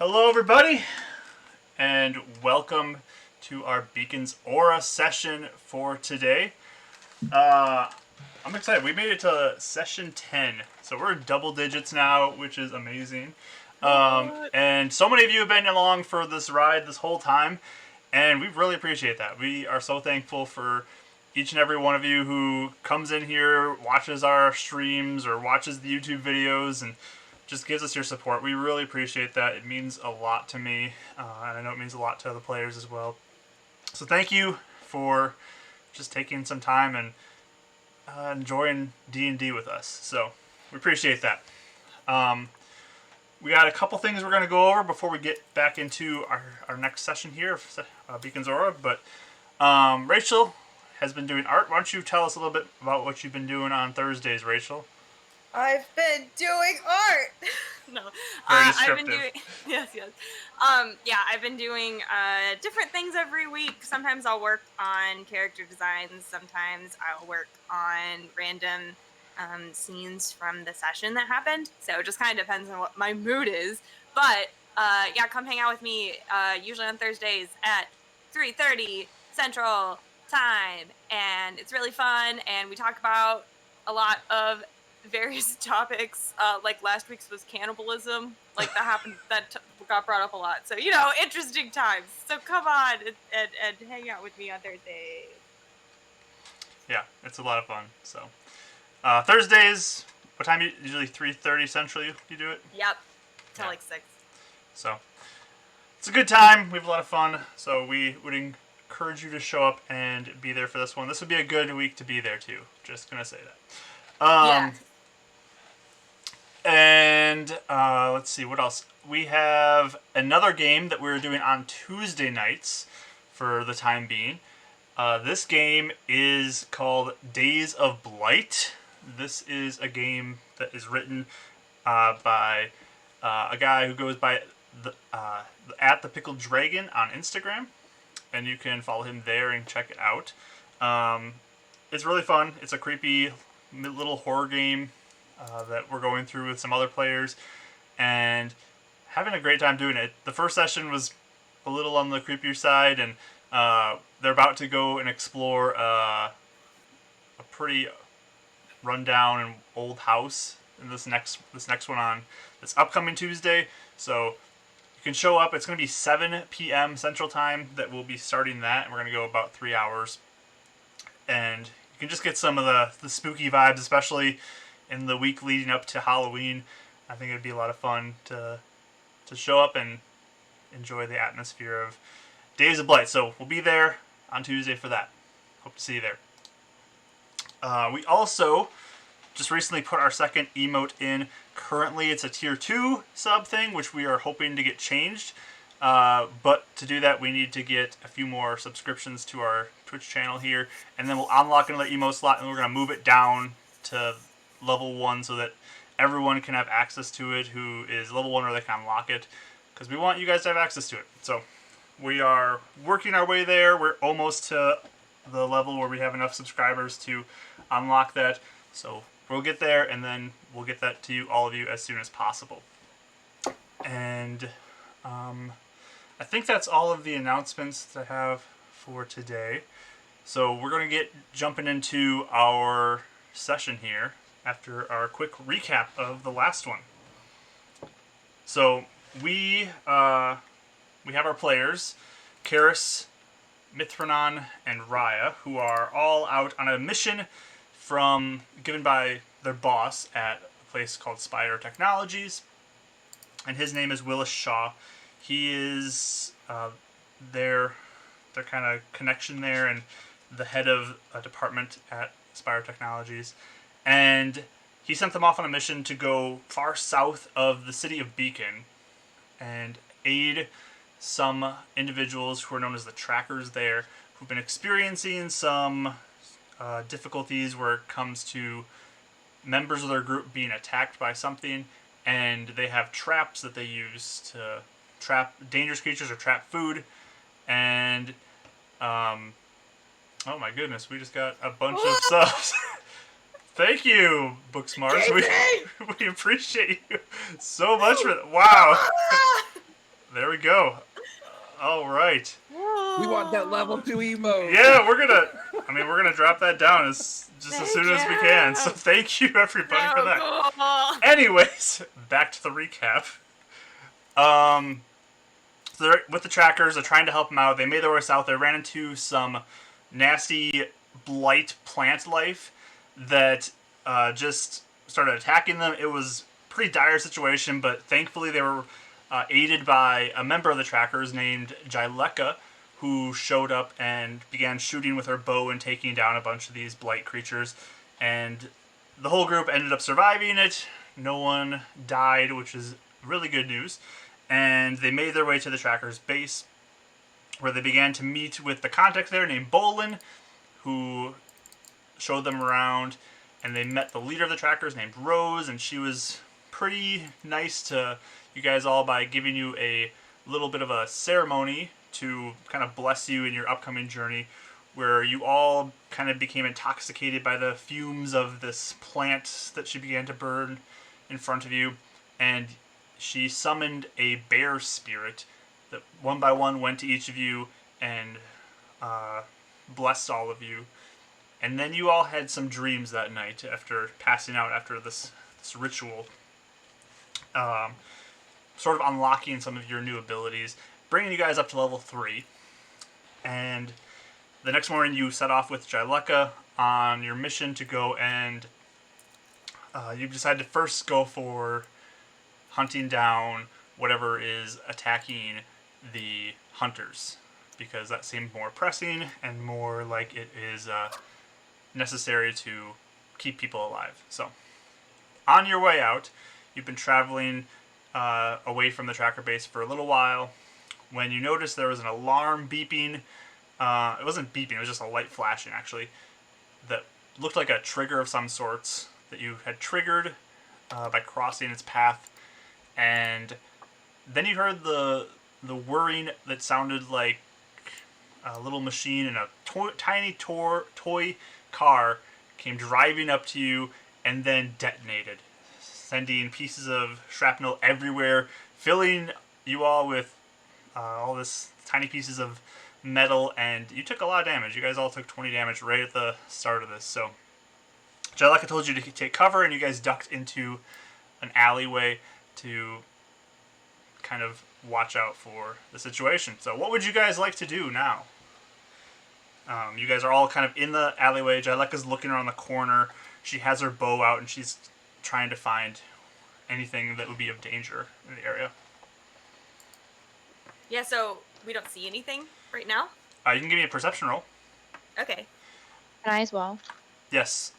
Hello, everybody, and welcome to our Beacons Aura session for today. I'm excited. We made it to session 10, so we're in double digits now, which is amazing. And so many of you have been along for this ride this whole time, and we really appreciate that. We are so thankful for each and every one of you who comes in here, watches our streams, or watches the YouTube videos, and just gives us your support. We really appreciate that. It means a lot to me, and I know it means a lot to other players as well. So thank you for just taking some time and enjoying D&D with us. So we appreciate that. We got a couple things we're going to go over before we get back into our next session here, Beacons Aura. But Rachel has been doing art. Why don't you tell us a little bit about what you've been doing on Thursdays, Rachel? I've been doing art. No, I've been doing yes. I've been doing different things every week. Sometimes I'll work on character designs. Sometimes I'll work on random scenes from the session that happened. So it just kind of depends on what my mood is. But come hang out with me. Usually on Thursdays at 3:30 Central Time, and it's really fun. And we talk about a lot of various topics, like last week's was cannibalism, like that happened, got brought up a lot, so interesting times. So come on and hang out with me on Thursday. Yeah, it's a lot of fun. So Thursdays, what time? Usually 3:30 Central you do it? Yep, till like 6. So it's a good time. We have a lot of fun, so we would encourage you to show up and be there for this one. This would be a good week to be there too. Just gonna say that. And let's see, what else? We have another game that we're doing on Tuesday nights for the time being. This game is called Days of Blight. This is a game that is written by a guy who goes by at the Pickled Dragon on Instagram, and you can follow him there and check it out. It's really fun. It's a creepy little horror game that we're going through with some other players and having a great time doing it. The first session was a little on the creepier side, and they're about to go and explore a pretty rundown and old house in this next one on this upcoming Tuesday. So you can show up. It's going to be 7 p.m. Central Time that we'll be starting that, and we're going to go about 3 hours. And you can just get some of the spooky vibes, especially in the week leading up to Halloween. I think it'd be a lot of fun to show up and enjoy the atmosphere of Days of Blight. So we'll be there on Tuesday for that. Hope to see you there. We also just recently put our second emote in. Currently it's a tier 2 sub thing, which we are hoping to get changed. But to do that, we need to get a few more subscriptions to our Twitch channel here, and then we'll unlock another emote slot, and we're going to move it down to level 1 so that everyone can have access to it who is level 1, or they can unlock it, because we want you guys to have access to it. So we are working our way there. We're almost to the level where we have enough subscribers to unlock that. So we'll get there, and then we'll get that to all of you as soon as possible. And I think that's all of the announcements that I have for today. So we're going to get jumping into our session here after our quick recap of the last one. So we have our players, Karis, Mithranon, and Raya, who are all out on a mission given by their boss at a place called Spire Technologies, and his name is Willis Shaw. He is their kind of connection there, and the head of a department at Spire Technologies. And he sent them off on a mission to go far south of the city of Beacon and aid some individuals who are known as the Trackers there, who've been experiencing some difficulties where it comes to members of their group being attacked by something, and they have traps that they use to trap dangerous creatures or trap food. And oh my goodness, we just got a bunch of subs. Thank you, Booksmarts. We appreciate you so much for that. Wow. we go. All right. We want that level 2 emote. Yeah, we're gonna drop that down as soon as we can. So thank you everybody for that. Cool. Anyways, back to the recap. So they're with the trackers. They're trying to help them out. They made their way south. They ran into some nasty blight plant life that just started attacking them. It was a pretty dire situation, but thankfully they were aided by a member of the trackers named Jyleka, who showed up and began shooting with her bow and taking down a bunch of these blight creatures. And the whole group ended up surviving it. No one died, which is really good news. And they made their way to the trackers' base, where they began to meet with the contact there named Bolin, who showed them around. And they met the leader of the trackers named Rose, and she was pretty nice to you guys all by giving you a little bit of a ceremony to kind of bless you in your upcoming journey, where you all kind of became intoxicated by the fumes of this plant that she began to burn in front of you. And she summoned a bear spirit that one by one went to each of you and blessed all of you. And then you all had some dreams that night after passing out after this ritual, sort of unlocking some of your new abilities, bringing you guys up to level 3. And the next morning you set off with Jyleka on your mission to go and you decided to first go for hunting down whatever is attacking the hunters, because that seemed more pressing and more like it is necessary to keep people alive. So, on your way out, you've been traveling away from the tracker base for a little while when you noticed there was an alarm beeping. It wasn't beeping, it was just a light flashing, actually, that looked like a trigger of some sorts that you had triggered by crossing its path. And then you heard the whirring that sounded like a little machine and a tiny toy car came driving up to you and then detonated, sending pieces of shrapnel everywhere, filling you all with all this tiny pieces of metal, and you took a lot of damage. You guys all took 20 damage right at the start of this. So Jyleka told you to take cover, and you guys ducked into an alleyway to kind of watch out for the situation. So what would you guys like to do now? You guys are all kind of in the alleyway. Jyleka's looking around the corner. She has her bow out and she's trying to find anything that would be of danger in the area. Yeah, so we don't see anything right now? You can give me a perception roll. Okay. Can I as well? Yes.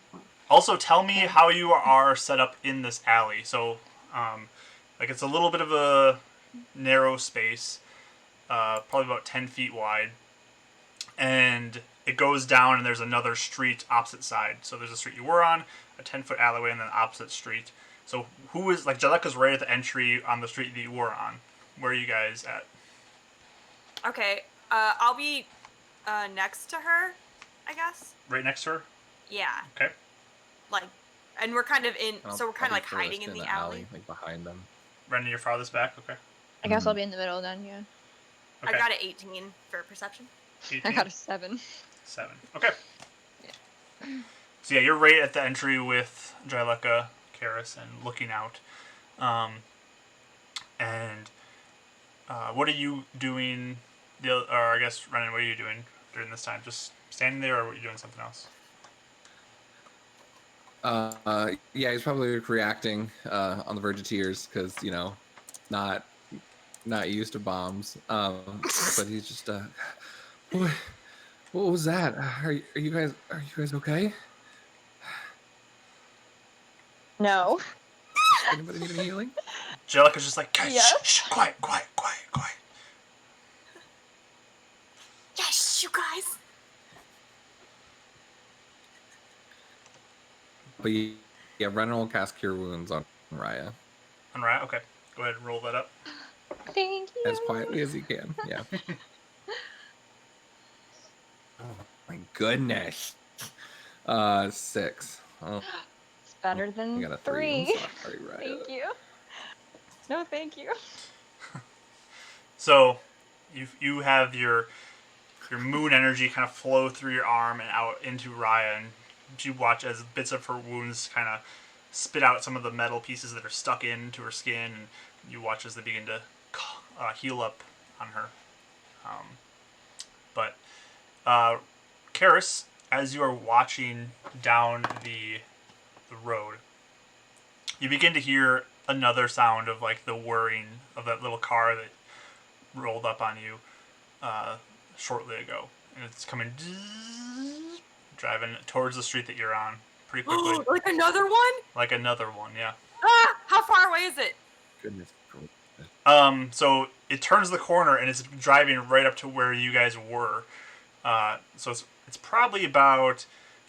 Also, tell me how you are set up in this alley. So, like it's a little bit of a narrow space, probably about 10 feet wide, and it goes down and there's another street opposite side. So there's a street you were on, a 10-foot alleyway, and then an opposite street. So who is, like, Jyleka's right at the entry on the street that you were on. Where are you guys at? Okay, I'll be next to her, I guess. Right next to her? Yeah. Okay. Like, and we're kind of in, I'll so we're kind of like probably hiding in first the alley. like behind them. Brendan, you're farthest back? Okay. I guess I'll be in the middle then, yeah. Okay. I got an 18 for perception. 18? I got a 7. 7. Okay. So yeah, you're right at the entry with Jyleka, Karis, and looking out. And what are you doing? Or I guess, Renan, what are you doing during this time? Just standing there, or are you doing something else? Yeah, he's probably reacting on the verge of tears because not used to bombs. But he's just what was that? Are you guys okay? No. Anybody need any healing? Jyleka's just like, guys, Yes. shh, quiet. Yes, you guys. But yeah, Renan will cast Cure Wounds on Raya On Raya? Okay. Go ahead and roll that up. Thank you. as quietly as he can. Yeah. Oh my goodness. 6. Oh, It's better I than got a 3. 3. I'm sorry, Raya. Thank you. No, thank you. So you have your moon energy kind of flow through your arm and out into Raya, and you watch as bits of her wounds kind of spit out some of the metal pieces that are stuck into her skin, and you watch as they begin to heal up on her. But Karis, as you are watching down the road, you begin to hear another sound of like the whirring of that little car that rolled up on you shortly ago, and it's coming driving towards the street that you're on pretty quickly. Like another one? Like another one, yeah. Ah, how far away is it? Goodness. So it turns the corner and it's driving right up to where you guys were. So it's probably about,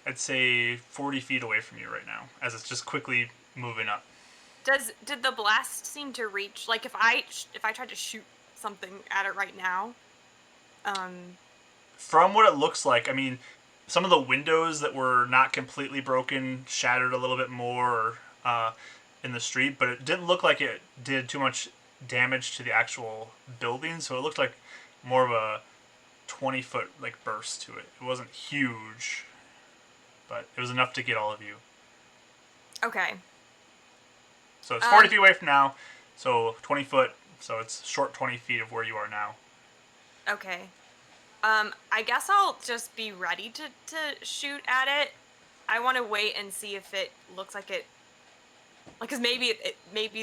I'd say, 40 feet away from you right now, as it's just quickly moving up. Did the blast seem to reach? Like if I tried to shoot something at it right now, From what it looks like, I mean, some of the windows that were not completely broken shattered a little bit more in the street, but it didn't look like it did too much damage to the actual building, so it looked like more of a 20-foot like burst to it. It wasn't huge, but it was enough to get all of you. okay. So it's 40 feet away from now, so 20 foot, so it's short 20 feet of where you are now. Okay. I guess I'll just be ready to shoot at it. I want to wait and see if it looks like it, like, cause maybe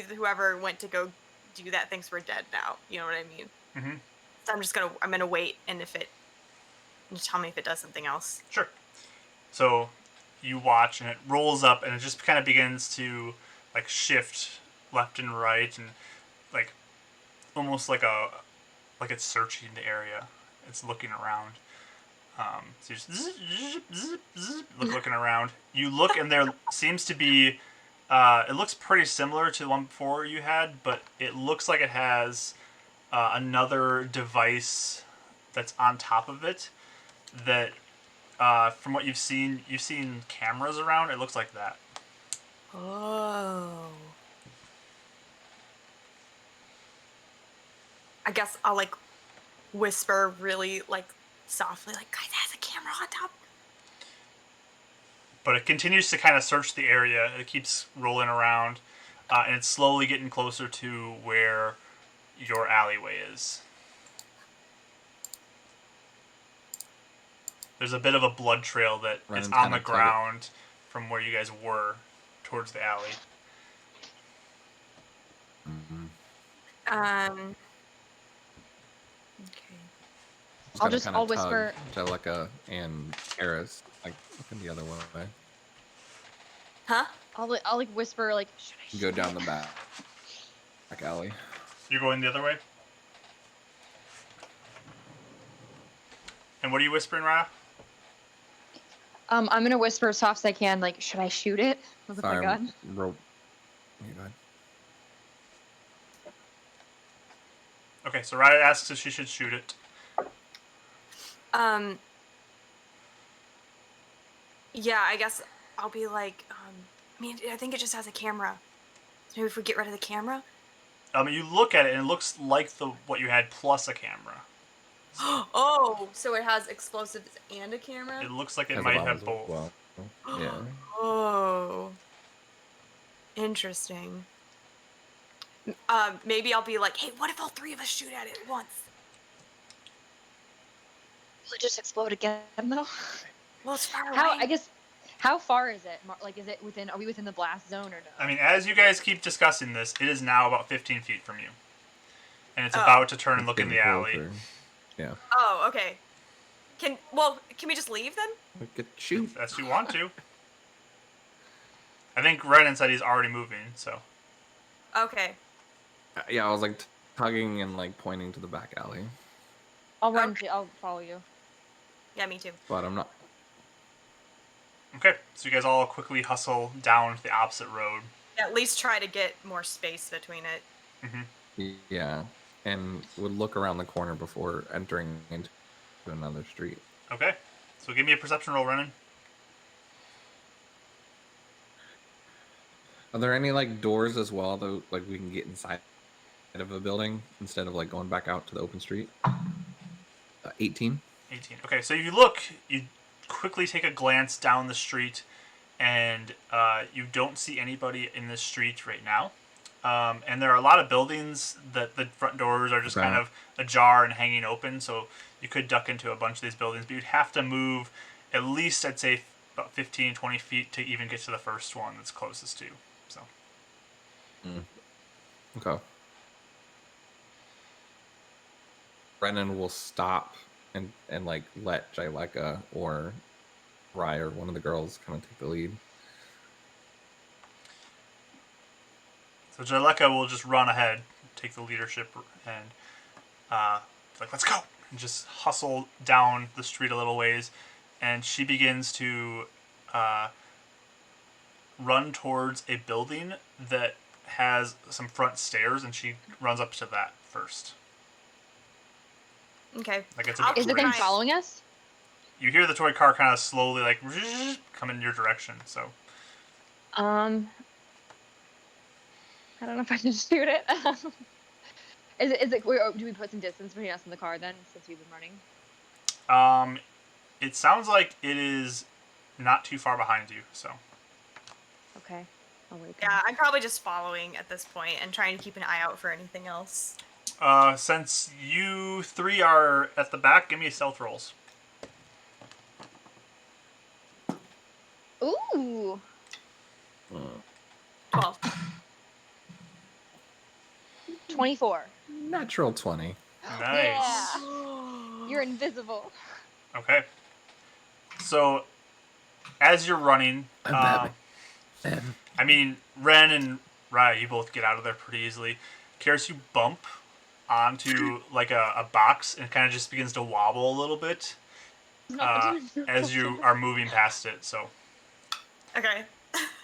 whoever went to go do that thinks we're dead now. You know what I mean? Mm-hmm. So I'm gonna wait, and if it, just tell me if it does something else. Sure. So you watch, and it rolls up, and it just kind of begins to like shift left and right, and like almost like it's searching the area. It's looking around. So you just looking around. You look, and there seems to be. It looks pretty similar to the one before you had, but it looks like it has another device that's on top of it. That, from what you've seen cameras around. It looks like that. Oh. I guess I'll like whisper really like softly, like, guys, it has a camera on top. But it continues to kind of search the area. It keeps rolling around, and it's slowly getting closer to where your alleyway is. There's a bit of a blood trail that is on the ground from where you guys were towards the alley. Mm-hmm. Okay. I'll whisper. Jellica and Karis, like looking the other way. Huh? I'll like whisper like. Should I Go down the back alley. You're going the other way? And what are you whispering, Raya? I'm gonna whisper as soft as I can. Like, should I shoot it with my gun? Rope. You go ahead. Okay, so Raya asks if she should shoot it. Yeah, I guess I'll be like, I mean, I think it just has a camera. So maybe if we get rid of the camera? You look at it, and it looks like what you had plus a camera. Oh, so it has explosives and a camera? It looks like it Has might bombs have as both. well. Yeah. Oh. Interesting. Maybe I'll be like, hey, what if all three of us shoot at it at once? Will it just explode again though? Well, it's far away. I guess. How far is it? Like, is it within? Are we within the blast zone or no? I mean, as you guys keep discussing this, it is now about 15 feet from you. And it's about to turn and look in the alley. Yeah. Oh, okay. Can we just leave then? We could shoot. If that's what you want to. I think Renan said he's already moving, so. Okay. Yeah, I was like tugging and like pointing to the back alley, I'll follow you. Yeah, me too. but I'm not. Okay, so you guys all quickly hustle down the opposite road. At least try to get more space between it. Mm-hmm. Yeah, and would look around the corner before entering into another street. Okay, so give me a perception roll, Renan. Are there any like doors as well, though, like we can get inside of a building instead of like going back out to the open street. 18. 18. Okay, so you look, you quickly take a glance down the street, and you don't see anybody in the street right now. And there are a lot of buildings that the front doors are just kind of ajar and hanging open, so you could duck into a bunch of these buildings, but you'd have to move at least, I'd say, about 15, 20 feet to even get to the first one that's closest to you. So. Okay. Brennan will stop and like let Jaileka or Rye or one of the girls kind of take the lead. So Jaileka will just run ahead, take the leadership, and like, let's go! And just hustle down the street a little ways, and she begins to run towards a building that has some front stairs, and she runs up to that first. Okay. Like it's Is the thing following us? You hear the toy car kind of slowly like come in your direction. So. I don't know if I should shoot it. Is it? Do we put some distance between us and the car then, since we've been running? It sounds like it is not too far behind you. So. Okay. I'll wait. Yeah, I'm probably just following at this point and trying to keep an eye out for anything else. Since you three are at the back, give me stealth rolls. Ooh. 12. 24. Natural 20. Nice. Yeah. You're invisible. Okay. So, as you're running, I mean, Ren and Rye, you both get out of there pretty easily. Karis, you bump onto like a box and kind of just begins to wobble a little bit as you are moving past it. So. Okay.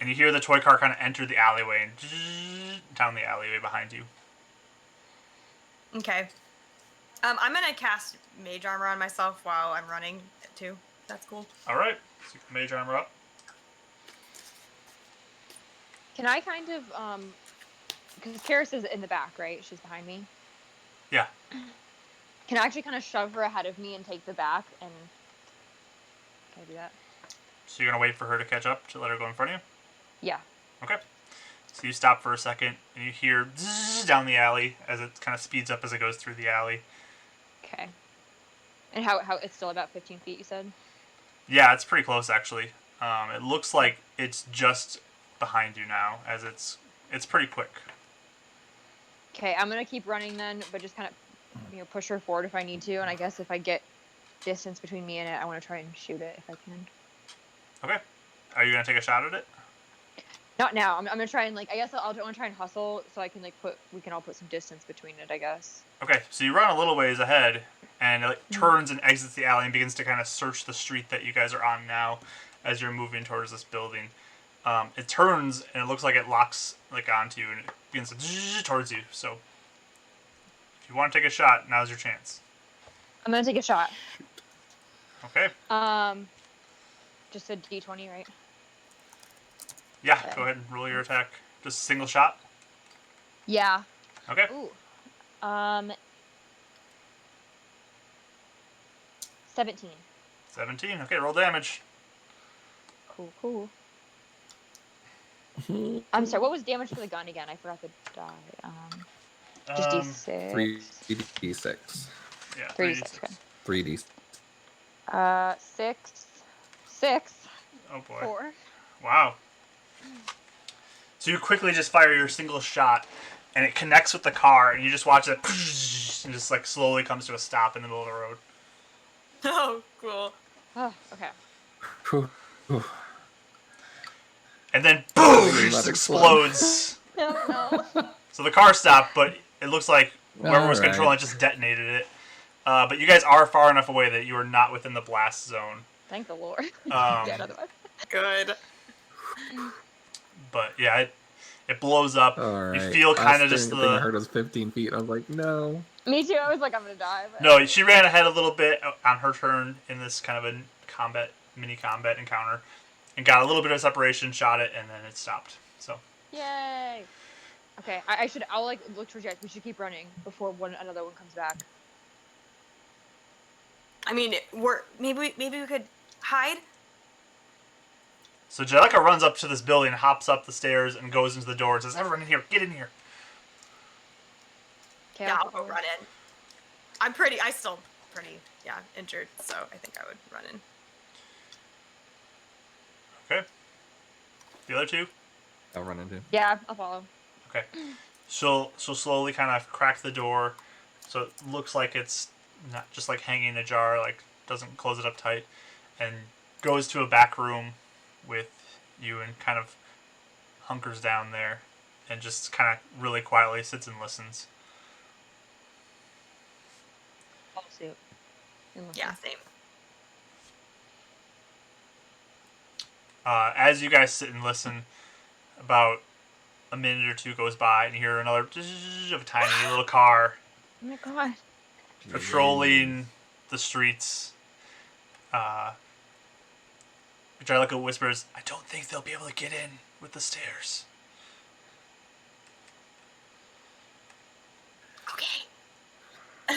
And you hear the toy car kind of enter the alleyway and down the alleyway behind you. Okay. I'm gonna cast Mage Armor on myself while I'm running too. That's cool. All right. So Mage Armor up. Can I kind of because Karis is in the back, right? She's behind me. Yeah. Can I actually kind of shove her ahead of me and take the back and can I do that? So you're gonna wait for her to catch up to let her go in front of you? Yeah. Okay. So you stop for a second and you hear down the alley as it kind of speeds up as it goes through the alley. Okay. And how it's still about 15 feet, you said? Yeah, it's pretty close actually. It looks like it's just behind you now, as it's pretty quick. Okay, I'm gonna keep running then, but just kind of push her forward if I need to, and I guess if I get distance between me and it, I want to try and shoot it if I can. Okay. Are you gonna take a shot at it? Not now. I'm gonna try and I guess I want to try and hustle so I can we can all put some distance between it, I guess. Okay, so you run a little ways ahead, and it turns and exits the alley and begins to kind of search the street that you guys are on now, as you're moving towards this building. It turns and it looks like it locks onto you and it begins to towards you. So, if you want to take a shot, now's your chance. I'm gonna take a shot. Okay. Just a D20, right? Yeah. Okay. Go ahead and roll your attack. Just a single shot. Yeah. Okay. Ooh. 17. 17. Okay. Roll damage. Cool. I'm sorry, what was damage to the gun again? I forgot the die. Just D6. 3d6. Yeah. 3d6. Okay. 3d. 6. Oh boy. 4. Wow. So you quickly just fire your single shot, and it connects with the car, and you just watch it and just slowly comes to a stop in the middle of the road. Oh, cool. Oh, okay. Whew. And then boom, it Let just it explodes. No. So the car stopped, but it looks like whoever was Alright. controlling it just detonated it. But you guys are far enough away that you are not within the blast zone. Thank the Lord. Yeah, otherwise. Good. But yeah, it blows up. All right. You feel kind of just thing I the. heard was 15 feet. I was like, no. Me too. I was like, I'm gonna die. But... No, she ran ahead a little bit on her turn in this kind of a mini combat encounter, and got a little bit of separation, shot it, and then it stopped. So. Yay. Okay, I'll like look towards you guys. We should keep running before another one comes back. I mean, maybe we could hide. So Angelica runs up to this building, hops up the stairs, and goes into the door and says, "Everyone in here, get in here." Okay, Yeah, I'll go run in. I still pretty, injured, so I think I would run in. Okay. The other two? I'll run into. Yeah, I'll follow. Okay. She'll slowly kind of crack the door, so it looks like it's not just like hanging ajar, like doesn't close it up tight, and goes to a back room with you and kind of hunkers down there and just kind of really quietly sits and listens. Follow suit. Yeah, same. As you guys sit and listen, about a minute or two goes by and you hear another of a tiny little car Oh my god. patrolling the streets. Angelica whispers, "I don't think they'll be able to get in with the stairs." Okay. Are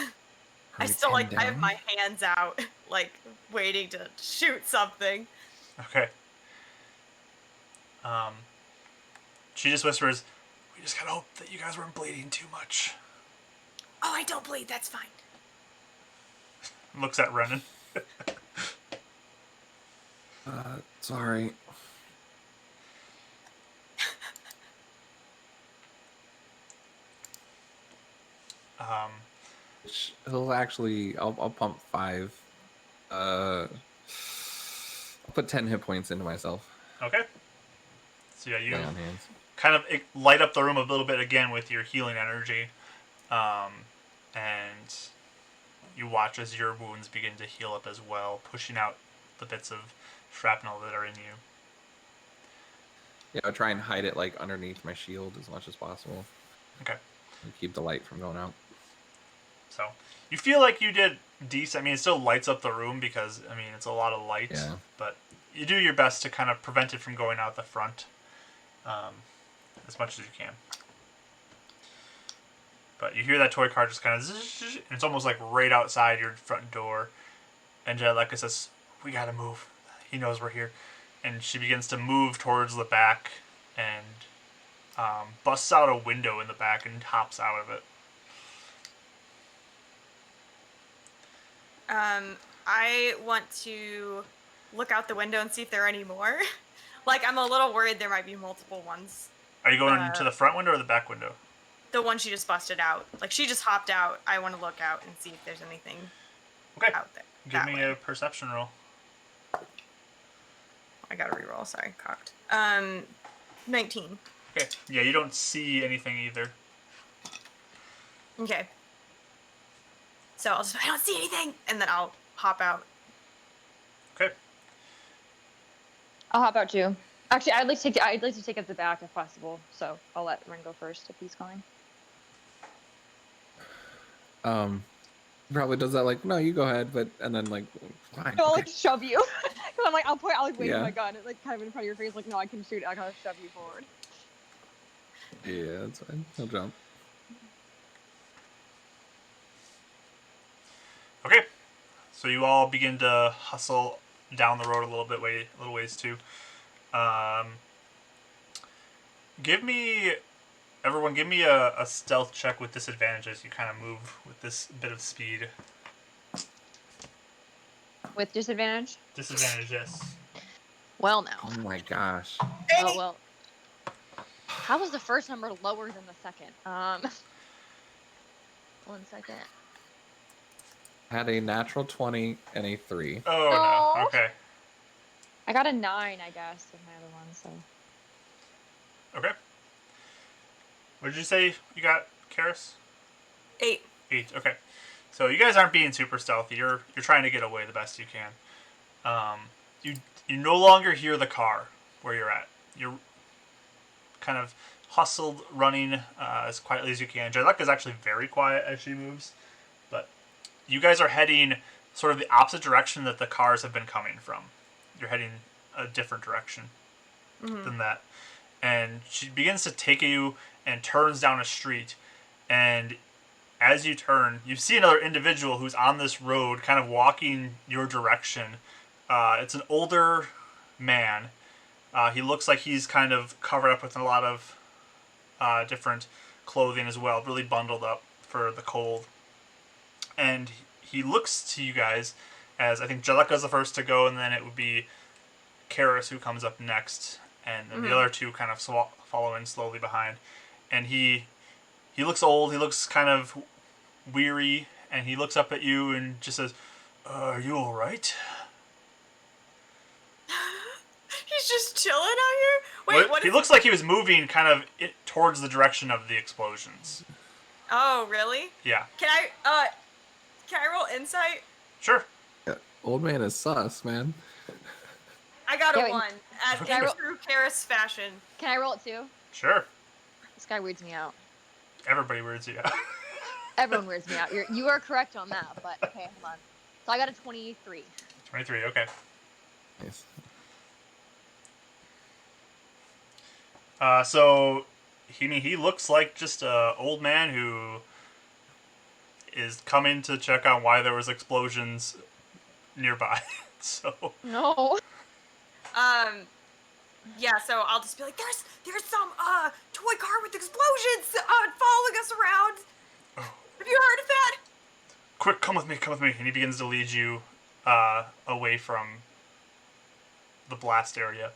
I we still pinned I have down? my hands out, like waiting to shoot something. Okay. She just whispers, "We just gotta hope that you guys weren't bleeding too much." Oh, I don't bleed. That's fine. Looks at Renan. Sorry. He'll actually. I'll pump 5. I'll put 10 hit points into myself. Okay. So yeah, you Lay on hands. kind of light up the room a little bit again with your healing energy, and you watch as your wounds begin to heal up as well, pushing out the bits of shrapnel that are in you. Yeah, I'll try and hide it like underneath my shield as much as possible. Okay. And keep the light from going out. So you feel like you did decent. I mean, it still lights up the room because, I mean, it's a lot of light. Yeah. But you do your best to kind of prevent it from going out the front as much as you can. But you hear that toy car just kind of zzz, and it's almost like right outside your front door. And Angelica says, "We gotta move. He knows we're here." And she begins to move towards the back and busts out a window in the back and hops out of it. I want to look out the window and see if there are any more. Like, I'm a little worried there might be multiple ones. Are you going into the front window or the back window? The one she just busted out. Like, she just hopped out. I want to look out and see if there's anything Okay. out there. Give me a perception roll. I gotta reroll. Sorry, cocked. 19. Okay. Yeah, you don't see anything either. Okay. So I'll just, I don't see anything, and then I'll hop out. Okay. I'll hop out too. Actually, I'd like to take up the back if possible. So I'll let Ren go first if he's going. Probably does that like, no, you go ahead, but and then like, fine. I'll Okay. like shove you. Cause I'm like, I'll like wave Yeah. my gun, like kind of in front of your face, like no, I can shoot. I gotta shove you forward. Yeah, that's fine. He'll jump. Okay. So you all begin to hustle down the road a little ways too. Everyone give me a stealth check with disadvantages. You kind of move with this bit of speed. With disadvantage? Disadvantage, yes. Well, now. Oh my gosh. Oh well. How was the first number lower than the second? 1 second. Had a natural 20 and a 3. Oh Oh. no. Okay. I got a 9, I guess, with my other one. So. Okay. What did you say you got, Karis? 8. 8. Okay. So you guys aren't being super stealthy. You're trying to get away the best you can. You no longer hear the car where you're at. You're kind of hustled, running as quietly as you can. Angelica is actually very quiet as she moves, but you guys are heading sort of the opposite direction that the cars have been coming from. You're heading a different direction than that. And she begins to take you and turns down a street. And as you turn, you see another individual who's on this road, kind of walking your direction. It's an older man. He looks like he's kind of covered up with a lot of different clothing as well, really bundled up for the cold. And he looks to you guys as, I think Jellica's the first to go, and then it would be Karis who comes up next, and then the other two kind of follow in slowly behind. And he looks old, he looks kind of weary, and he looks up at you and just says, "Are you alright?" He's just chilling out here? Wait, what? He looks like he was moving kind of towards the direction of the explosions. Oh, really? Yeah. Can I roll insight? Sure. Yeah, old man is sus, man. I got Yeah, a 1, as in true Karis fashion. Can I roll it too? Sure. This guy weirds me out. Everybody weirds you out. Everyone weirds me out. You are correct on that, but okay, hold on. So I got a 23. 23, okay. Nice. So he looks like just an old man who is coming to check on why there was explosions nearby. So No. Yeah, so I'll just be like, there's some toy car with explosions following us around. Oh. Have you heard of that? Quick, come with me. And he begins to lead you away from the blast area.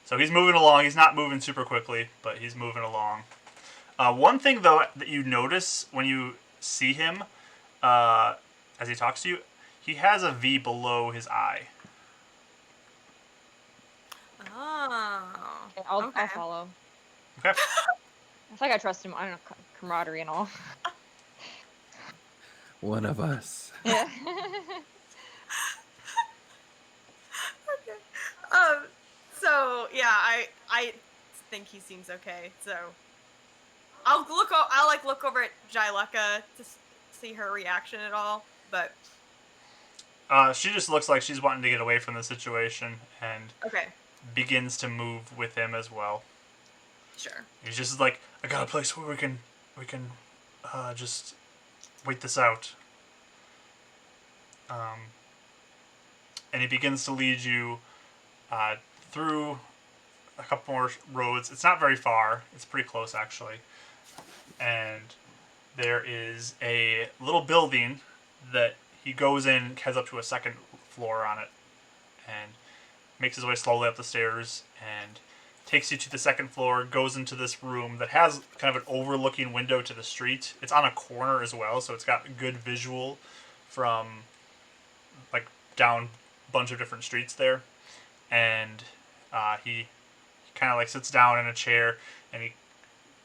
So he's moving along. He's not moving super quickly, but he's moving along. One thing, though, that you notice when you see him as he talks to you, he has a V below his eye. Oh. Okay, I'll Okay. follow. Okay. I feel like I trust him. I don't know, camaraderie and all. One of us. Yeah. Okay. So yeah, I think he seems okay. So I'll look over at Jailuka to see her reaction at all. But She just looks like she's wanting to get away from the situation and okay, begins to move with him as well. sure. He's just like, I got a place where we can just wait this out. And he begins to lead you through a couple more roads. It's not very far. It's pretty close, actually. And there is a little building that he goes in, heads up to a second floor on it, and makes his way slowly up the stairs and takes you to the second floor, goes into this room that has kind of an overlooking window to the street. It's on a corner as well, so it's got good visual from like down a bunch of different streets there. And he kind of like sits down in a chair, and he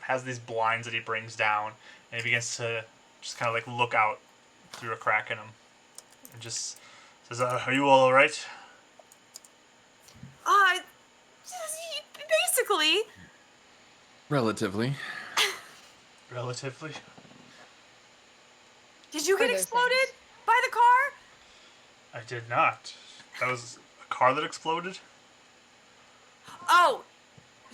has these blinds that he brings down, and he begins to just kind of like look out through a crack in them and just says, "Are you all right?" Basically. Relatively. Relatively. Did you For get those exploded things. by the car? I did not. That was a car that exploded? Oh,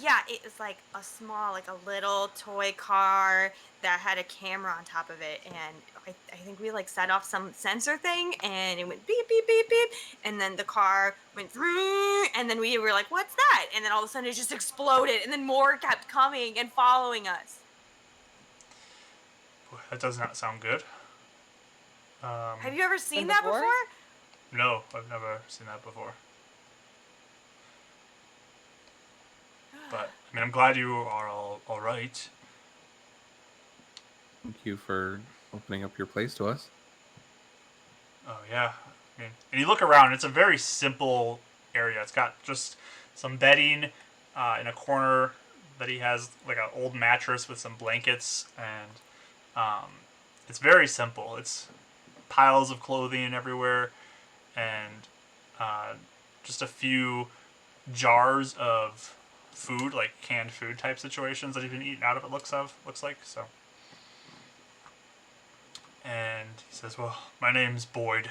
yeah, it was like a small, like a little toy car that had a camera on top of it, and I think we like set off some sensor thing, and it went beep, beep, beep, beep, and then the car went through, and then we were like, what's that? And then all of a sudden it just exploded, and then more kept coming and following us. That does not sound good. Have you ever seen Been that before? before? No, I've never seen that before. But, I mean, I'm glad you are all right. Thank you for opening up your place to us. Oh, yeah. I mean, and you look around, it's a very simple area. It's got just some bedding in a corner that he has, like an old mattress with some blankets, and it's very simple. It's piles of clothing everywhere, and just a few jars of food, like canned food type situations that he's been eating out of. It looks like so. And he says, "Well, my name's Boyd."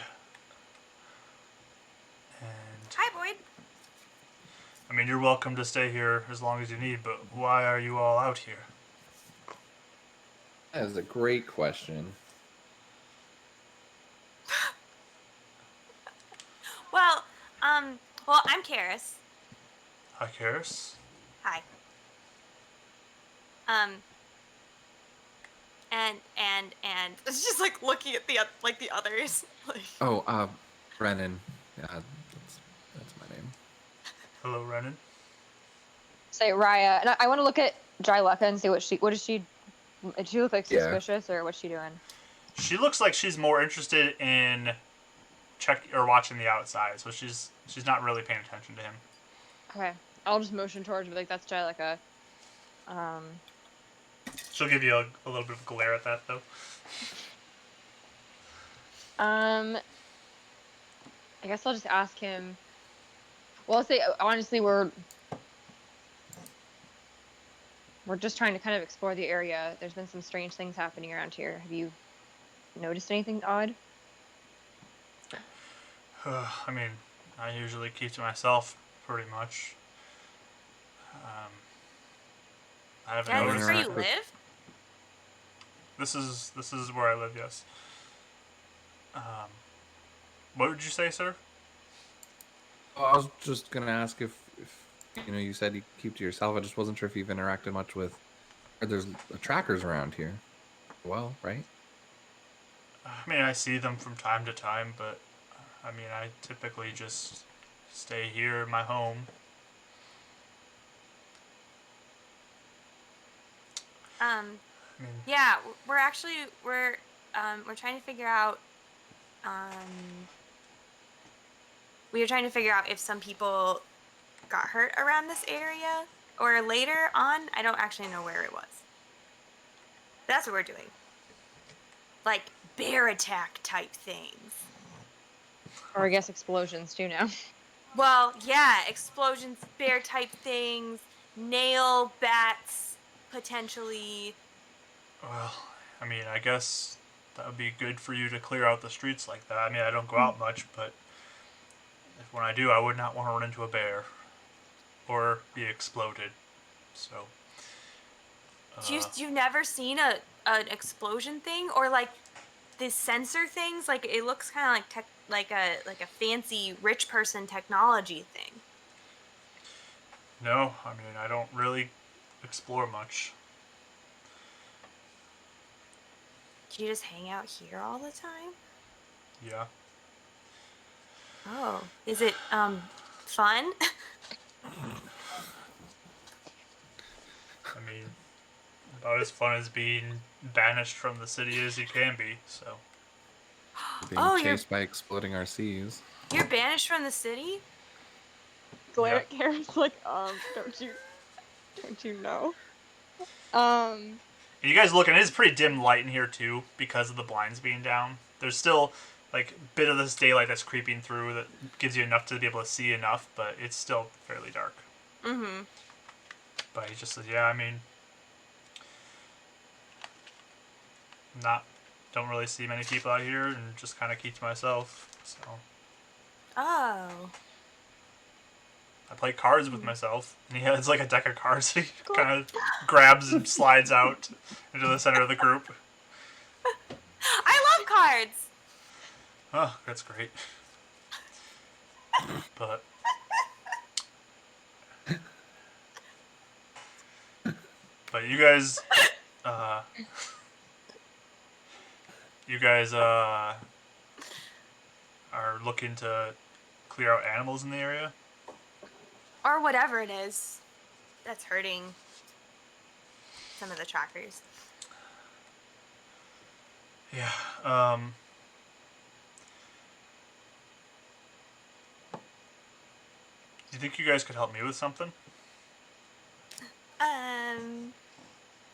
And Hi, Boyd. I mean, you're welcome to stay here as long as you need, but why are you all out here? That is a great question. Well, well, I'm Karis. Hi, Karis. Hi. Um, and it's just like looking at the others. Like, Oh, Brennan. Yeah, that's my name. Hello, Renan. Say Raya, and I want to look at Jyleka and see what does she. Does she look like Yeah. suspicious, or what's she doing? She looks like she's more interested in watching the outside, so she's not really paying attention to him. Okay, I'll just motion towards her, like that's Jyleka. She'll give you a little bit of glare at that, though. I guess I'll just ask him. Well, I'll say honestly, we're just trying to kind of explore the area. There's been some strange things happening around here. Have you noticed anything odd? I mean, I usually keep to myself pretty much. I haven't yeah, is noticed this where you anything. live? This is where I live. Yes. What would you say, sir? Oh, I was just gonna ask if you said you keep to yourself. I just wasn't sure if you've interacted much with. Or there's trackers around here. Well, right? I mean, I see them from time to time, but I mean, I typically just stay here in my home. I mean, Yeah, we're trying to figure out we were trying to figure out if some people got hurt around this area or later on. I don't actually know where it was. That's what we're doing. Like bear attack type things. Or I guess explosions too now. Well, yeah, explosions, bear type things, nail bats, potentially. well, I mean, I guess that would be good for you to clear out the streets like that. I mean, I don't go out much, but when I do, I would not want to run into a bear or be exploded. So. You've never seen an explosion thing or like the sensor things? Like it looks kind of like a fancy rich person technology thing. No, I mean, I don't really explore much. Do you just hang out here all the time? Yeah. Oh, is it fun? I mean, about as fun as being banished from the city as you can be, so. Being Oh, chased by exploding RCs. you're banished from the city? Glare Yeah. at Karis, like, don't you know? And you guys look, and it is pretty dim light in here, too, because of the blinds being down. There's still, like, a bit of this daylight that's creeping through that gives you enough to be able to see enough, but it's still fairly dark. Mm-hmm. But he just says, yeah, I mean, don't really see many people out here, and just kind of keep to myself, so. Oh. I play cards with myself, and he has like a deck of cards. He kind of grabs and slides out into the center of the group. I love cards. Oh, that's great. But you guys, uh, are looking to clear out animals in the area. Or whatever it is that's hurting some of the trackers. Yeah. Do you think you guys could help me with something?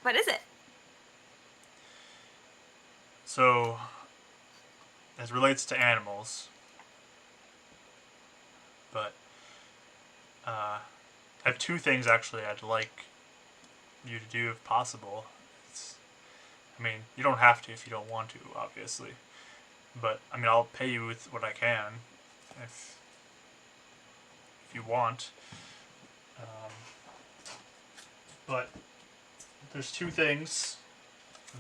What is it? So, as relates to animals, but I have two things actually I'd like you to do if possible. I mean, you don't have to if you don't want to, obviously. But I mean, I'll pay you with what I can, if you want. But there's two things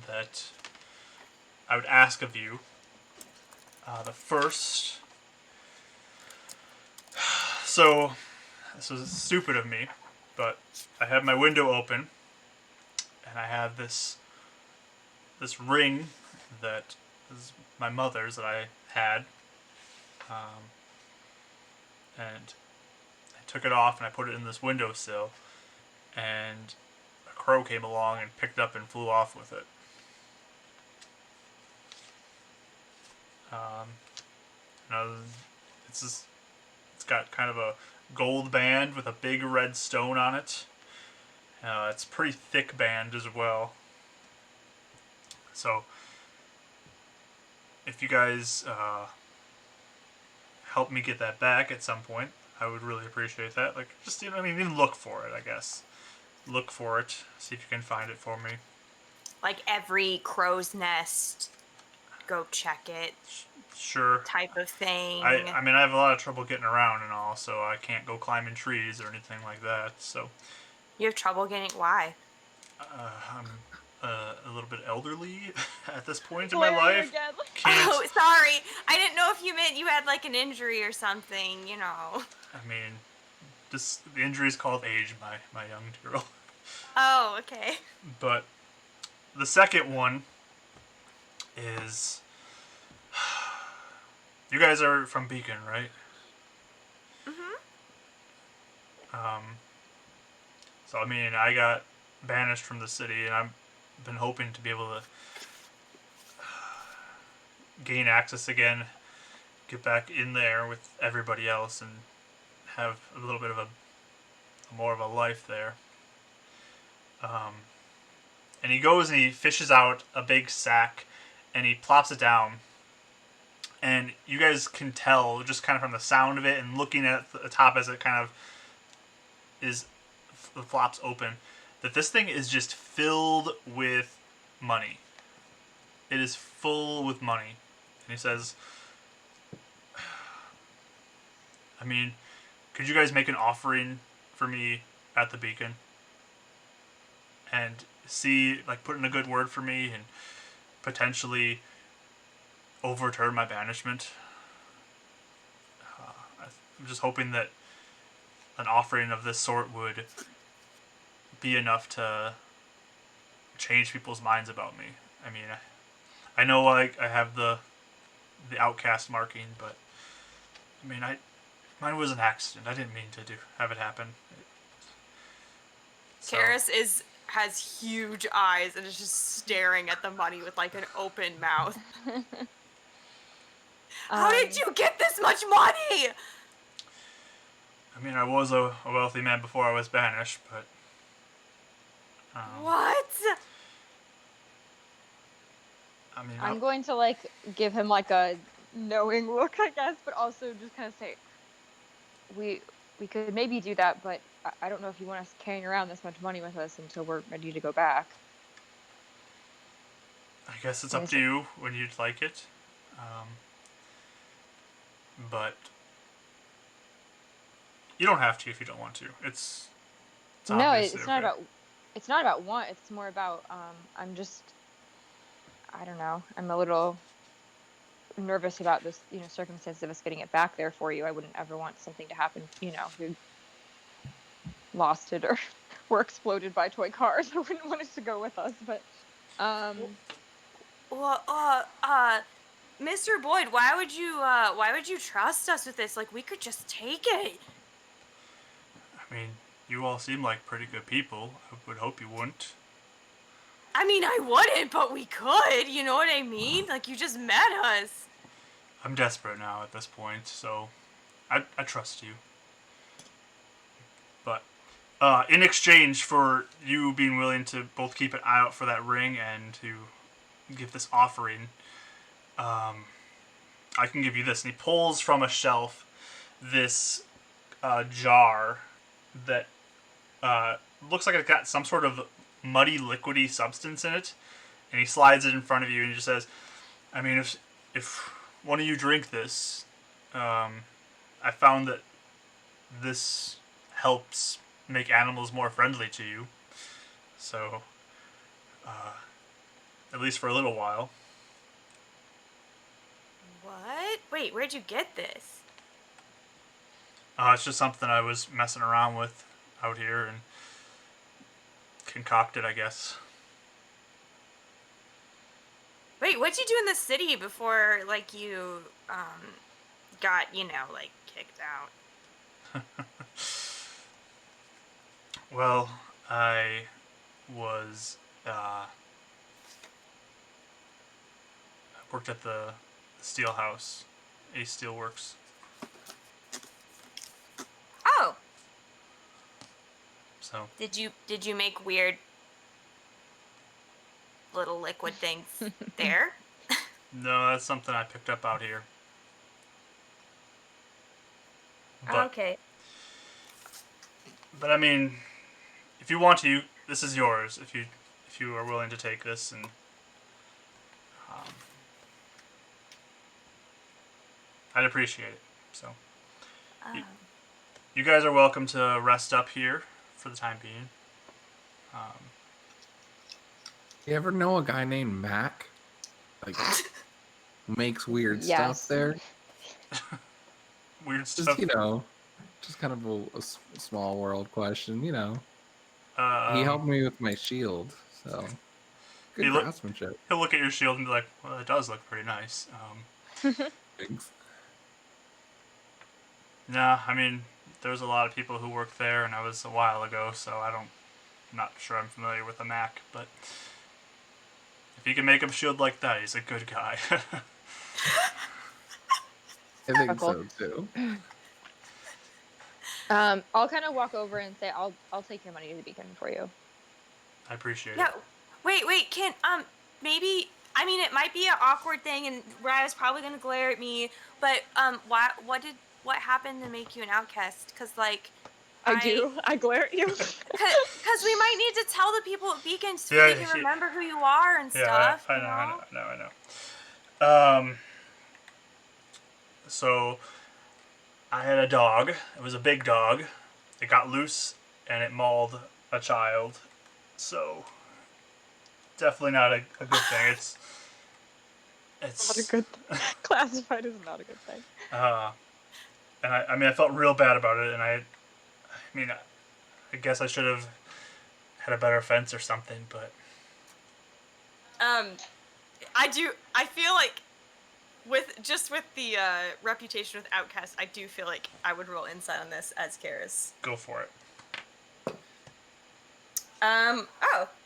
that I would ask of you. The first, so this was stupid of me, but I have my window open, and I have this ring that is my mother's that I had, and I took it off and I put it in this windowsill, and a crow came along and picked it up and flew off with it. You know, it's got kind of a gold band with a big red stone on it. It's a pretty thick band as well. So, if you guys help me get that back at some point, I would really appreciate that. Like, just, even look for it, I guess. Look for it. See if you can find it for me. Like every crow's nest, go check it Sure. type of thing. I have a lot of trouble getting around and all, so I can't go climbing trees or anything like that. So, You have trouble getting, why? I'm a little bit elderly at this point in my life. Can't. Oh, sorry. I didn't know if you meant you had like an injury or something, you know. The injury is called age, my young girl. Oh, okay. But the second one is, you guys are from Beacon, right? Mhm. So I got banished from the city, and I've been hoping to be able to gain access again, get back in there with everybody else, and have a little bit of a more of a life there. And he goes and he fishes out a big sack, and he plops it down. And you guys can tell, just kind of from the sound of it and looking at the top as it kind of flops open, that this thing is just filled with money. It is full with money. And he says, could you guys make an offering for me at the Beacon? And put in a good word for me and potentially overturn my banishment. I'm just hoping that an offering of this sort would be enough to change people's minds about me. I know I have the outcast marking, but mine was an accident. I didn't mean to have it happen. So, Karis has huge eyes and is just staring at the money with like an open mouth. How did you get this much money? I was a wealthy man before I was banished, but What? I'm going to give him like a knowing look, I guess, but also just kind of say, we could maybe do that, but I don't know if you want us carrying around this much money with us until we're ready to go back. I guess it's up to you when you'd like it. But you don't have to if you don't want to. It's no, obviously it's not about. It's not about want. It's more about. I'm just. I don't know. I'm a little nervous about this, circumstance of us getting it back there for you. I wouldn't ever want something to happen. We lost it or were exploded by toy cars. I wouldn't want it to go with us, but. Mr. Boyd, why would you trust us with this? Like, we could just take it. You all seem like pretty good people. I would hope you wouldn't. I wouldn't, but we could. You know what I mean? Like, you just met us. I'm desperate now at this point, so I trust you. But in exchange for you being willing to both keep an eye out for that ring and to give this offering, I can give you this. And he pulls from a shelf this jar that looks like it's got some sort of muddy, liquidy substance in it. And he slides it in front of you and he just says, if one of you drink this, I found that this helps make animals more friendly to you. So, at least for a little while. What? Wait, where'd you get this? It's just something I was messing around with out here and concocted, I guess. Wait, what'd you do in the city before, like, you, got, like, kicked out? Well, I was worked at the steel house, Ace Steelworks. Oh, So did you make weird little liquid things there? no, that's something I picked up out here. But Okay. but I mean, if you want to, this is yours. If you are willing to take this and I'd appreciate it. So Oh. you guys are welcome to rest up here for the time being. You ever know a guy named Mac? Like, who makes weird Yes. stuff there? Weird Just, stuff. just kind of a small world question, He Um, helped me with my shield, so good craftsmanship. He'll look at your shield and be like, "Well, it does look pretty nice." Thanks. Nah, I mean, there's a lot of people who work there, and I was a while ago, so I'm not sure I'm familiar with the Mac, but if you can make him shield like that, he's a good guy. I think Cool. so too. I'll kind of walk over and say, I'll take your money to the beacon for you. I appreciate Yeah. it. Wait, can maybe, I mean, it might be an awkward thing and Raya's probably going to glare at me, but what happened to make you an outcast? Cuz like I glare at you. Cuz we might need to tell the people at Beacon so Yeah, they can remember who you are and stuff, I you know? know. So I had a dog. It was a big dog. It got loose and it mauled a child. So definitely not a good thing. It's Not a good classified as not a good thing. and I mean I felt real bad about it, and I mean I guess I should have had a better fence or something, but I feel like with the reputation with Outcast, I do feel like I would roll insight on this as Karis. go for it. Oh,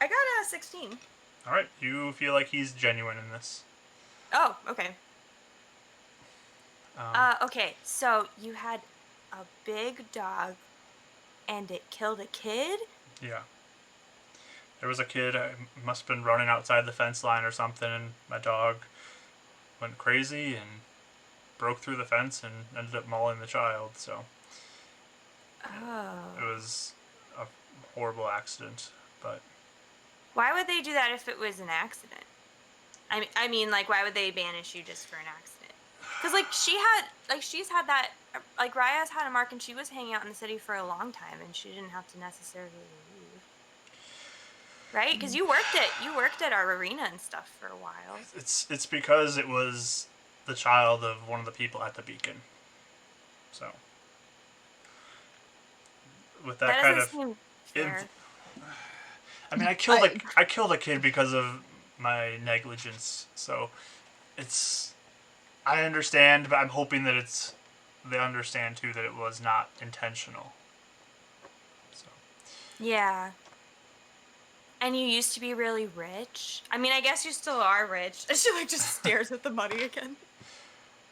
I got a 16. All right, you feel like he's genuine in this. Oh, okay. Okay, so you had a big dog and it killed a kid? Yeah. There was a kid, I must have been running outside the fence line or something, and my dog went crazy and broke through the fence and ended up mauling the child, so Oh. it was a horrible accident, but Why would they do that if it was an accident? I mean, like, why would they banish you just for an accident? Because, like, she's had that, like, Raya's had a mark and she was hanging out in the city for a long time and she didn't have to necessarily leave. Right? Because you worked at our arena and stuff for a while. it's because it was the child of one of the people at the beacon. So with that kind of seem fair. I mean, I killed a kid because of my negligence. So I understand, but I'm hoping that they understand too that it was not intentional. So Yeah. And you used to be really rich. I mean, I guess you still are rich. She like just stares at the money again.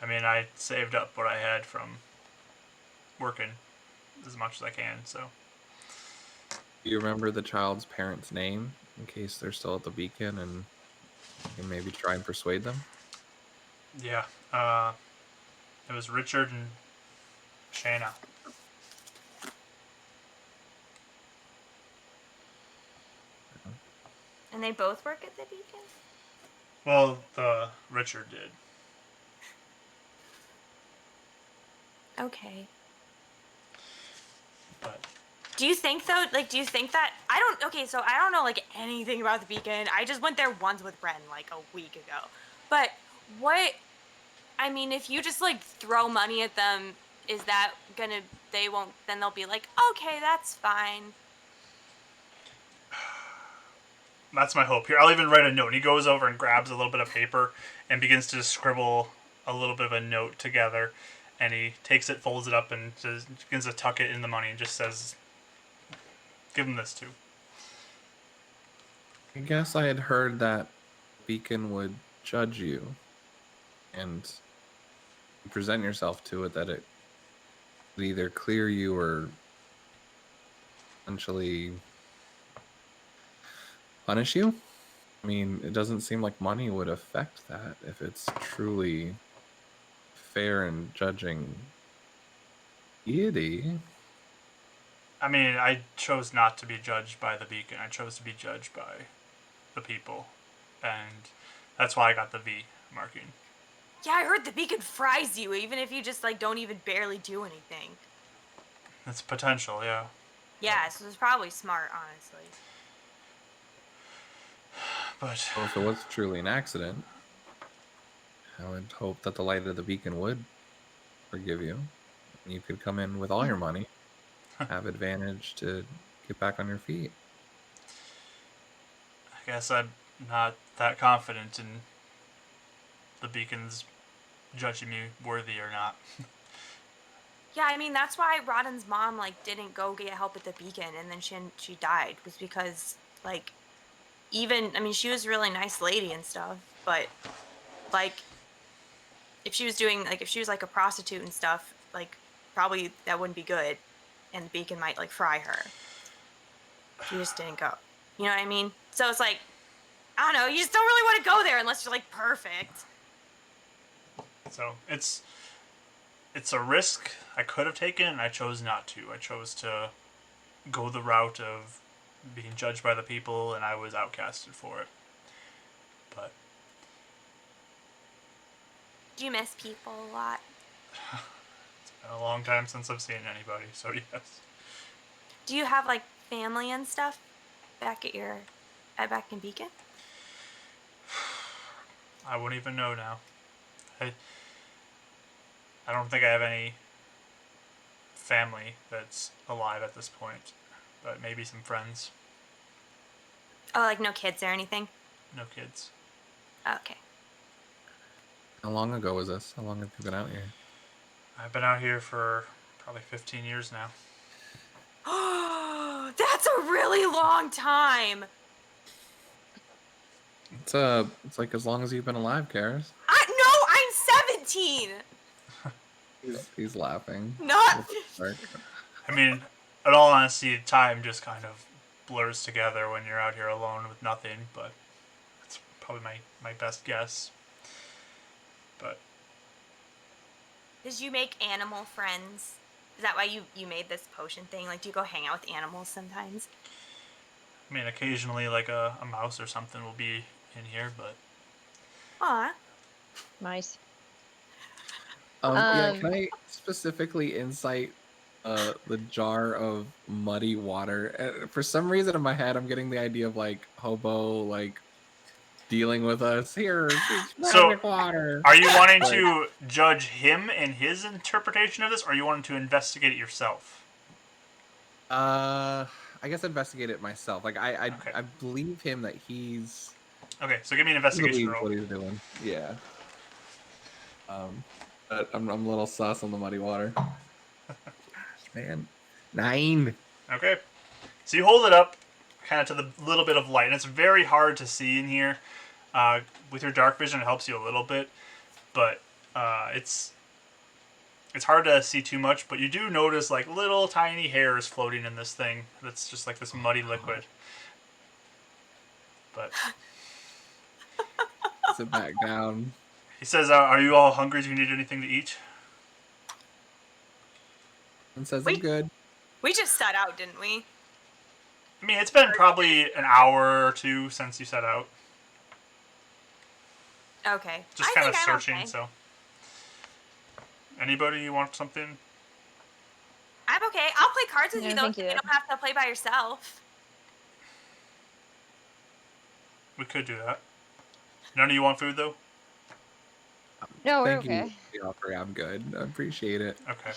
I mean, I saved up what I had from working as much as I can. So Do you remember the child's parents' name in case they're still at the beacon and you can maybe try and persuade them? yeah, it was Richard and Shanna. And they both work at the Beacon? Well, Richard did. Okay. But Do you think though? Like, do you think that I don't? Okay, so I don't know like anything about the beacon. I just went there once with Ren like a week ago. But what? I mean, if you just like throw money at them, is that gonna? They won't. Then they'll be like, okay, that's fine. That's my hope here. I'll even write a note. And he goes over and grabs a little bit of paper and begins to scribble a little bit of a note together. And he takes it, folds it up, and just begins to tuck it in the money and just says, "Give him this too." I guess I had heard that Beacon would judge you and you present yourself to it, that it would either clear you or essentially punish you. I mean, it doesn't seem like money would affect that if it's truly fair and judging deity. I mean, I chose not to be judged by the beacon. I chose to be judged by the people. And that's why I got the V marking. Yeah, I heard the beacon fries you even if you just like don't even barely do anything. It's potential, yeah. Yeah, so it's probably smart, honestly. But Well, if it was truly an accident, I would hope that the light of the beacon would forgive you. And you could come in with all your money, have advantage to get back on your feet. I guess I'm not that confident in the beacon's judging me worthy or not. Yeah, I mean that's why Rodden's mom like didn't go get help at the beacon and then she died was because like even I mean she was a really nice lady and stuff, but like if she was doing like if she was like a prostitute and stuff, like probably that wouldn't be good and the beacon might like fry her. She just didn't go. You know what I mean? So it's like I don't know, you just don't really want to go there unless you're like perfect. So it's a risk I could have taken, and I chose not to. I chose to go the route of being judged by the people, and I was outcasted for it. But Do you miss people a lot? it's been a long time since I've seen anybody, so yes. Do you have like family and stuff back at your back in Beacon? I wouldn't even know now. I, I don't think I have any family that's alive at this point, but maybe some friends. Oh, like no kids or anything? No kids. Okay. How long ago was this? How long have you been out here? I've been out here for probably 15 years now. Oh, that's a really long time. It's like as long as you've been alive, Karis. No, I'm 17. He's laughing. Not. I mean, in all honesty, time just kind of blurs together when you're out here alone with nothing, but that's probably my best guess. But Did you make animal friends? Is that why you made this potion thing? Like, do you go hang out with animals sometimes? I mean, occasionally, like a mouse or something will be in here, but Aw. Nice. Yeah, can I specifically incite the jar of muddy water? For some reason in my head, I'm getting the idea of like hobo, like dealing with us here. It's magic water. Are you wanting to judge him and his interpretation of this, or are you wanting to investigate it yourself? I guess investigate it myself. Like Okay. I believe him that he's Okay, so give me an investigation roll. what he's doing. Yeah. But I'm a little sus on the muddy water. Man, 9. Okay. So you hold it up, kind of to the little bit of light, and it's very hard to see in here. With your dark vision, it helps you a little bit, but it's hard to see too much. But you do notice like little tiny hairs floating in this thing. That's just like this muddy liquid. But Sit back down. he says, "Are you all hungry? Do you need anything to eat?" And says, Wait. I'm good. We just set out, didn't we? I mean, it's been probably an hour or two since you set out. Okay. Just I kind of think I'm searching. okay. So, anybody want something? I I'm okay. I'll play cards with No, you though, thank so you. you don't have to play by yourself. We could do that. None of you want food though? No, we're Thank you okay. for the offer. I'm good. I appreciate it. Okay.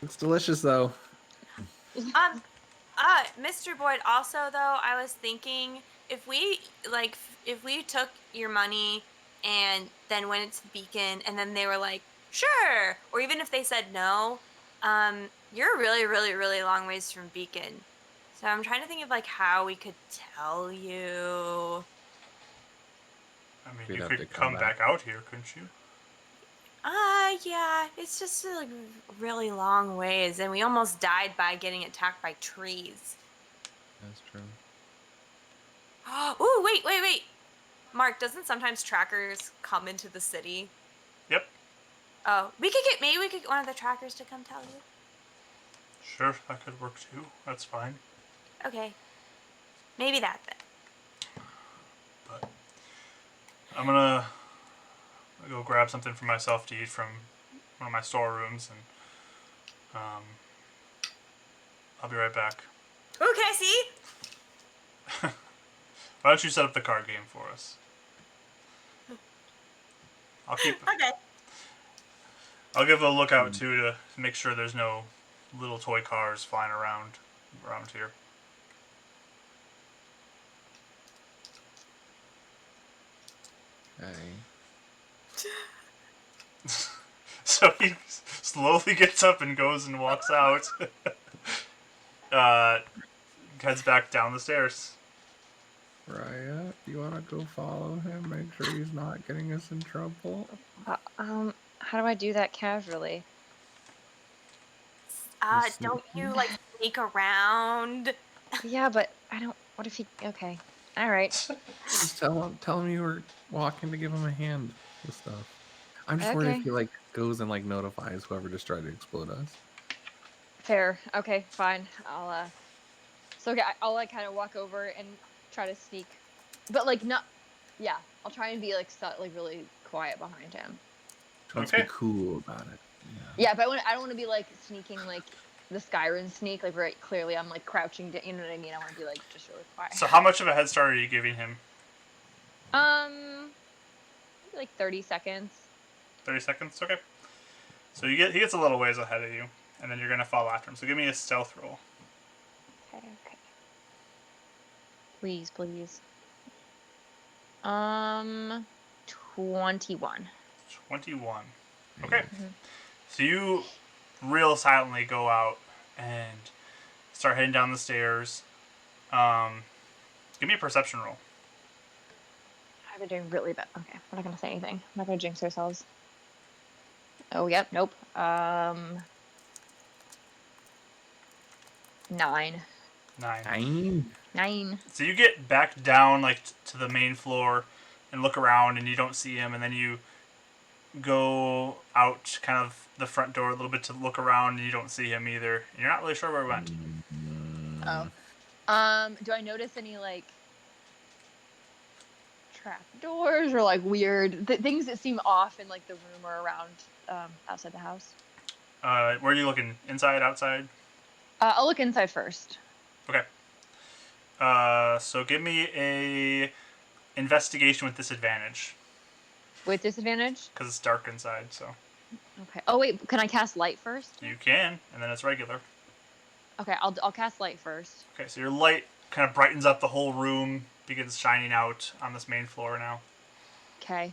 Looks delicious though. Um, Mr. Boyd, also though, I was thinking if we took your money and then went to the beacon and then they were like, sure, or even if they said no, you're really, really, really long ways from beacon. So I'm trying to think of like how we could tell you. I mean, We'd you have to could come come back out here, couldn't you? Yeah, it's just like really long ways, and we almost died by getting attacked by trees. That's true. Oh, wait. Mark, doesn't sometimes trackers come into the city? Yep. Oh, maybe we could get one of the trackers to come tell you. Sure, that could work too. That's fine. Okay. Maybe that then. But I'm gonna go grab something for myself to eat from one of my storerooms, and I'll be right back. Ooh, can I see? Why don't you set up the card game for us? I'll keep. Okay. I'll give a lookout too to make sure there's no little toy cars flying around here. Okay. So he slowly gets up and goes and walks out. Heads back down the stairs. Raya, you wanna go follow him? Make sure he's not getting us in trouble. How do I do that casually? Just Don't sneak- you like sneak around? Yeah, but I don't. What if he? Okay. All right. Just tell him you were walking to give him a hand with stuff. I'm just worried Okay. if he like goes and like notifies whoever just tried to explode us. Fair. Okay. Fine. So okay, I'll like kind of walk over and try to sneak, but like not. Yeah. I'll try and be like like really quiet behind him. Let's Okay. be cool about it. Yeah, but I don't want to be like sneaking like the Skyrim sneak, like very clearly I'm like crouching down, you know what I mean? I want to be like just really quiet. So how much of a head start are you giving him? Maybe like 30 seconds. 30 seconds? Okay. So he gets a little ways ahead of you, and then you're gonna follow after him. So give me a stealth roll. Okay. Please. 21. 21. Okay. Mhm. So you real silently go out and start heading down the stairs. Give me a perception roll. I've been doing really bad. Okay, we're not gonna say anything. I'm not gonna jinx ourselves. Oh, yep, nope. 9. 9. 9. So you get back down like to the main floor and look around and you don't see him, and then you go out kind of the front door a little bit to look around and you don't see him either. And you're not really sure where he went. Oh. Do I notice any like trap doors or like weird things that seem off in like the room or around outside the house? Where are you looking? Inside, outside? I'll look inside first. Okay. So give me a investigation with disadvantage With disadvantage? because it's dark inside. So Okay. Oh wait, can I cast light first? you can, and then it's regular. Okay, I'll cast light first. Okay, so your light kind of brightens up the whole room, begins shining out on this main floor now. Okay.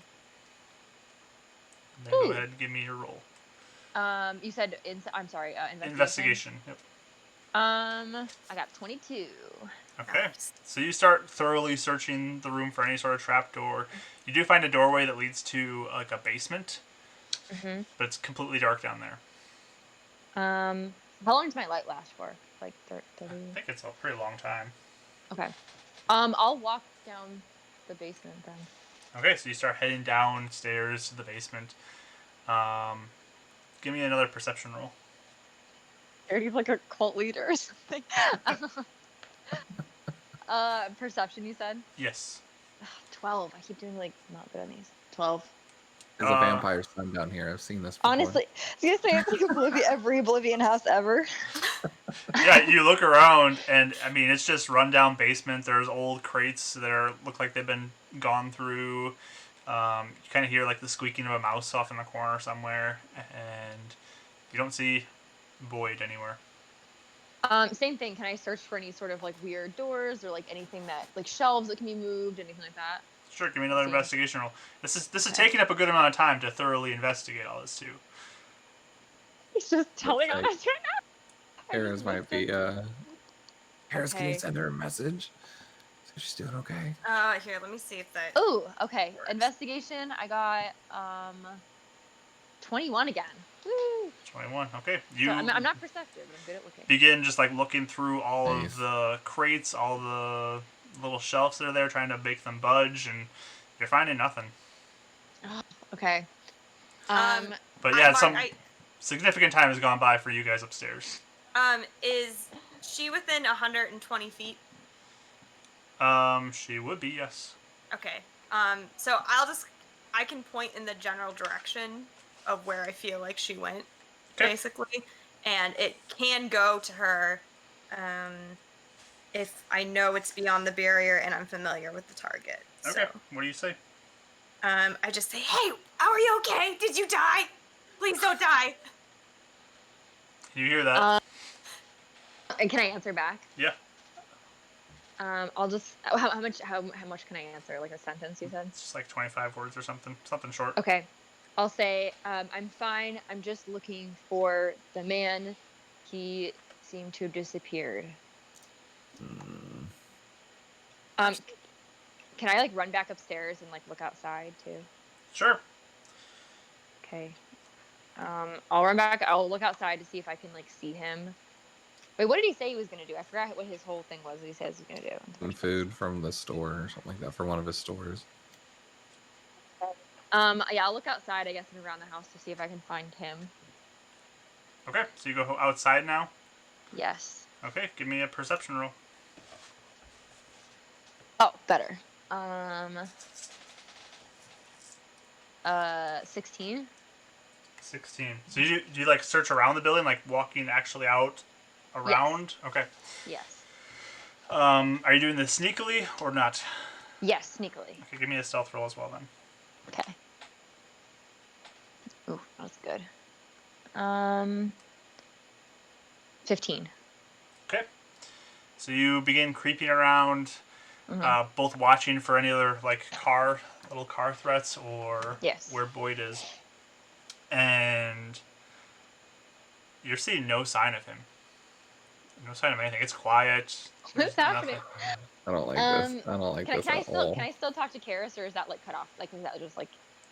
And then go ahead and give me your roll. You said I'm sorry, Investigation. Yep. I got 22. Okay. So you start thoroughly searching the room for any sort of trap door. You do find a doorway that leads to like a basement, but it's completely dark down there. How long does my light last for? Like 30? I think it's a pretty long time. Okay. I'll walk down the basement then. Okay, so you start heading downstairs to the basement. Give me another perception roll. Are you like a cult leader or something? Perception, you said? Yes. 12. I keep doing like not good on these. 12. There's a vampire sun down here. I've seen this before. Honestly, I was gonna say it's like every Oblivion house ever. Yeah, you look around, and I mean, it's just rundown basement. There's old crates that look like they've been gone through. You kind of hear like the squeaking of a mouse off in the corner somewhere, and you don't see Boyd anywhere. Same thing. Can I search for any sort of like weird doors or like anything that like shelves that can be moved, anything like that? Sure, give me another investigation roll. This is taking up a good amount of time to thoroughly investigate all this too. He's just telling on like- us right now. Harris might be. Harris, can you send her a message? See if she's doing okay. Here, let me see if that. Oh, okay. Investigation. I got 21 again. Woo. 21. Okay, So you I'm not perceptive, but I'm good at looking. begin just like looking through all Nice. of the crates, all the little shelves that are there, trying to make them budge, and you're finding nothing. Okay. But yeah, Mark, some significant time has gone by for you guys upstairs. Is she within 120 feet? She would be, yes. Okay. So I can point in the general direction of where I feel like she went, basically, and it can go to her, if I know it's beyond the barrier and I'm familiar with the target. Okay. So, What do you say? I just say, "Hey, how are you? Okay? Did you die? Please don't die." Can you hear that? And can I answer back? Yeah. I'll just. How much can I answer? Like a sentence, you said? It's just like 25 words or something short. Okay. I'll say, I'm fine. I'm just looking for the man. He seemed to have disappeared. Can I like run back upstairs and like look outside too? Sure. Okay. I'll run back. I'll look outside to see if I can like see him. Wait, what did he say he was gonna do? I forgot what his whole thing was. He says he's gonna do. Some food from the store or something like that for one of his stores. Yeah, I'll look outside, I guess, and around the house to see if I can find him. Okay, so you go outside now? Yes. Okay, give me a perception roll. Oh, better. 16. 16. So do you like search around the building, like walking actually out around? Yes. Okay. Yes. Are you doing this sneakily or not? Yes, sneakily. Okay, give me a stealth roll as well then. Okay. Ooh, that's good. 15. Okay. So you begin creeping around, Mhm. both watching for any other like little car threats or Yes. where Boyd is. And you're seeing no sign of him. No sign of anything. It's quiet. What's happening? Nothing. I don't like this. I don't like this at all. Can I still talk to Karis, or is that like cut off? Like, is that just like?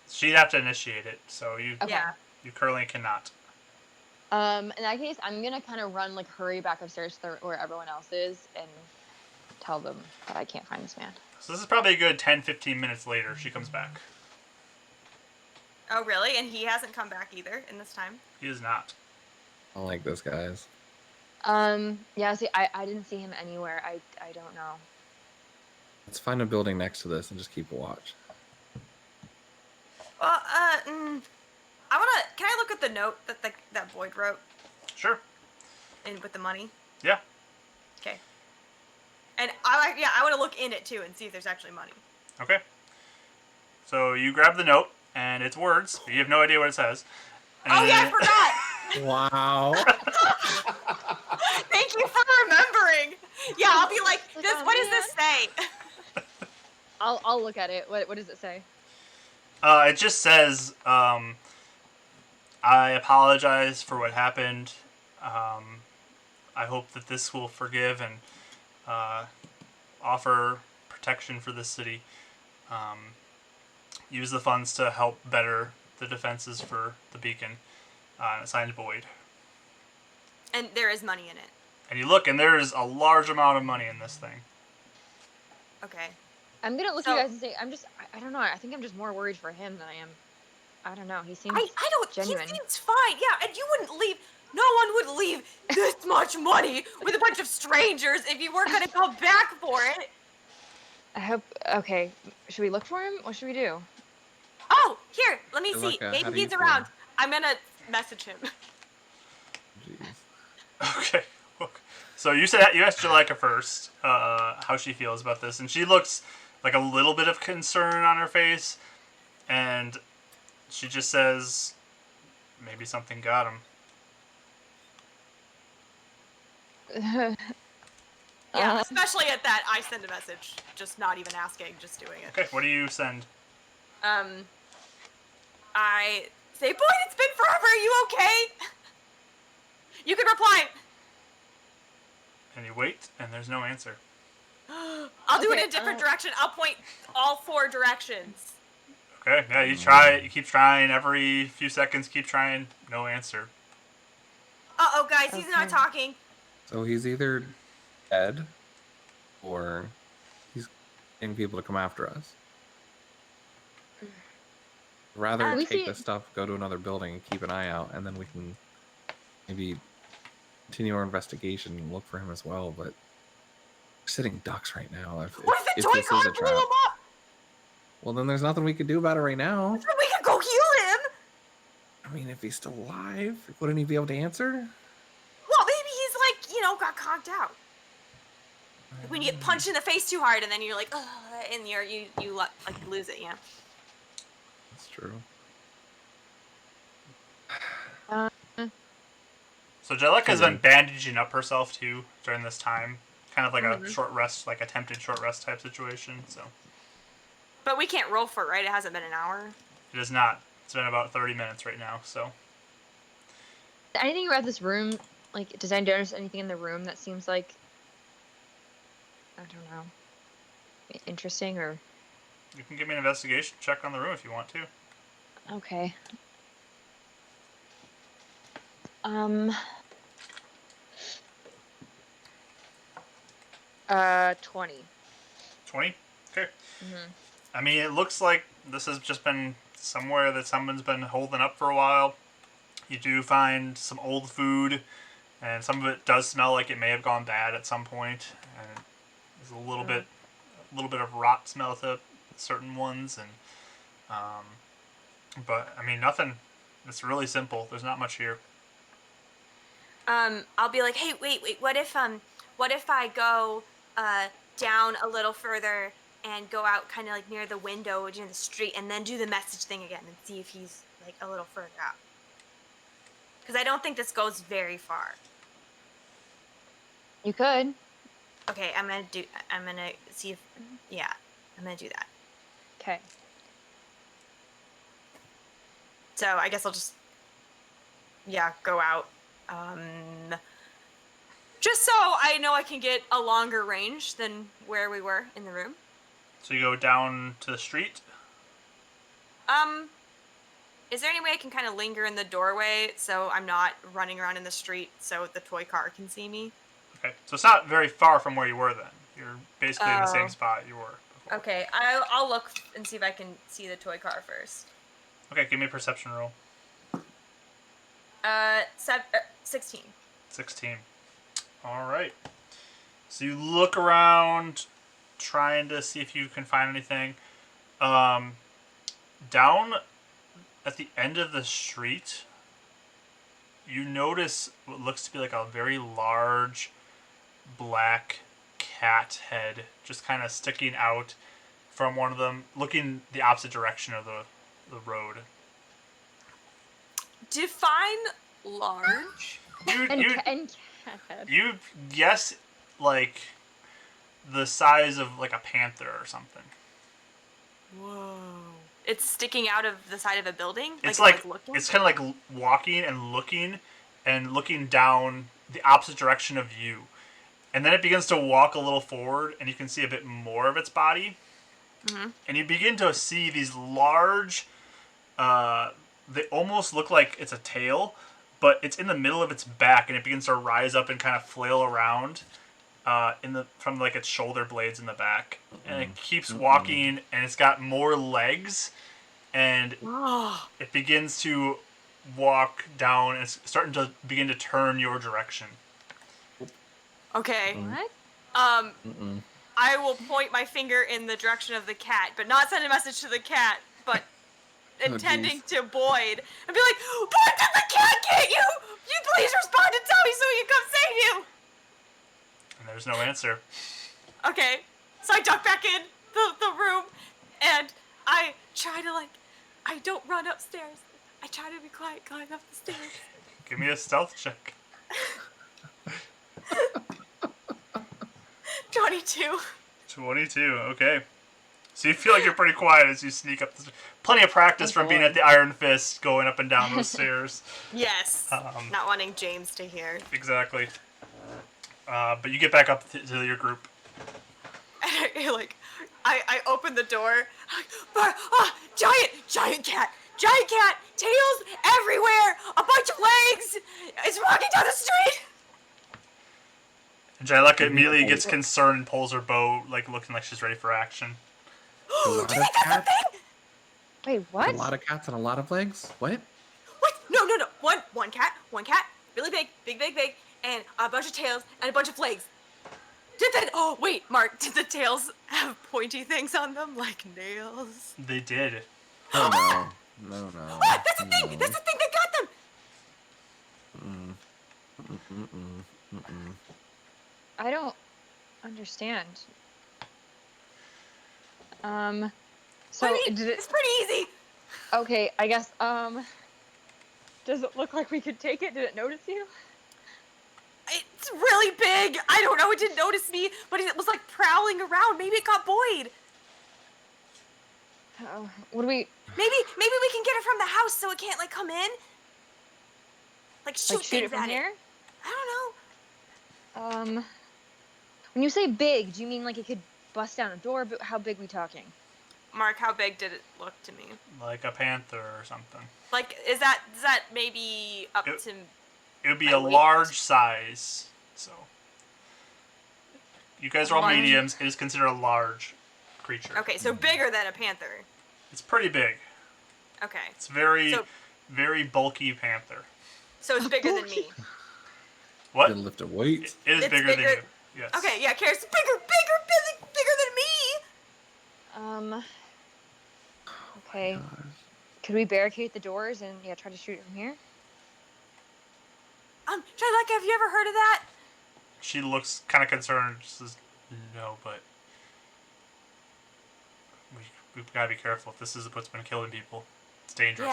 She'd have to initiate it, so you Okay. Yeah. you currently cannot. In that case, I'm gonna kind of hurry back upstairs to where everyone else is, and tell them that I can't find this man. So this is probably a good 10-15 minutes later. She comes back. Oh, really? And he hasn't come back either in this time? He is not. I don't like this, guys. Yeah. See, I didn't see him anywhere. I don't know. Let's find a building next to this and just keep watch. Well, can I look at the note that Boyd wrote Sure. with the money? Yeah. Okay. And I want to look in it too and see if there's actually money. Okay. So you grab the note, and it's words, but you have no idea what it says. And Oh yeah, I forgot. Wow. Thank you for remembering. Yeah, I'll be like, Like, what does this say? I'll look at it. What does it say? It just says, I apologize for what happened. I hope that this will forgive and offer protection for this city. Use the funds to help better the defenses for the beacon. Signed Boyd. And there is money in it. And you look, and there's a large amount of money in this thing. Okay. I'm gonna look So- at you guys and say, I don't know. I think I'm just more worried for him than I am. I don't know. He seems. I don't. genuine. He seems fine. Yeah, and you wouldn't leave. No one would leave this much money with a bunch of strangers if you weren't gonna come back for it. I hope. Okay. Should we look for him? What should we do? Oh, here. Let me Good see. luck, how Maybe do you he's feel? around. I'm gonna message him. Jeez. Okay. So you asked Jalika first how she feels about this, and she looks like a little bit of concern on her face, and she just says, "Maybe something got him." Yeah, especially at that, I send a message, just not even asking, just doing it. Okay. What do you send? I say, Boyd, it's been forever. Are you okay? You can reply. And you wait, and there's no answer. I'll do it Okay, in a different direction. I'll point all 4 directions. Okay. Yeah. You try. You keep trying every few seconds. Keep trying. No answer. Uh-oh, guys, he's not Okay. talking. So he's either dead or he's getting people to come after us. Rather we take see- this stuff, go to another building, and keep an eye out, and then we can maybe continue our investigation and look for him as well. But we're sitting ducks right now. What if the if toy this is car a blew trap, him up? well, then there's nothing we could do about it right now. Then we can go heal him. I mean, if he's still alive, wouldn't he be able to answer? Well, maybe he's like, got conked out. Like when you get punched in the face too hard, and then you're like, ugh, and you lose it, That's true. So Jalika's been bandaging up herself too during this time, kind of like a Mhm. short rest, like attempted short rest type situation. So But we can't roll for it, right? It hasn't been an hour. it is not. It's been about 30 minutes right now. So anything about this room, like, does I notice anything in the room that seems like, I don't know, interesting or? you can give me an investigation check on the room if you want to. Okay. 20. 20. Okay. Mm-hmm. I mean, it looks like this has just been somewhere that someone's been holding up for a while. You do find some old food, and some of it does smell like it may have gone bad at some point, and there's a little bit of rot smell to certain ones, and but I mean nothing. It's really simple. There's not much here. I'll be like, hey, wait, what if I go down a little further and go out kind of like near the window near the street and then do the message thing again and see if he's like a little further out? Because I don't think this goes very far. You could. Okay, I'm gonna see if, yeah, I'm gonna do that. Okay. So I guess I'll just, go out. Just so I know I can get a longer range than where we were in the room. So you go down to the street. Is there any way I can kind of linger in the doorway so I'm not running around in the street so the toy car can see me? Okay, so it's not very far from where you were then. You're basically in the same Oh. spot you were before. Okay, I'll look and see if I can see the toy car first. Okay, give me a perception roll. 16. 16. All right. So you look around, trying to see if you can find anything. Down at the end of the street, you notice what looks to be like a very large black cat head just kind of sticking out from one of them, looking the opposite direction of the road. Define large. And cat head. You guess like the size of like a panther or something. Whoa. It's sticking out of the side of a building? It's looking? it's kind of like walking and looking down the opposite direction of you. And then it begins to walk a little forward, and you can see a bit more of its body. Mm-hmm. And you begin to see these large, they almost look like it's a tail, but it's in the middle of its back, and it begins to rise up and kind of flail around from like its shoulder blades in the back. And it keeps walking, and it's got more legs, and Oh. it begins to walk down, and it's starting to begin to turn your direction. Okay. What? I will point my finger in the direction of the cat, but not send a message to the cat, but intending to Boyd and be like, Boyd, did the cat get you? You please respond and tell me so we can come save you. And there's no answer. Okay, so I duck back in the room and I try to I don't run upstairs. I try to be quiet going up the stairs. Give me a stealth check. 22. 22, okay. So you feel like you're pretty quiet as you sneak up the stairs. Plenty of practice from being at the Iron Fist going up and down those stairs. Yes. Not wanting James to hear. Exactly. But you get back up to your group. And I open the door. Giant cat, tails everywhere, a bunch of legs. It's walking down the street. And Jaleka immediately gets concerned and pulls her bow, looking like she's ready for action. A lot Do you think that's a thing? Wait, what? A lot of cats and a lot of legs? What? What? No. One cat, really big, and a bunch of tails and a bunch of legs. Oh wait, Mark, did the tails have pointy things on them like nails? They did. Oh no. No. What? That's the thing. That's the thing that got them. I don't understand. So What do you mean? did it? It's pretty easy. Okay, I guess. Does it look like we could take it? Did it notice you? It's really big. I don't know. It didn't notice me, but it was prowling around. Maybe it got Boyd. Oh, what do we? Maybe we can get it from the house so it can't come in. Shoot Shoot things it from at here? it. I don't know. When you say big, do you mean it could bust down a door? But how big we talking? Mark, how big did it look to me? Like a panther or something. Is that maybe up to? It would be my a weight? large size. So you guys are all Large? mediums. It is considered a large creature. Okay, so bigger than a panther. It's pretty big. Okay, It's very, So- very bulky panther. so it's bigger than me. What? Gonna lift a weight. It is It's bigger than bigger- you. Yes. Okay, yeah, Kara's bigger than me. Okay. Gosh. Could we barricade the doors and try to shoot it from here? Jaleka, have you ever heard of that? She looks kind of concerned. She says, "No, but we've got to be careful. If this is what's been killing people, it's dangerous."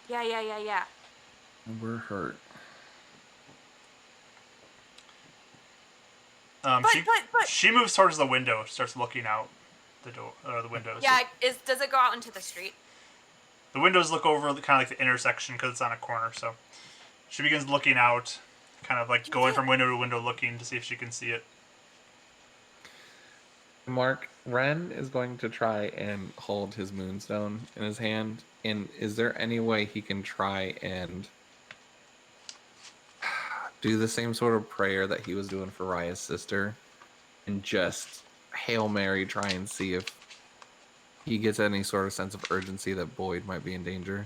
Yeah. We're hurt. But- She moves towards the window, starts looking out the door or the windows. Yeah, does it go out into the street? The windows look over kind of like the intersection because it's on a corner. So she begins looking out, kind of going from window to window, looking to see if she can see it. Mark, Ren is going to try and hold his moonstone in his hand. And is there any way he can try and do the same sort of prayer that he was doing for Raya's sister and just Hail Mary try and see if he gets any sort of sense of urgency that Boyd might be in danger?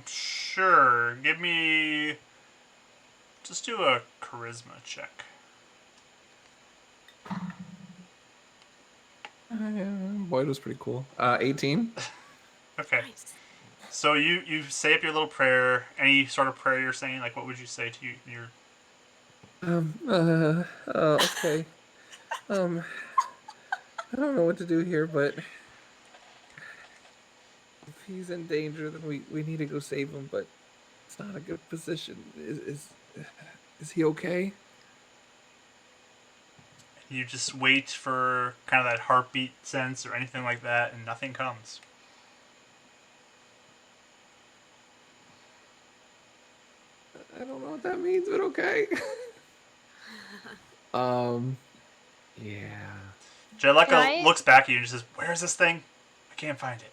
Sure. Give me. Just do a charisma check. Boyd was pretty cool. 18. Okay. Nice. So you say up your little prayer. Any sort of prayer you're saying? What would you say to your? Okay. I don't know what to do here, but if he's in danger, then we need to go save him, but it's not a good position. Is he okay? You just wait for kind of that heartbeat sense or anything like that, and nothing comes. I don't know what that means, but okay. Yeah. Jaleka Can I- looks back at you and says, "Where's this thing? I can't find it."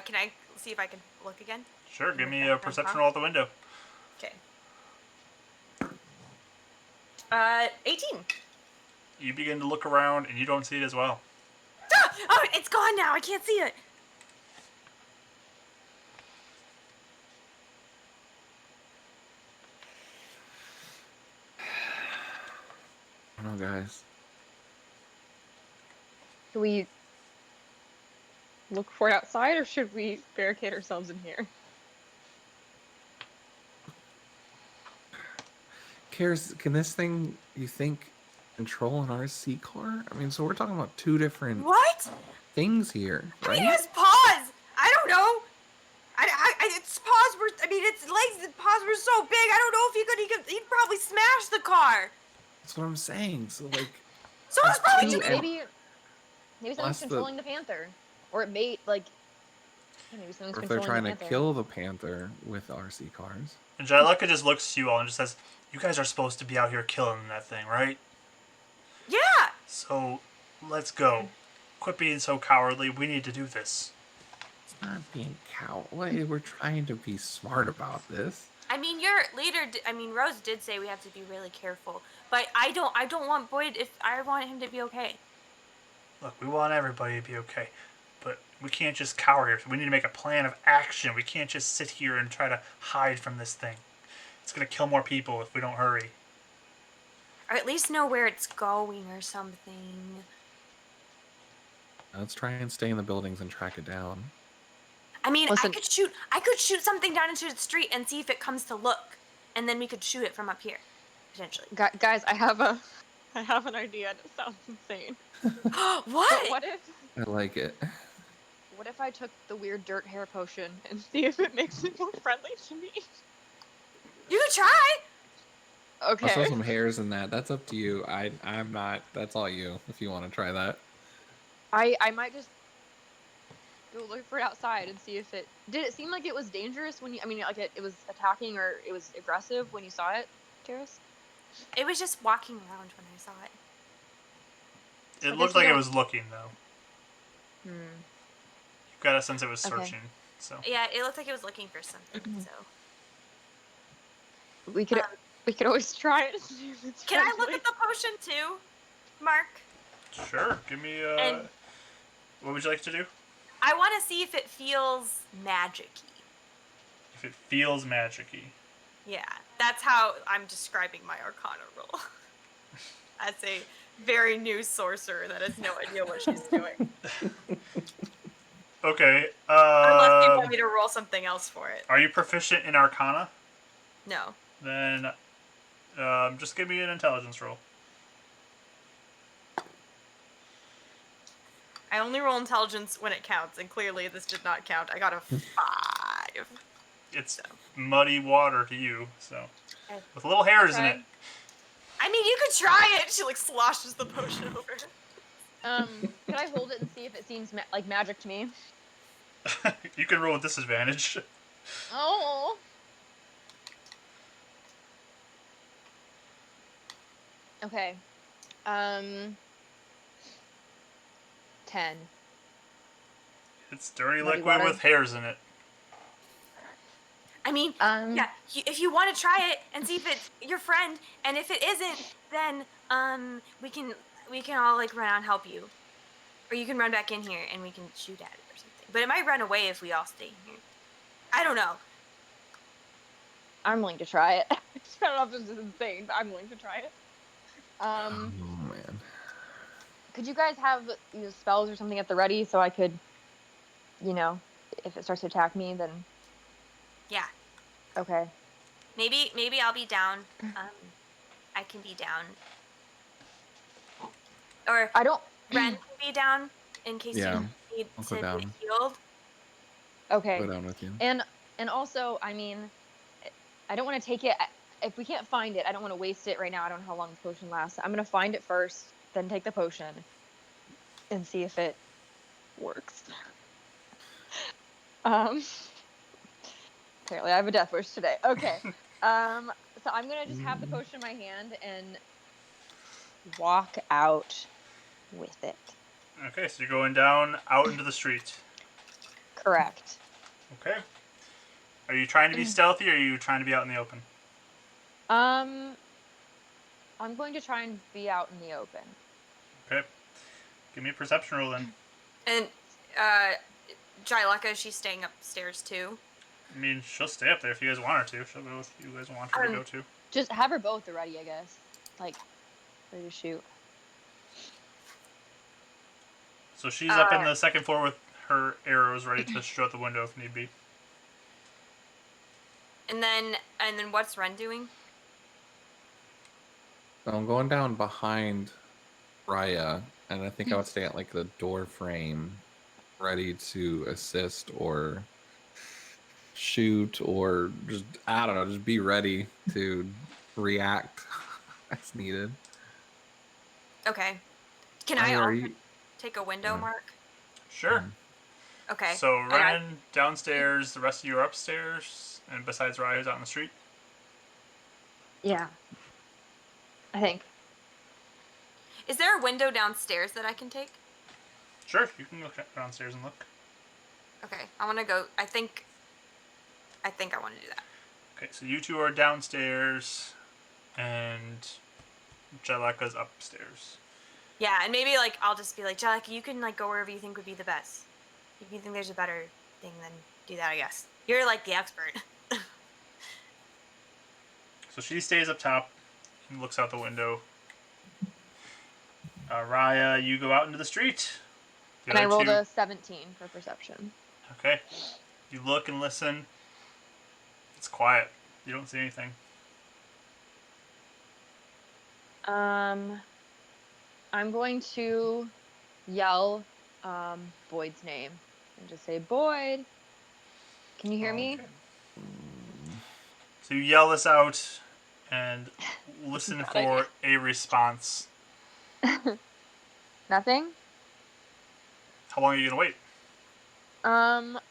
Can I see if I can look again? Sure, give me a perception roll at the window. Okay. 18. You begin to look around and you don't see it as well. Ah! Oh, it's gone now. I can't see it. I don't know, guys. Do we look for it outside, or should we barricade ourselves in here? Cares, can this thing, you think, control an RC car? I mean, so we're talking about two different What? things here, I right? mean, his paws. I don't know. Its paws were. I mean, its legs and paws were so big. I don't know if he'd probably smash the car. That's what I'm saying. So, like, Someone's probably two doing. Maybe someone's Plus the- controlling the panther, or it may like. Yeah, maybe someone's or if they're controlling trying to the panther. kill the panther with RC cars. And Jyleka just looks to you all and just says, "You guys are supposed to be out here killing that thing, right? Yeah. So, let's go. Quit being so cowardly. We need to do this." It's not being cowardly. We're trying to be smart about this. I mean, your leader. Rose did say we have to be really careful, but I don't want Boyd. I want him to be okay. Look, we want everybody to be okay, but we can't just cower here. We need to make a plan of action. We can't just sit here and try to hide from this thing. It's gonna kill more people if we don't hurry. Or at least know where it's going or something. Let's try and stay in the buildings and track it down. I mean, Listen. I could shoot something down into the street and see if it comes to look, and then we could shoot it from up here, potentially. Guys, I have an idea, and it sounds insane. What? But what if I like it. I took the weird dirt hair potion and see if it makes it more friendly to me? You could try. I'll throw Okay. some hairs in that. That's up to you. I'm not. That's all you. If you want to try that. I might just go look for it outside and see if it. Did it seem like it was dangerous when you? I mean, like it was attacking or it was aggressive when you saw it, Terrace? It was just walking around when I saw it. It I looked guess you like it don't- was looking, though. Hmm. You got a sense it was Okay. searching. So Yeah, it looked like it was looking for something. Mhm. So, We could always try it. And see if it's can I look friendly. at the potion too, Mark? sure, give me. And- What would you like to do? I want to see if it feels magic-y. If it feels magic-y. Yeah, that's how I'm describing my Arcana roll. As a very new sorcerer that has no idea what she's doing. Okay. Unless you want me to roll something else for it. Are you proficient in Arcana? No. Then, just give me an intelligence roll. I only roll intelligence when it counts, and clearly this did not count. I got a 5. It's So. muddy water to you, so Okay. with little hairs in Okay. it. I mean, you could try it. She like sloshes the potion over. Could I hold it and see if it seems like magic to me? You can roll with disadvantage. Oh. Okay. 10. It's dirty Muddy liquid water. with hairs in it. I mean, yeah. If you want to try it and see if it's your friend, and if it isn't, then we can all like run out and help you, or you can run back in here and we can shoot at it or something. But it might run away if we all stay in here. I don't know. I'm willing to try it. I don't know if this is insane, but I'm willing to try it. Oh man. Could you guys have spells or something at the ready so I could, if it starts to attack me, then Yeah. okay. Maybe I'll be down. I can be down. Or I don't. Ren can be down in case Yeah, you need I'll to go down. be healed. Okay. Go down with you. And also, I mean, I don't want to take it. If we can't find it, I don't want to waste it right now. I don't know how long the potion lasts. I'm gonna find it first, then take the potion, and see if it works. Apparently, I have a death wish today. Okay. So I'm gonna just have the potion in my hand and walk out with it. Okay, so you're going down out into the street. Correct. Okay. Are you trying to be stealthy or are you trying to be out in the open? I'm going to try and be out in the open. Okay. Give me a perception roll then. And Jyleka, she's staying upstairs too. I mean, she'll stay up there if you guys want her to. She'll go with you guys want her to go to. Just have her both ready, I guess. Like, ready to shoot. So she's up in the second floor with her arrows ready to shoot out the window if need be. And then what's Ren doing? So I'm going down behind Raya, and I think I would stay at like the door frame, ready to assist or shoot or just, I don't know, just be ready to react as needed. Okay. Can Raya, I are also you? take a window mark? Sure. Okay. So I got- Ryan downstairs, the rest of you are upstairs, and besides Ryan who's out on the street. Yeah. I think. Is there a window downstairs that I can take? Sure, you can look downstairs and look. Okay. I want to go. I think I want to do that. Okay, so you two are downstairs, and Jeleka's upstairs. Yeah, and maybe like I'll just be like, Jellica, you can like go wherever you think would be the best. If you think there's a better thing, then do that, I guess. You're like the expert. So she stays up top and looks out the window. Raya, you go out into the street. The And I other rolled two- a 17 for perception. Okay. You look and listen. It's quiet. You don't see anything. I'm going to yell Boyd's name and just say, Boyd, can you hear me? Okay. So you yell this out and listen Bad for a response. Nothing? How long are you going to wait?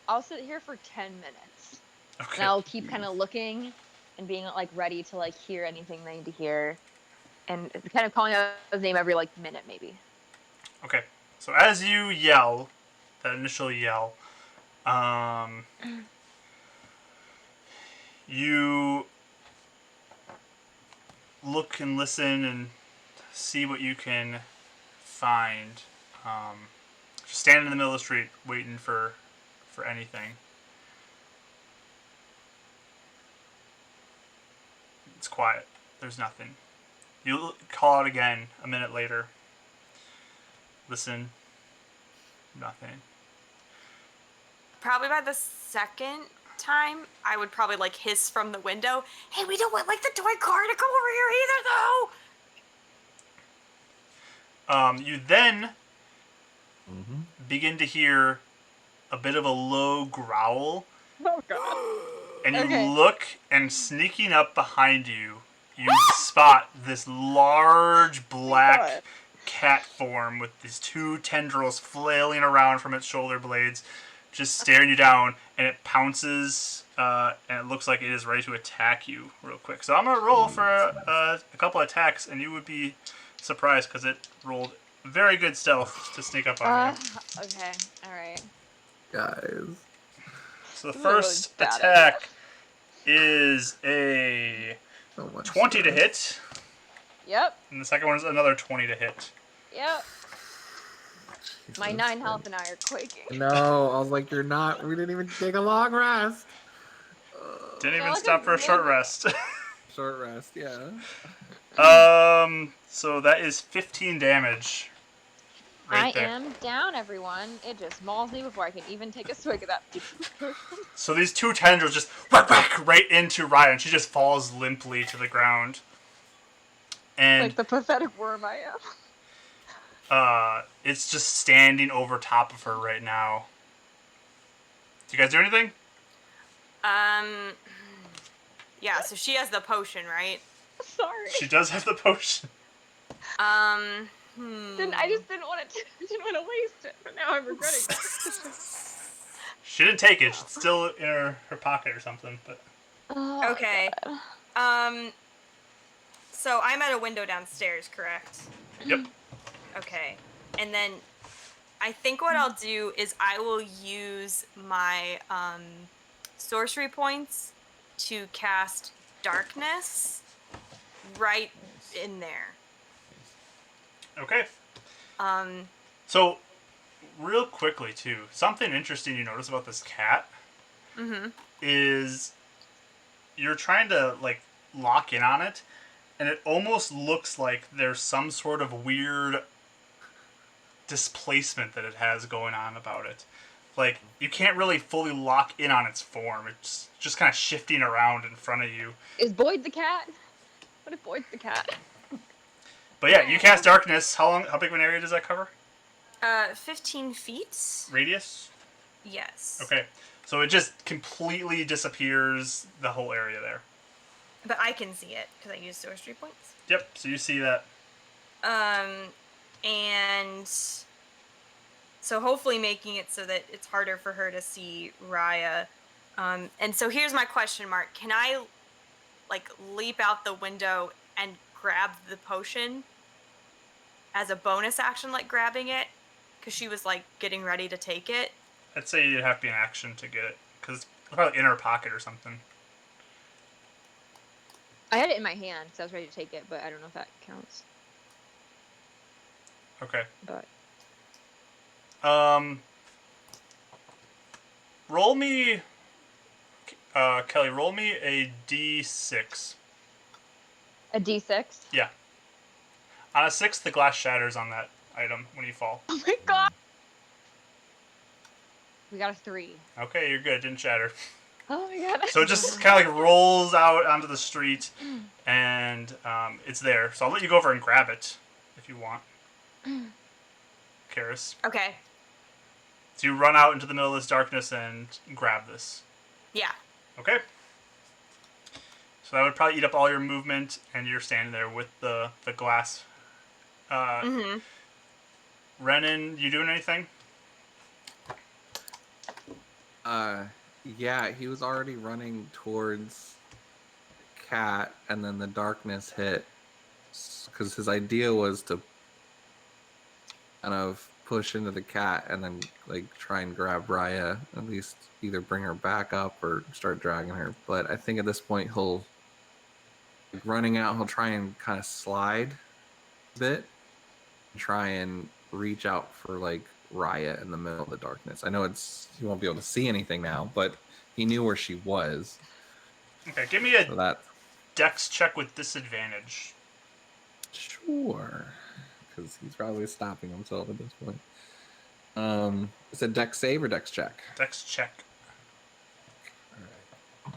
I'll sit here for 10 minutes. Okay. And I'll keep kind of looking and being like ready to like hear anything they need to hear. And kind of calling out his name every like minute maybe. Okay. So as you yell, that initial yell, you look and listen and see what you can find. Just standing in the middle of the street waiting for anything. It's quiet. There's nothing. You call out again a minute later. Listen. Nothing. Probably by the second time, I would probably like hiss from the window, hey, we don't want like the toy car to come over here either, though! You then Mm-hmm. begin to hear a bit of a low growl, Oh god. and you Okay. look, and sneaking up behind you, you spot this large black cat form with these two tendrils flailing around from its shoulder blades, just staring you down, and it pounces, and it looks like it is ready to attack you real quick. So I'm going to roll for a couple attacks, and you would be surprised because it rolled very good stealth to sneak up on you. Okay. Alright. Guys. So the This is a really first bad attack is a So much 20 to stress. hit, Yep. and the second one is another 20 to hit. Yep. My Jesus 9 health Christ. and I are quaking. No, I was like, you're not. We didn't even take a long rest. Didn't Yeah, even like stop a for a short minute. rest. Short rest, yeah. So that is 15 damage. Right I there. am down, everyone. It just mauls me before I can even take a swig of that. So these two tendrils just whack right into Ryan. She just falls limply to the ground. And Like the pathetic worm I am. it's just standing over top of her right now. Do you guys do anything? Yeah, so she has the potion, right? Sorry. She does have the potion. I just didn't want to. Didn't want to waste it, but now I'm regretting it. She didn't take it. It's still in her pocket or something. But Oh, Okay. God. So I'm at a window downstairs, correct? yep. Okay. And then I think what I'll do is I will use my sorcery points to cast darkness right in there. Okay. Um, So, real quickly too, something interesting you notice about this cat is you're trying to like lock in on it, and it almost looks like there's some sort of weird displacement that it has going on about it. like you can't really fully lock in on its form. It's just kind of shifting around in front of you. Is Boyd the cat? What if Boyd's the cat? But yeah, you cast darkness. How big of an area does that cover? 15 feet. Radius? Yes. Okay. So it just completely disappears the whole area there. But I can see it because I used sorcery points. Yep, so you see that. And so hopefully making it so that it's harder for her to see Raya. And so here's my question mark. Can I, like, leap out the window and grab the potion as a bonus action, like grabbing it? Because she was, like, getting ready to take it. I'd say you'd have to be an action to get it, because it's probably in her pocket or something. I had it in my hand, so I was ready to take it, but I don't know if that counts. Okay. But roll me, Kelly. Roll me a d6. a D6. Yeah. On a 6, the glass shatters on that item when you fall. Oh my god! We got a 3. Okay, you're good. It didn't shatter. Oh my god. So it just kind of like rolls out onto the street, and it's there. So I'll let you go over and grab it if you want. Karis. Okay. So you run out into the middle of this darkness and grab this. Yeah. Okay. So that would probably eat up all your movement, and you're standing there with the glass. Renan, you doing anything? Yeah, he was already running towards Cat, and then the darkness hit. Because his idea was to kind of push into the cat and then like try and grab Raya, at least either bring her back up or start dragging her. But I think at this point he'll running out, he'll try and kind of slide a bit, and try and reach out for like Raya in the middle of the darkness. I know he won't be able to see anything now, but he knew where she was. Okay, give me a So dex check with disadvantage. sure, because he's probably stopping himself at this point. Is it dex save or dex check? Dex check. All right.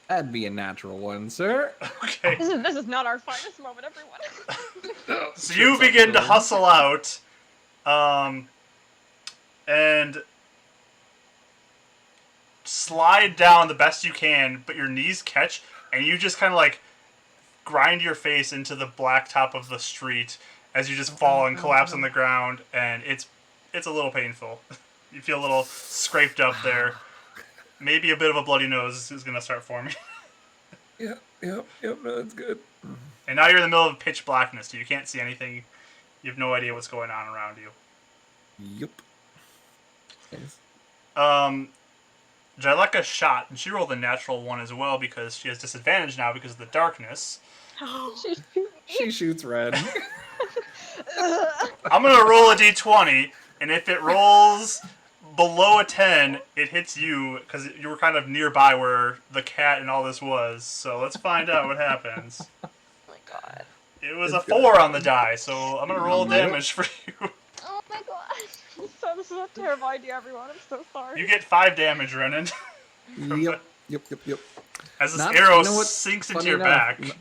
That'd be a natural one, sir. Okay. This is not our finest moment, everyone. So you begin to hustle out, and slide down the best you can, but your knees catch, and you just kind of like grind your face into the blacktop of the street as you just fall and collapse on the ground, and it's a little painful. You feel a little scraped up there. Maybe a bit of a bloody nose is going to start forming. Yep, no, that's good. And now you're in the middle of pitch blackness, so you can't see anything. You have no idea what's going on around you. Yep. Yes. Jaleka shot, and she rolled a natural 1 as well because she has disadvantage now because of the darkness. She shoots red. I'm going to roll a d20, and if it rolls below a 10, it hits you because you were kind of nearby where the cat and all this was. So let's find out what happens. Oh my god. It was a 4 on the die, so I'm going to roll damage for you. Oh my god. This is a terrible idea, everyone. I'm so sorry. You get 5 damage, Renan. Yep. As this Not- arrow you know what? sinks into Funny your enough, back.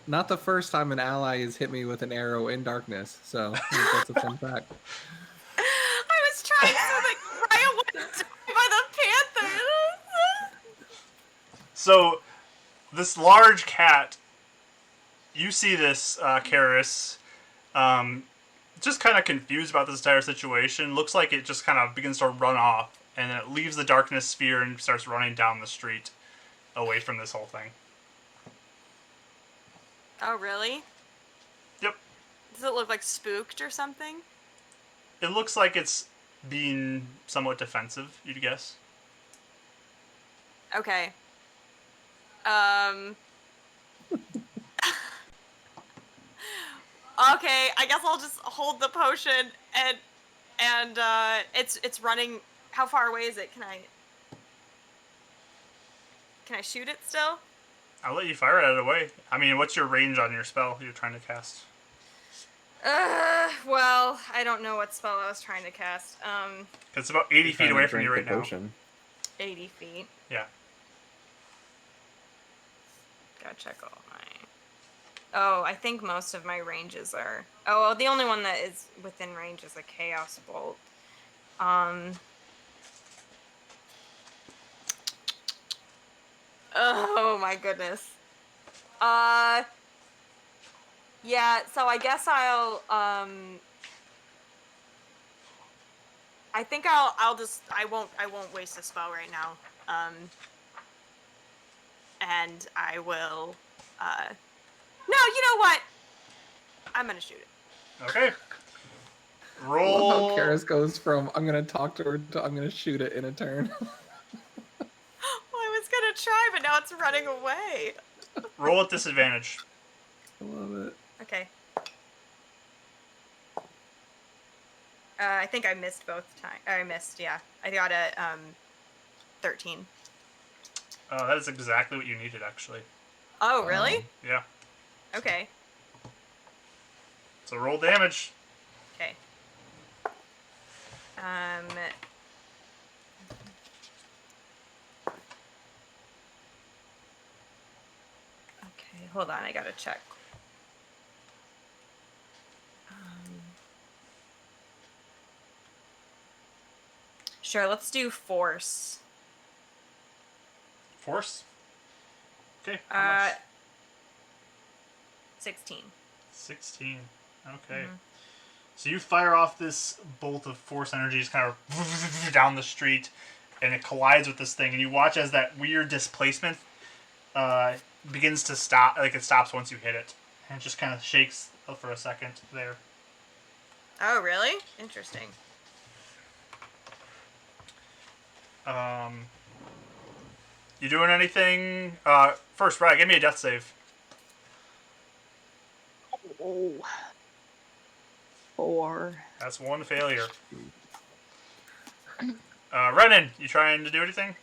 Not the first time an ally has hit me with an arrow in darkness, so that's a fun fact. I was trying so that Raya wouldn't die by the panther. So, this large cat, you see this, Karis, just kind of confused about this entire situation. Looks like it just kind of begins to run off, and then it leaves the darkness sphere and starts running down the street away from this whole thing. Oh, really? Yep. Does it look like spooked or something? It looks like it's being somewhat defensive, you'd guess. Okay. Okay, I guess I'll just hold the potion and it's running. How far away is it? Can I shoot it still? I'll let you fire it out of the way. I mean, what's your range on your spell you're trying to cast? Well, I don't know what spell I was trying to cast. It's about 80 You're feet trying to away from drink you the right now. potion. 80 feet. Yeah. Gotta check all my... Oh, I think most of my ranges are... Oh, well, the only one that is within range is a Chaos Bolt. Oh my goodness. Yeah, so I guess I think I'll just I won't waste a spell right now. And I will no, you know what? I'm gonna shoot it. Okay. I Roll. love how Karis goes from I'm gonna talk to her to I'm gonna shoot it in a turn. Well, I was gonna try, but now it's running away. Roll at disadvantage. I love it. Okay. I think I missed both times. I missed, yeah. I got a 13. That is exactly what you needed, actually. Oh, really? Yeah. Okay. So roll damage. Okay. Okay, hold on, I gotta check. Sure, let's do force. Force. Okay. How much? 16. 16. Okay. Mhm. So you fire off this bolt of force energy, just kind of down the street, and it collides with this thing. And you watch as that weird displacement begins to stop. Like it stops once you hit it, and it just kind of shakes for a second there. Oh, really? Interesting. You doing anything? First, right? Give me a death save. Oh. 4. That's one failure. Renan, you trying to do anything?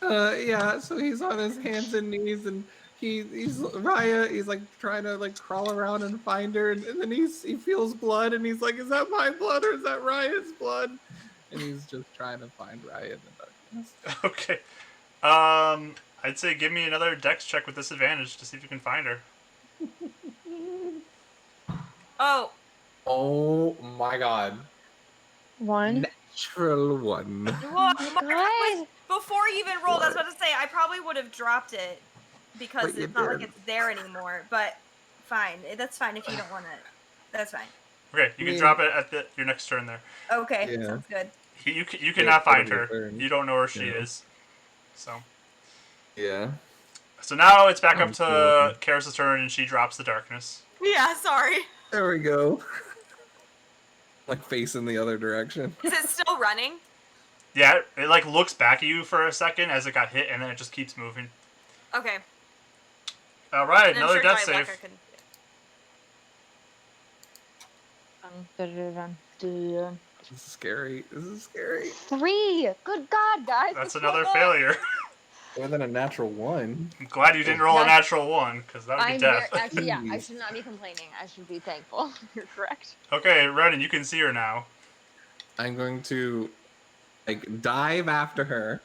Yeah, so he's on his hands and knees and he's Raya, he's like trying to like crawl around and find her and then he feels blood and he's like, is that my blood or is that Raya's blood? And he's just trying to find Raya in the darkness. Okay. I'd say give me another dex check with disadvantage to see if you can find her. Oh. Oh my god. 1. Natural 1. Well, God. before you even rolled, I was about to say, I probably would have dropped it because But you it's not like did. it's there anymore. But fine. That's fine if you don't want it. That's fine. Okay, you can Yeah. drop it at your next turn there. Okay, Yeah. sounds good. You cannot find it'll her. be turned. You don't know where she Yeah. is. So Yeah. now it's back up Oh, to Karis' turn, and she drops the darkness. Yeah, sorry. There we go. Like facing the other direction. Is it still running? Yeah, it like looks back at you for a second as it got hit, and then it just keeps moving. Okay. All right, And I'm another sure death by luck save. I can- This is scary. This is scary. 3. Good God, guys. That's what's another going on? failure. More than a natural 1. I'm glad you didn't roll a That's- natural 1, because that would be I'm death. actually, yeah, I Jeez. should not be complaining. I should be thankful. You're correct. Okay, Renan, you can see her now. I'm going to like dive after her,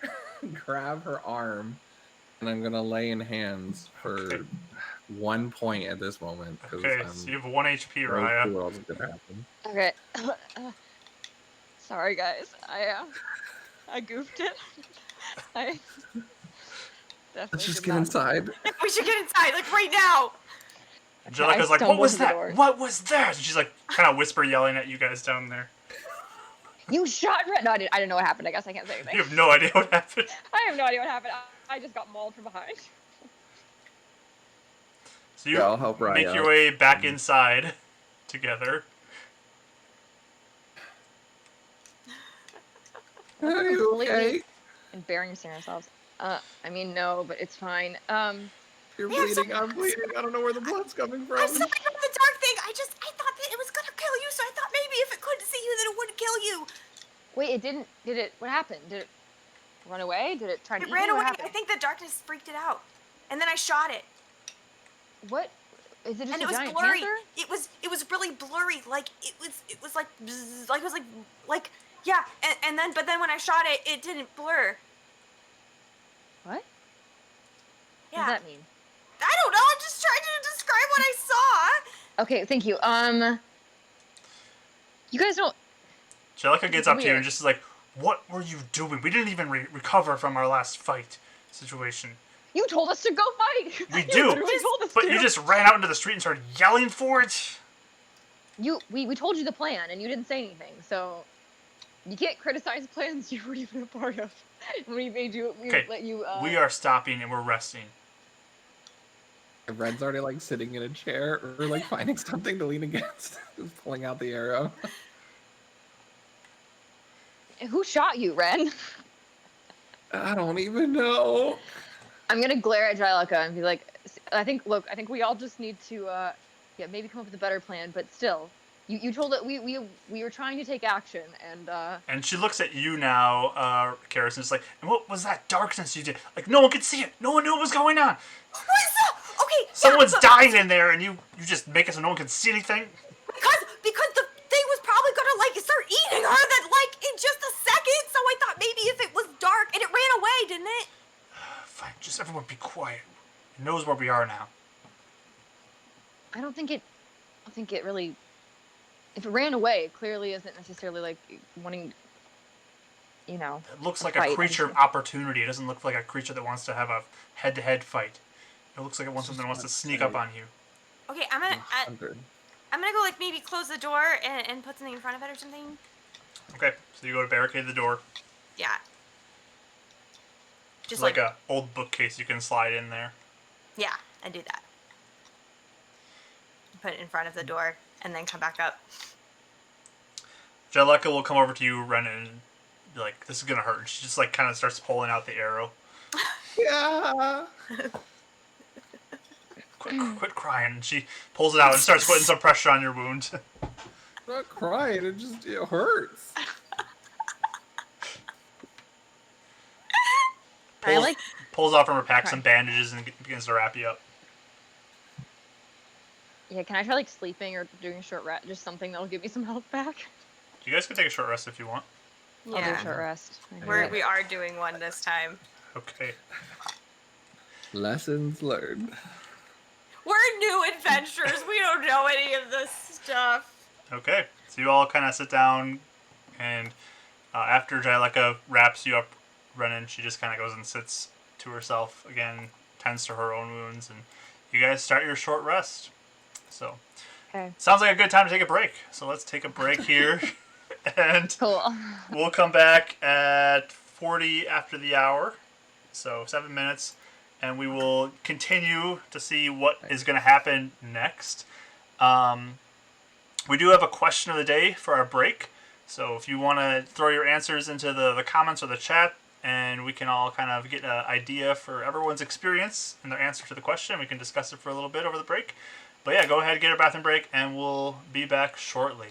grab her arm, and I'm gonna lay in hands for Okay. 1 point at this moment. 'cause Okay, I'm so you have 1 HP, so Raya. cool what's gonna happen. Okay. Sorry, guys. I goofed it. I definitely Let's just did get not- inside. We should get inside, like right now. Angelica's I like, what stumbled was to the that? door. What was that? And she's like, kind of whisper yelling at you guys down there. You shot Red. No, I didn't know what happened. I guess I can't say anything. You have no idea what happened. I have no idea what happened. I just got mauled from behind. So you Yeah, I'll help Raya make your out. way back inside together. Are you okay? Embarrassing ourselves. I mean, no, but it's fine. You're Yeah, bleeding. I'm bleeding. I don't know where the blood's coming from. I'm sorry about the dark thing. I thought that it was gonna kill you, so I thought maybe if it couldn't see you, then it wouldn't kill you. Wait, it didn't. Did it? What happened? Did it run away? Did it try to It eat ran me? What away. happened? I think the darkness freaked it out, and then I shot it. What? Is it just And a it was giant blurry. panther? It was really blurry. Like it was like bzzz, like it was like yeah. And then but then when I shot it, it didn't blur. What? Yeah. What does that mean? I don't know. I'm just trying to describe what I saw. Okay, thank you. You guys don't. Jellica gets up to you Weird. and just is like, "What were you doing? We didn't even recover from our last fight situation." You told us to go fight. We You do, literally told us but to. you just ran out into the street and started yelling for it. We told you the plan and you didn't say anything, so you can't criticize plans you weren't even a part of. We made you. We Okay, let you. we are stopping and we're resting. Red's already like sitting in a chair or like finding something to lean against, just pulling out the arrow. Who shot you, Ren? I don't even know. I'm gonna glare at Jylika and be like, I think we all just need to, yeah, maybe come up with a better plan. But still, you told it. We were trying to take action, and And she looks at you now, Karis, and is like, "And what was that darkness you did? Like, no one could see it. No one knew what was going on. What's that? Okay. Someone's yeah, dying in there, and you just make it so no one can see anything." because the thing was probably gonna like start eating her that like in just a second. So I thought maybe if it was dark and it ran away, didn't it? Fine, just everyone be quiet. It knows where we are now. I don't think it really. If it ran away, it clearly isn't necessarily like wanting. You know. It looks a like fight. a creature of opportunity. It doesn't look like a creature that wants to have a head-to-head fight. It looks like it wants something that wants to sneak up on you. Okay, I'm gonna 100. I'm gonna go like maybe close the door and put something in front of it or something. Okay, so you go to barricade the door. Yeah. Just like a old bookcase you can slide in there. Yeah, I do that. Put it in front of the door and then come back up. Jellica will come over to you, Ren, and be like, "This is gonna hurt." And she just like kind of starts pulling out the arrow. Yeah. Quit crying. And she pulls it out and starts putting some pressure on your wound. I'm not crying. It hurts. Pulls off from her pack some bandages and begins to wrap you up. Yeah, can I try like sleeping or doing a short rest? Just something that'll give me some health back. You guys can take a short rest if you want. I'll do a short rest. We are doing one this time. Okay. Lessons learned. We're new adventurers. We don't know any of this stuff. Okay. So you all kind of sit down, and after Jellica wraps you up, Renan, she just kind of goes and sits to herself again, tends to her own wounds, and you guys start your short rest. So, Okay. sounds like a good time to take a break. So let's take a break here, and Cool. we'll come back at 40 after the hour, so 7 minutes, and we will continue to see what is going to happen next. We do have a question of the day for our break, so if you want to throw your answers into the comments or the chat, and we can all kind of get an idea for everyone's experience and their answer to the question. We can discuss it for a little bit over the break. But yeah, go ahead, get a bathroom break, and we'll be back shortly.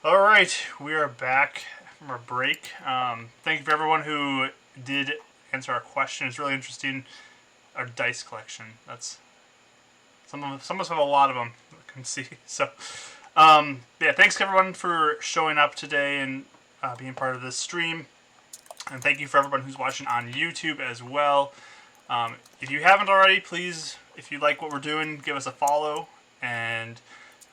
All right, we are back from our break. Thank you for everyone who did answer our question. It's really interesting. Our dice collection. That's some of us have a lot of them. I can see. So, yeah, thanks everyone for showing up today and being part of this stream. And thank you for everyone who's watching on YouTube as well. If you haven't already, please, if you like what we're doing, give us a follow, and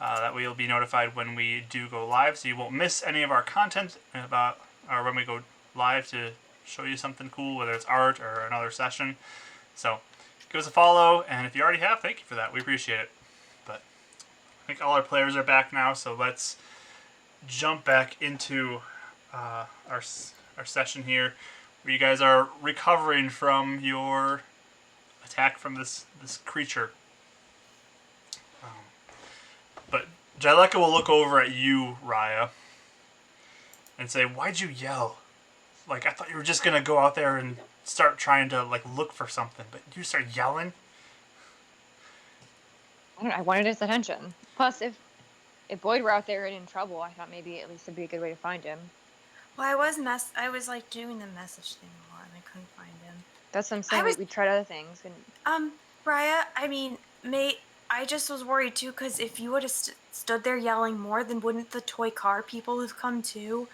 that way you'll be notified when we do go live, so you won't miss any of our content about or when we go live to show you something cool, whether it's art or another session. So give us a follow, and if you already have, thank you for that. We appreciate it. But I think all our players are back now, so let's jump back into our session here, where you guys are recovering from your attack from this creature. But Jaileka will look over at you, Raya, and say, "Why'd you yell? Like, I thought you were just gonna go out there and start trying to like look for something, but you start yelling." I wanted his attention. Plus, if Boyd were out there and in trouble, I thought maybe at least it'd be a good way to find him. Well, I was like doing the message thing a lot, and I couldn't find him. That's what I'm saying. We tried other things. And Raya, I mean, mate, I just was worried too, because if you would have stood there yelling more, then wouldn't the toy car people have come too,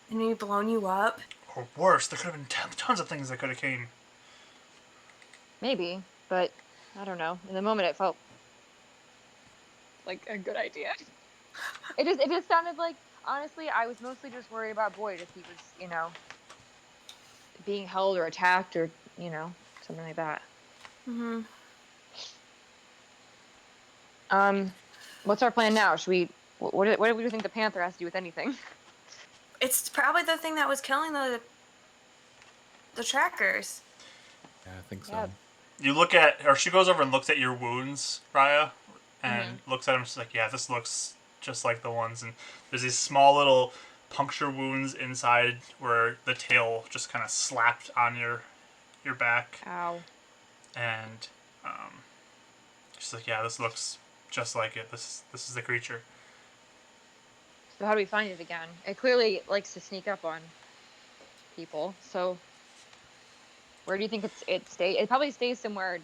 and maybe blown you up? Or worse, there could have been tons of things that could have came. maybe, but I don't know. In the moment, it felt like a good idea. It just sounded like, honestly, I was mostly just worried about Boyd if he was, being held or attacked or, something like that. Mm-hmm. What's our plan now? Should we? What do we think the panther has to do with anything? It's probably the thing that was killing the trackers. Yeah, I think so. Yeah. You look at, or she goes over and looks at your wounds, Raya, and looks at them. She's like, "Yeah, this looks just like the ones." And there's these small little puncture wounds inside where the tail just kind of slapped on your back. Ow. And she's like, "Yeah, this looks just like it. This is the creature." So how do we find it again? It clearly likes to sneak up on people. So where do you think it stays? It probably stays somewhere,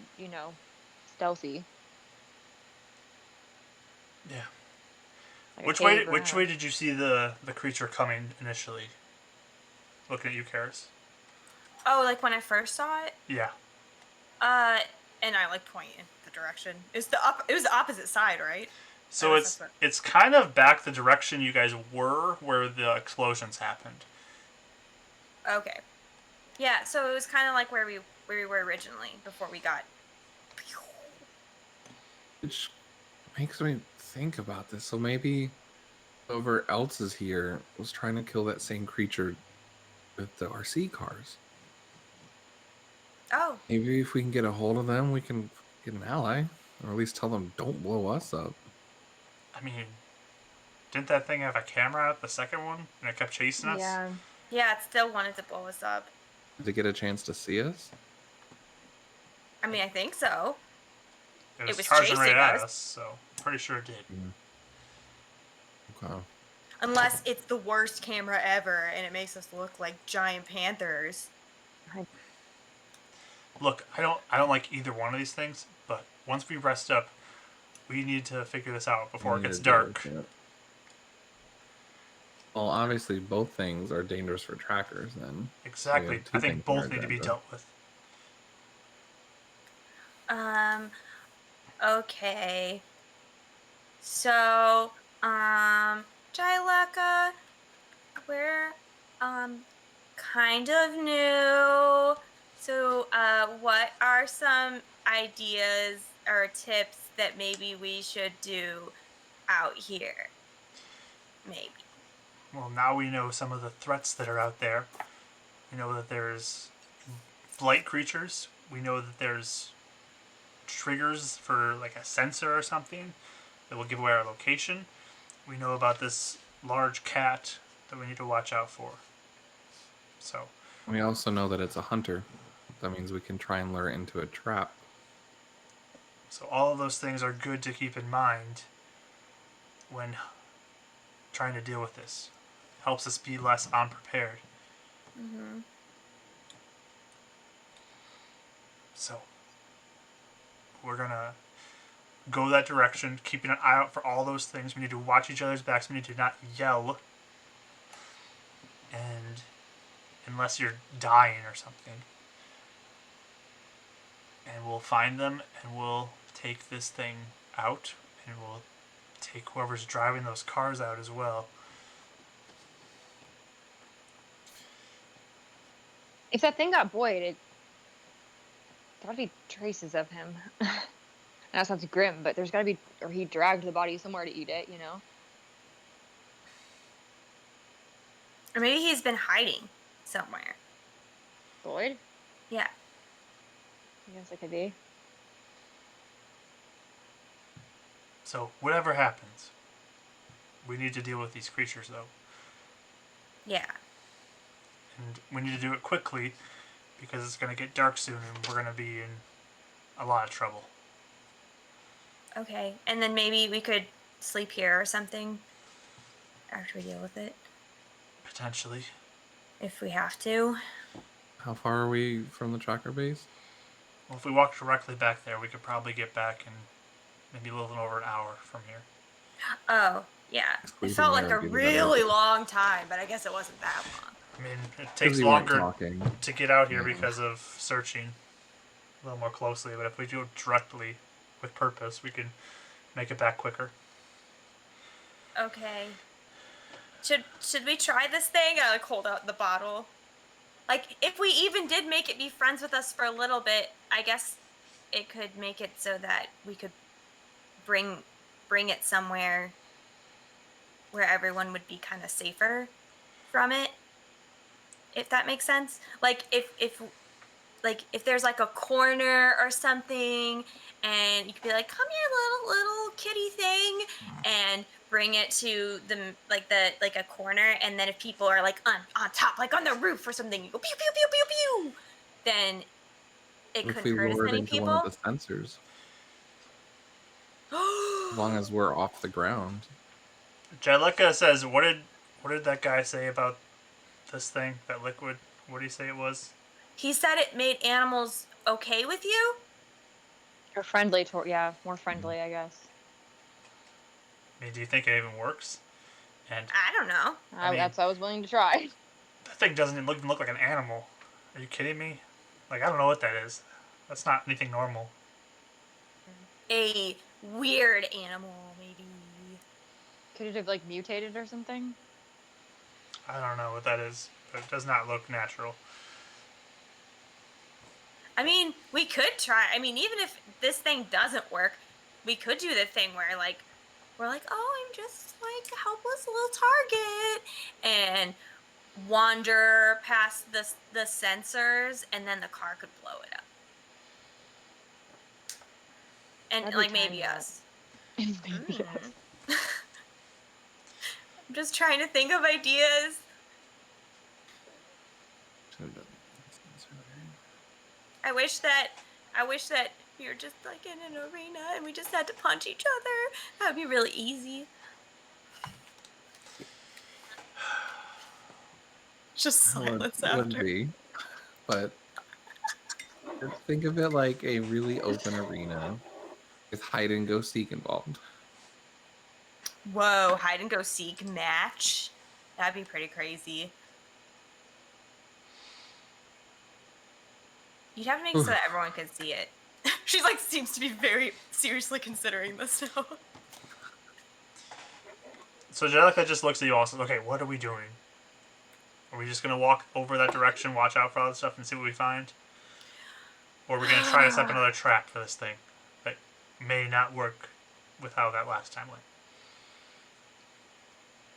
stealthy. Yeah. Like a Which cave or way did you see the creature coming initially? Looking at you, Karis. Oh, like when I first saw it? Yeah. And I like point in the direction. It was the opposite side, right? So it's kind of back the direction you guys were where the explosions happened. Okay. Yeah, so it was kind of like where we were originally before we got. Which makes me think about this. So maybe whoever else is here was trying to kill that same creature with the RC cars. Oh. Maybe if we can get a hold of them, we can get an ally, or at least tell them don't blow us up. I mean, didn't that thing have a camera at the second one, and it kept chasing us? Yeah. Yeah, it still wanted to blow us up. Did it get a chance to see us? I mean, I think so. It was chasing charging right at us. us, so I'm pretty sure it did. Okay. Unless it's the worst camera ever, and it makes us look like giant panthers. Look, I don't like either one of these things, but once we rest up, we need to figure this out before it gets dark. Yeah. Well, obviously, both things are dangerous for trackers, then. Exactly. two I think things on both our need to be agenda. dealt with. Okay. So, Jaileka, we're, kind of new. So, what are some ideas or tips that maybe we should do out here? Maybe. Well, now we know some of the threats that are out there. We know that there's blight creatures. We know that there's triggers for like a sensor or something that will give away our location. We know about this large cat that we need to watch out for. So We also know that it's a hunter. That means we can try and lure it into a trap. all of those things are good to keep in mind when trying to deal with this. Helps us be less unprepared. Mm-hmm. So, we're gonna go that direction, keeping an eye out for all those things. We need to watch each other's backs. We need to not yell. And unless you're dying or something. And we'll find them and we'll take this thing out and we'll take whoever's driving those cars out as well. If that thing got Boyd, there gotta be traces of him. That sounds grim, but there's gotta be, or he dragged the body somewhere to eat it, you know? Or maybe he's been hiding somewhere. Boyd? Yeah. I guess it could be. So, whatever happens, we need to deal with these creatures, though. Yeah. And we need to do it quickly because it's going to get dark soon and we're going to be in a lot of trouble. Okay. And then maybe we could sleep here or something after we deal with it, Potentially. if we have to. How far are we from the tracker base? Well, if we walk directly back there, we could probably get back in maybe a little over an hour from here. Oh, yeah. It Squeezing felt like there a would be the better really idea. long time, but I guess it wasn't that long. I mean, it 'Cause takes we weren't longer talking. to get out here Yeah. because of searching a little more closely, but if we do it directly with purpose, we can make it back quicker. Okay. Should we try this thing? I hold out the bottle. Like, if we even did make it be friends with us for a little bit, I guess it could make it so that we could bring it somewhere where everyone would be kind of safer from it. If that makes sense. Like if there's like a corner or something and you could be like, come here little kitty thing, and bring it to the a corner, and then if people are like on top, like on the roof or something, you go pew pew pew pew pew, then it What if couldn't we hurt as lower it many into one of people. the sensors? As long as we're off the ground. Jaleka says, what did that guy say about this thing, that liquid? What did he say it was? He said it made animals okay with you. Or friendly toward, yeah, more friendly, I guess. I mean, do you think it even works? And I don't know. I mean- That's what I was willing to try. that thing doesn't even look like an animal. Are you kidding me? Like, I don't know what that is. That's not anything normal. A weird animal, maybe. Could it have like mutated or something? I don't know what that is, but it does not look natural. I mean, we could try. I mean, even if this thing doesn't work, we could do the thing where, like, we're like, oh, I'm just like a helpless little target, and wander past the sensors, and then the car could blow it up. And I'd be like maybe trying that. us. Maybe yes. I'm just trying to think of ideas. Should've done the sensor there. I wish that we were just like in an arena and we just had to punch each other. That would be really easy. Just Well, silence it would after. be, but just think of it like a really open arena with hide and go seek involved. Whoa, hide and go seek match. That'd be pretty crazy. You'd have to make it so that everyone could see it. She's like seems to be very seriously considering this now. So Angelica just looks at you all and says, okay, what are we doing? Are we just going to walk over that direction, watch out for all this stuff, and see what we find? Or are we going to try to set up another trap for this thing that may not work with how that last time went?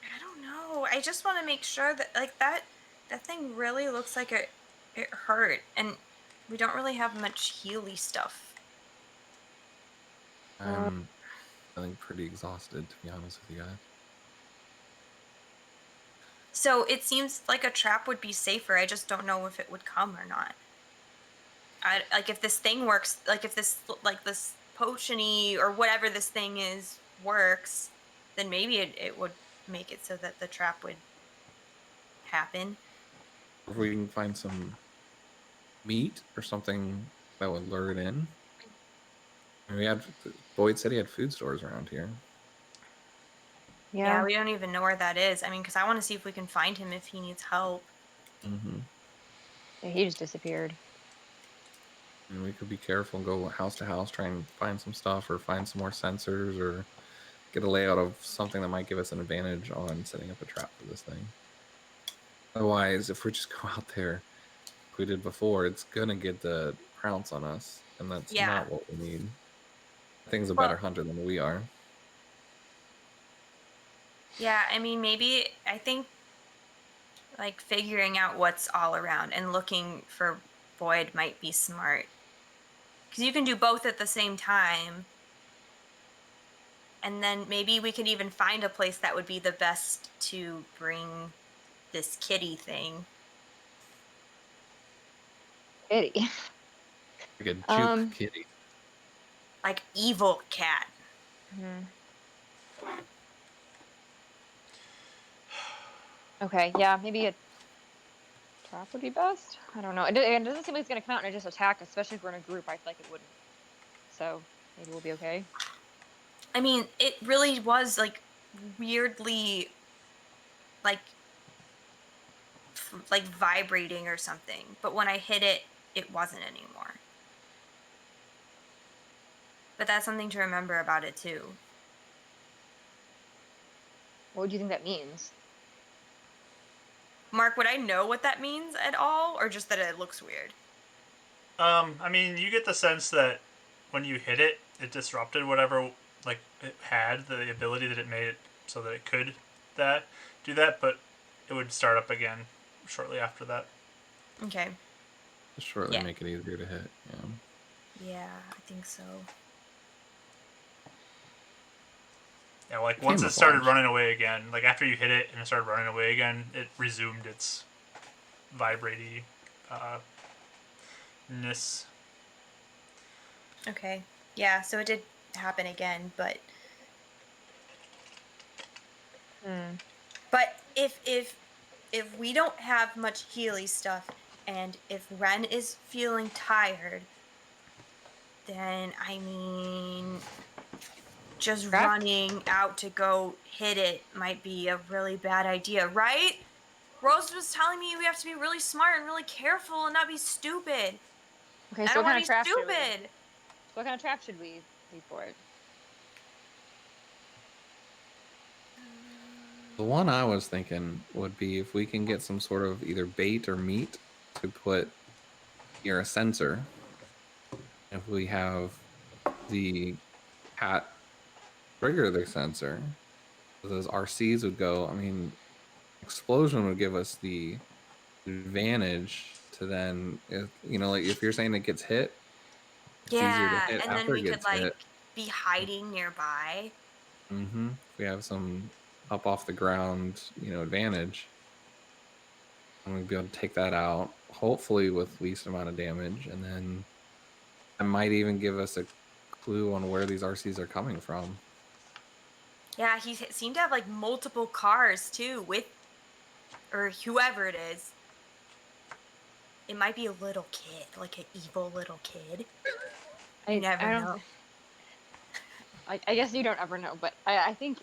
I don't know. I just want to make sure that like that thing really looks like it hurt, and we don't really have much healy stuff. I'm feeling pretty exhausted, to be honest with you guys. So it seems like a trap would be safer. I just don't know if it would come or not. Like if this thing works, like if this potion-y or whatever this thing is works, then maybe it would make it so that the trap would happen. If we can find some meat or something that would lure it in. I mean, Boyd said he had food stores around here. Yeah, we don't even know where that is. I mean, because I want to see if we can find him if he needs help. Mm-hmm. Yeah, he just disappeared. And we could be careful and go house to house, try and find some stuff or find some more sensors or get a layout of something that might give us an advantage on setting up a trap for this thing. Otherwise, if we just go out there like we did before, it's gonna get the pounce on us, and that's Yeah. not what we need. That thing's a Well- better hunter than we are. Yeah, I mean, maybe I think like figuring out what's all around and looking for Boyd might be smart. Because you can do both at the same time. And then maybe we could even find a place that would be the best to bring this kitty thing. Kitty. Like a juke Um, kitty. Like evil cat. Mhm. Okay, yeah, maybe a trap would be best. I don't know. It doesn't seem like it's gonna come out and just attack, especially if we're in a group. I feel like it wouldn't. So maybe we'll be okay. I mean, it really was like weirdly like like vibrating or something. But when I hit it, it wasn't anymore. But that's something to remember about it too. What do you think that means? Mark, would I know what that means at all, or just that it looks weird? I mean, you get the sense that when you hit it, it disrupted whatever like it had the ability that it made it so that it could do that, but it would start up again shortly after that. Okay. Just shortly Yeah. make it easier to hit. Yeah. Yeah, I think so. Yeah, like once it started Camouflage. running away again, like after you hit it and it started running away again, it resumed its vibraty ness. Okay. Yeah, so it did happen again, but Hmm. but if we don't have much Healy stuff and if Ren is feeling tired, then I mean just Correct. running out to go hit it might be a really bad idea, right? Rose was telling me we have to be really smart and really careful and not be stupid. Okay, I so don't what want kind to of be trap should we? stupid. So what kind of trap should we leave for it? The one I was thinking would be if we can get some sort of either bait or meat to put near a sensor. If we have the cat trigger the sensor, those RCs would go. I mean, explosion would give us the advantage to then, like if you're saying it gets hit, it's easier to Yeah, hit and then after we it could gets like hit. be hiding nearby. Mm-hmm. If we have some up off the ground, advantage, and we'd be able to take that out, hopefully with least amount of damage, and then that might even give us a clue on where these RCs are coming from. Yeah, he seemed to have like multiple cars too with or whoever it is. It might be a little kid, like an evil little kid. You never I don't. know. I guess you don't ever know, but I think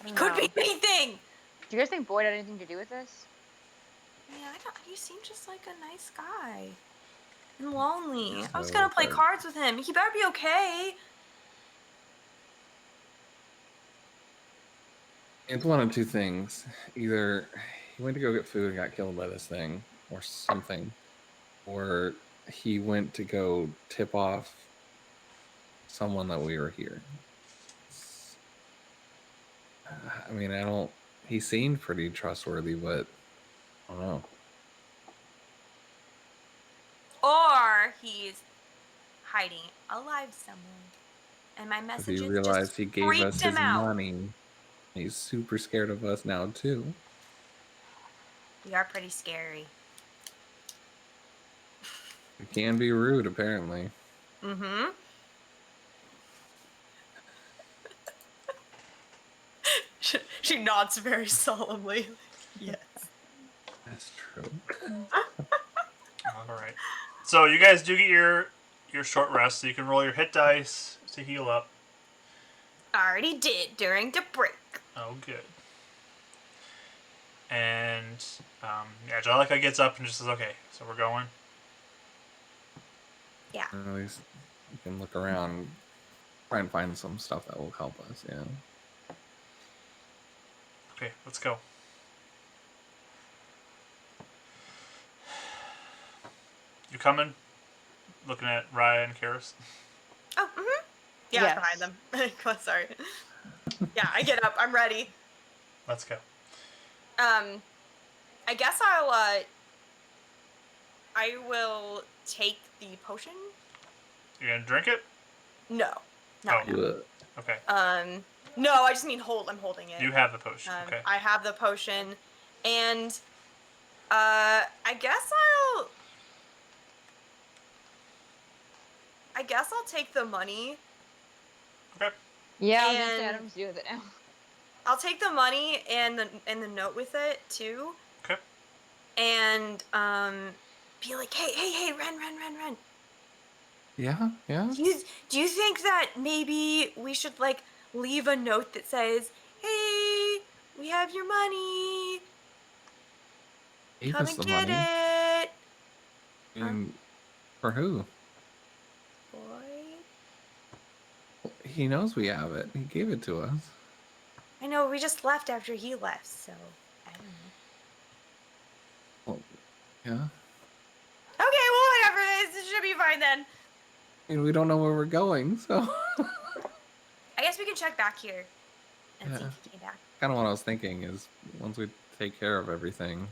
I don't Could know. be anything. Do you guys think Boyd had anything to do with this? Yeah, I don't. He seemed just like a nice guy and lonely. I was So, gonna play but cards with him. He better be okay. it's one of two things: either he went to go get food and got killed by this thing, or something, or he went to go tip off someone that we were here. I mean, I don't. He seemed pretty trustworthy, but I don't know. Or he's hiding alive somewhere. And my If he messages realized just he gave us freaked him his out. money, he's super scared of us now too. We are pretty scary. It can be rude, apparently. Mm-hmm. She nods very solemnly. Yes. That's true. All right. So you guys do get your short rest, so you can roll your hit dice to heal up. Already did during the break. Oh, good. And yeah, Jellica gets up and just says, "Okay, so we're going." Yeah. At least we can look around, try and find some stuff that will help us. Yeah. Okay, let's go. You coming? Looking at Raya and Karis. Oh, mm-hmm. Yeah, Yes. behind them. Sorry. Yeah, I get up. I'm ready. Let's go. I guess I will take the potion. You gonna drink it? No. No. Oh. Ugh. Okay. No, I just mean I'm holding it. You have the potion. Okay. I have the potion, and I guess I'll take the money. Okay. Yeah, I was gonna say, And- I don't have to do with it now. I'll take the money and the note with it too. Okay. And be like, hey, Ren. Yeah. Yeah. Do you think that maybe we should like leave a note that says, "Hey, we have your money. Gave Come us and the get money. it." And for who? Boy. He knows we have it. He gave it to us. I know, we just left after he left, so I don't know. Well, yeah. Okay, well, whatever. It should be fine then. I mean, we don't know where we're going, so. I guess we can check back here and see Yeah. if he came back. Kind of what I was thinking is once we take care of everything,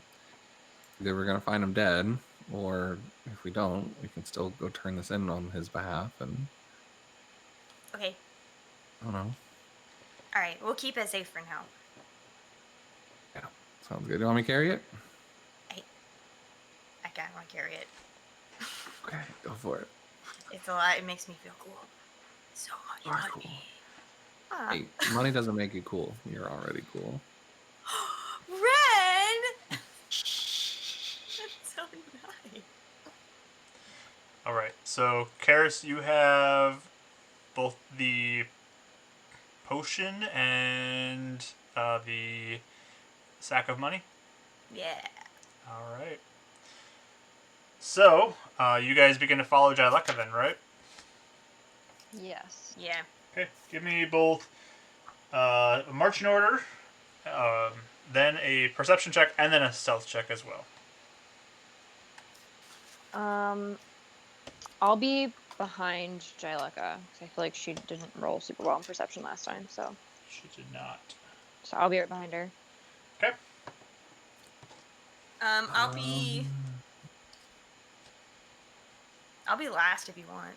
either we're gonna find him dead, or if we don't, we can still go turn this in on his behalf. And Okay. I don't know. All right, we'll keep it safe for now. Yeah, sounds good. You want me to carry it? I kind of want to carry it. Okay, go for it. It's a lot. It makes me feel cool. So much You are money. cool. Ah. Hey, money doesn't make you cool. You're already cool. Ren! That's so nice. All right. So, Karis, you have both the potion and the sack of money. Yeah. All right. So, you guys begin to follow Jellica then, right? Yes. Yeah. Okay. Give me both a marching order, then a perception check, and then a stealth check as well. I'll be behind Jellica because I feel like she didn't roll super well in perception last time, so She did not. I'll be right behind her. Okay. I'll be last if you want.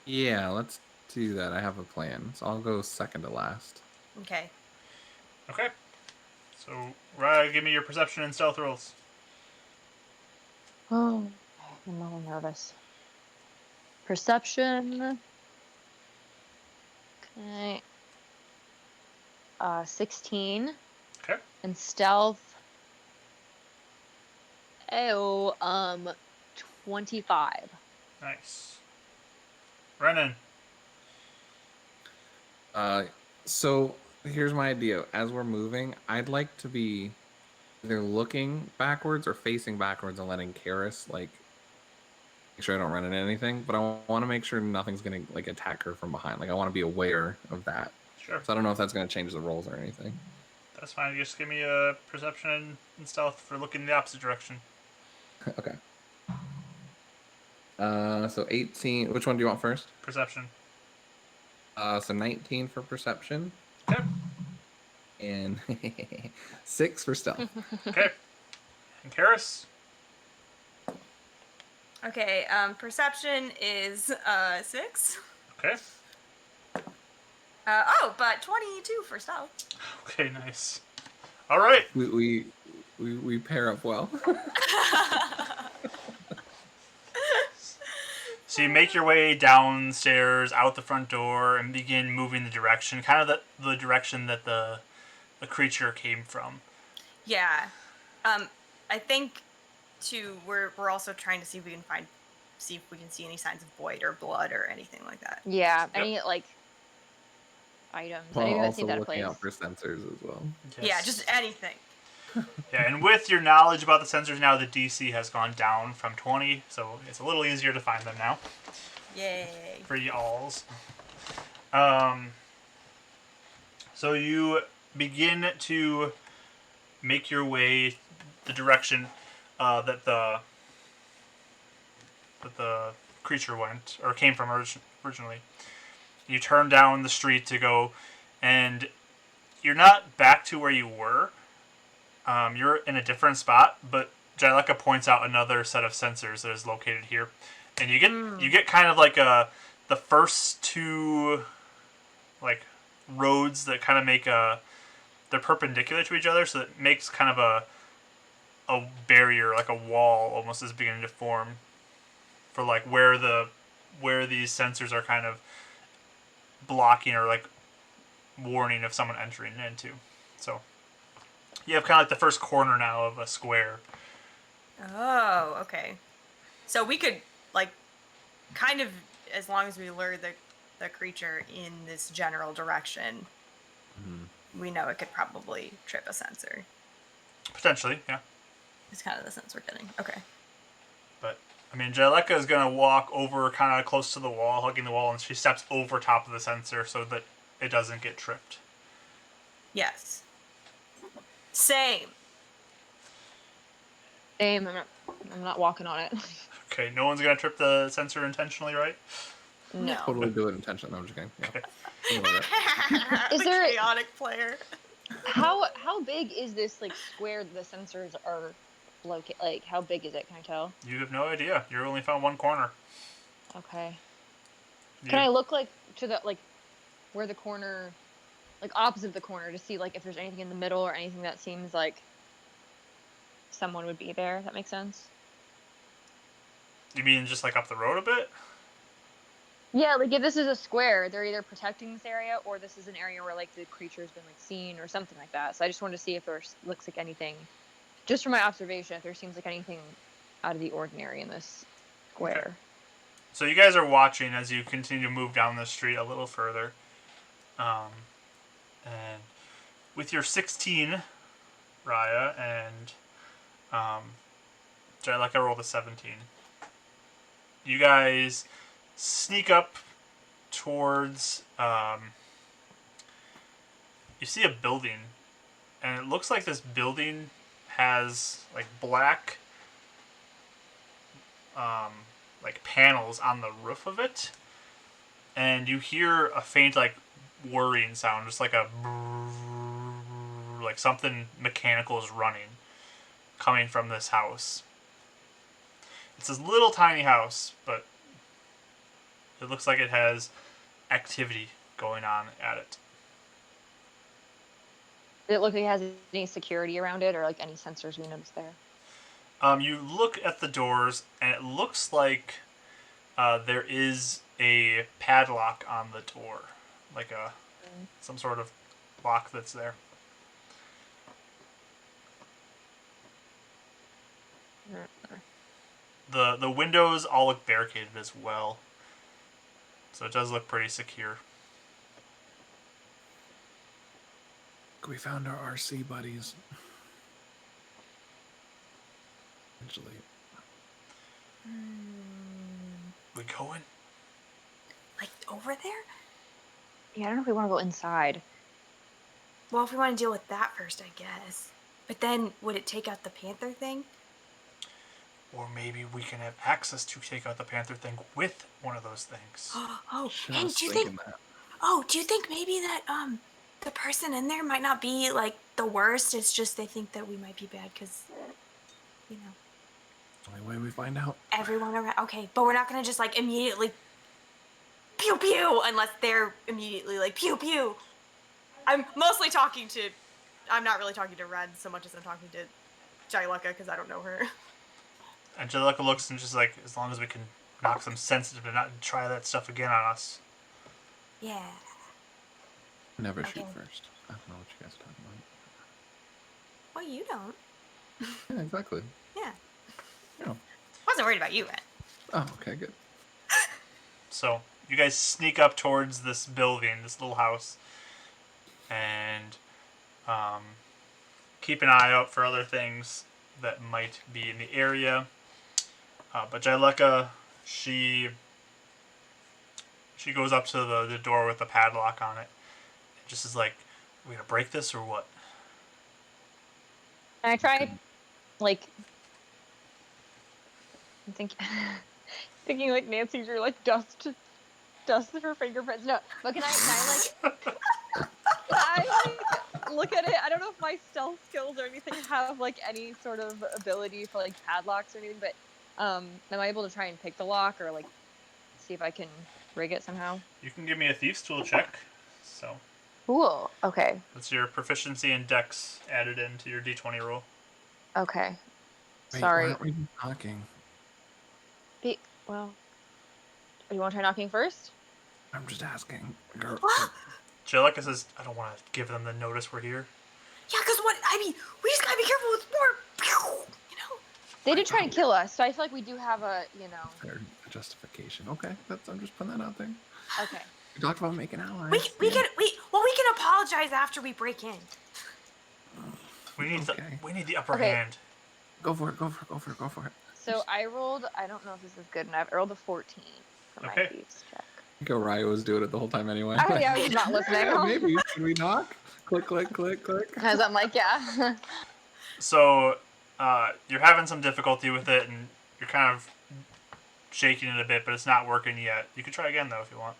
Yeah, let's do that. I have a plan. So I'll go second to last. Okay. Okay. So, Raya, give me your perception and stealth rolls. Oh, I'm a little nervous. Perception. Okay. 16. Okay. And stealth. 25. Nice. Renan. So here's my idea. As we're moving, I'd like to be either looking backwards or facing backwards and letting Karis like make sure I don't run into anything. But I want to make sure nothing's gonna like attack her from behind. Like I want to be aware of that. Sure. So I don't know if that's gonna change the rolls or anything. That's fine. Just give me a perception and stealth for looking the opposite direction. Okay. So 18. Which one do you want first? Perception. So 19 for perception Okay. and 6 for stealth. Okay. And Karis? Okay. Perception is 6. Okay. But 22 for stealth. Okay, nice. All right. We pair up well. So you make your way downstairs, out the front door, and begin moving the direction, kind of the direction that the creature came from. Yeah. I think too. We're also trying to see if we can see any signs of void or blood or anything like that. Yeah. Yep. Any like items? While Anything that also seems out of looking place. out for sensors as well. Yes. Yeah, just anything. Yeah, and with your knowledge about the sensors now, the DC has gone down from 20, so it's a little easier to find them now. Yay. For y'alls. So you begin to make your way the direction that the creature went, or came from originally. You turn down the street to go, and you're not back to where you were. You're in a different spot, but Jyleka points out another set of sensors that is located here, and you get kind of like the first two like roads that kind of make they're perpendicular to each other, so it makes kind of a barrier, like a wall, almost is beginning to form for like where these sensors are kind of blocking or like warning of someone entering into. So you have kind of like the first corner now of a square. Oh, okay. So we could like kind of, as long as we lure the creature in this general direction, we know it could probably trip a sensor. Potentially, yeah. It's kind of the sense we're getting. Okay. But I mean, Jyleka is gonna walk over kind of close to the wall, hugging the wall, and she steps over top of the sensor so that it doesn't get tripped. Yes. Same. Same. I'm not walking on it. Okay, no one's gonna trip the sensor intentionally, right? No. Totally do it intentionally. No, I'm just kidding. Yeah. Okay. Something like that. Is The there- chaotic player? How big is this like square the sensors are located? Like how big is it? Can I tell? You have no idea. You only found one corner. Okay. You- Can I look like to the like where the corner, like opposite the corner, to see like if there's anything in the middle or anything that seems like someone would be there? That makes sense. You mean just like up the road a bit? Yeah, like if this is a square, they're either protecting this area or this is an area where like the creature's been like seen or something like that. So I just wanted to see if there looks like anything, just from my observation, if there seems like anything out of the ordinary in this square. Okay. So you guys are watching as you continue to move down the street a little further. And with your 16, Raya, and Jyleka rolled a 17. You guys sneak up towards, you see a building, and it looks like this building has like black like panels on the roof of it, and you hear a faint like whirring sound, just like a brrrr, like something mechanical is running, coming from this house. It's this little tiny house, but it looks like it has activity going on at it. Does it look like it has any security around it or like any sensors we noticed there? You look at the doors, and it looks like there is a padlock on the door, like some sort of lock that's there. The windows all look barricaded as well, so it does look pretty secure. We found our RC buddies. Eventually. We going? Like over there? Yeah, I don't know if we want to go inside. Well, if we want to deal with that first, I guess. But then, would it take out the panther thing? Or maybe we can have access to take out the panther thing with one of those things. Oh, and Just do you thinking think? that. Oh, do you think maybe that the person in there might not be like the worst? It's just they think that we might be bad because, you know, Only way we find out. everyone around. Okay, but we're not gonna just like immediately pew pew unless they're immediately like pew pew. I'm mostly talking to. I'm not really talking to Red so much as I'm talking to Jyleka because I don't know her. Angelica looks and just like, as long as we can knock them sensitive to not try that stuff again on us. Yeah. Never Okay. shoot first. I don't know what you guys are talking Well, you don't. about. Yeah, exactly. Yeah. Yeah. Wasn't worried about you, Ed. Oh, okay, good. So you guys sneak up towards this building, this little house, and keep an eye out for other things that might be in the area. But Jaileka, she goes up to the door with the padlock on it. And just is like, "We gonna break this or what?" And I try, like, I'm thinking like Nancy drew like dust her fingerprints. No, but can I like look at it? I don't know if my stealth skills or anything have like any sort of ability for like padlocks or anything, but am I able to try and pick the lock or like see if I can rig it somehow? You can give me a thieves tool check. So Cool. Okay. that's your proficiency in Dex added into your D20 roll. Okay. Wait, Sorry. why aren't we talking? Well, you want to try knocking first? I'm just asking. Girl, Jaileka says, "I don't want to give them the notice we're here." Yeah, because what? I mean, we just gotta be careful with more. You know. They did try and kill us, so I feel like we do have a, there's a justification. Okay, I'm just putting that out there. Okay. We talked about making allies. We can apologize after we break in. We need Okay. the upper Okay. hand. Go for it. So I rolled, I don't know if this is good enough. I rolled a 14 for my Okay. thieves check. I think Orion was doing it the whole time anyway. Oh, yeah, I was not listening. Yeah, maybe. Should we knock? Click. Because I'm like, yeah. So you're having some difficulty with it, and you're kind of shaking it a bit, but it's not working yet. You could try again though if you want.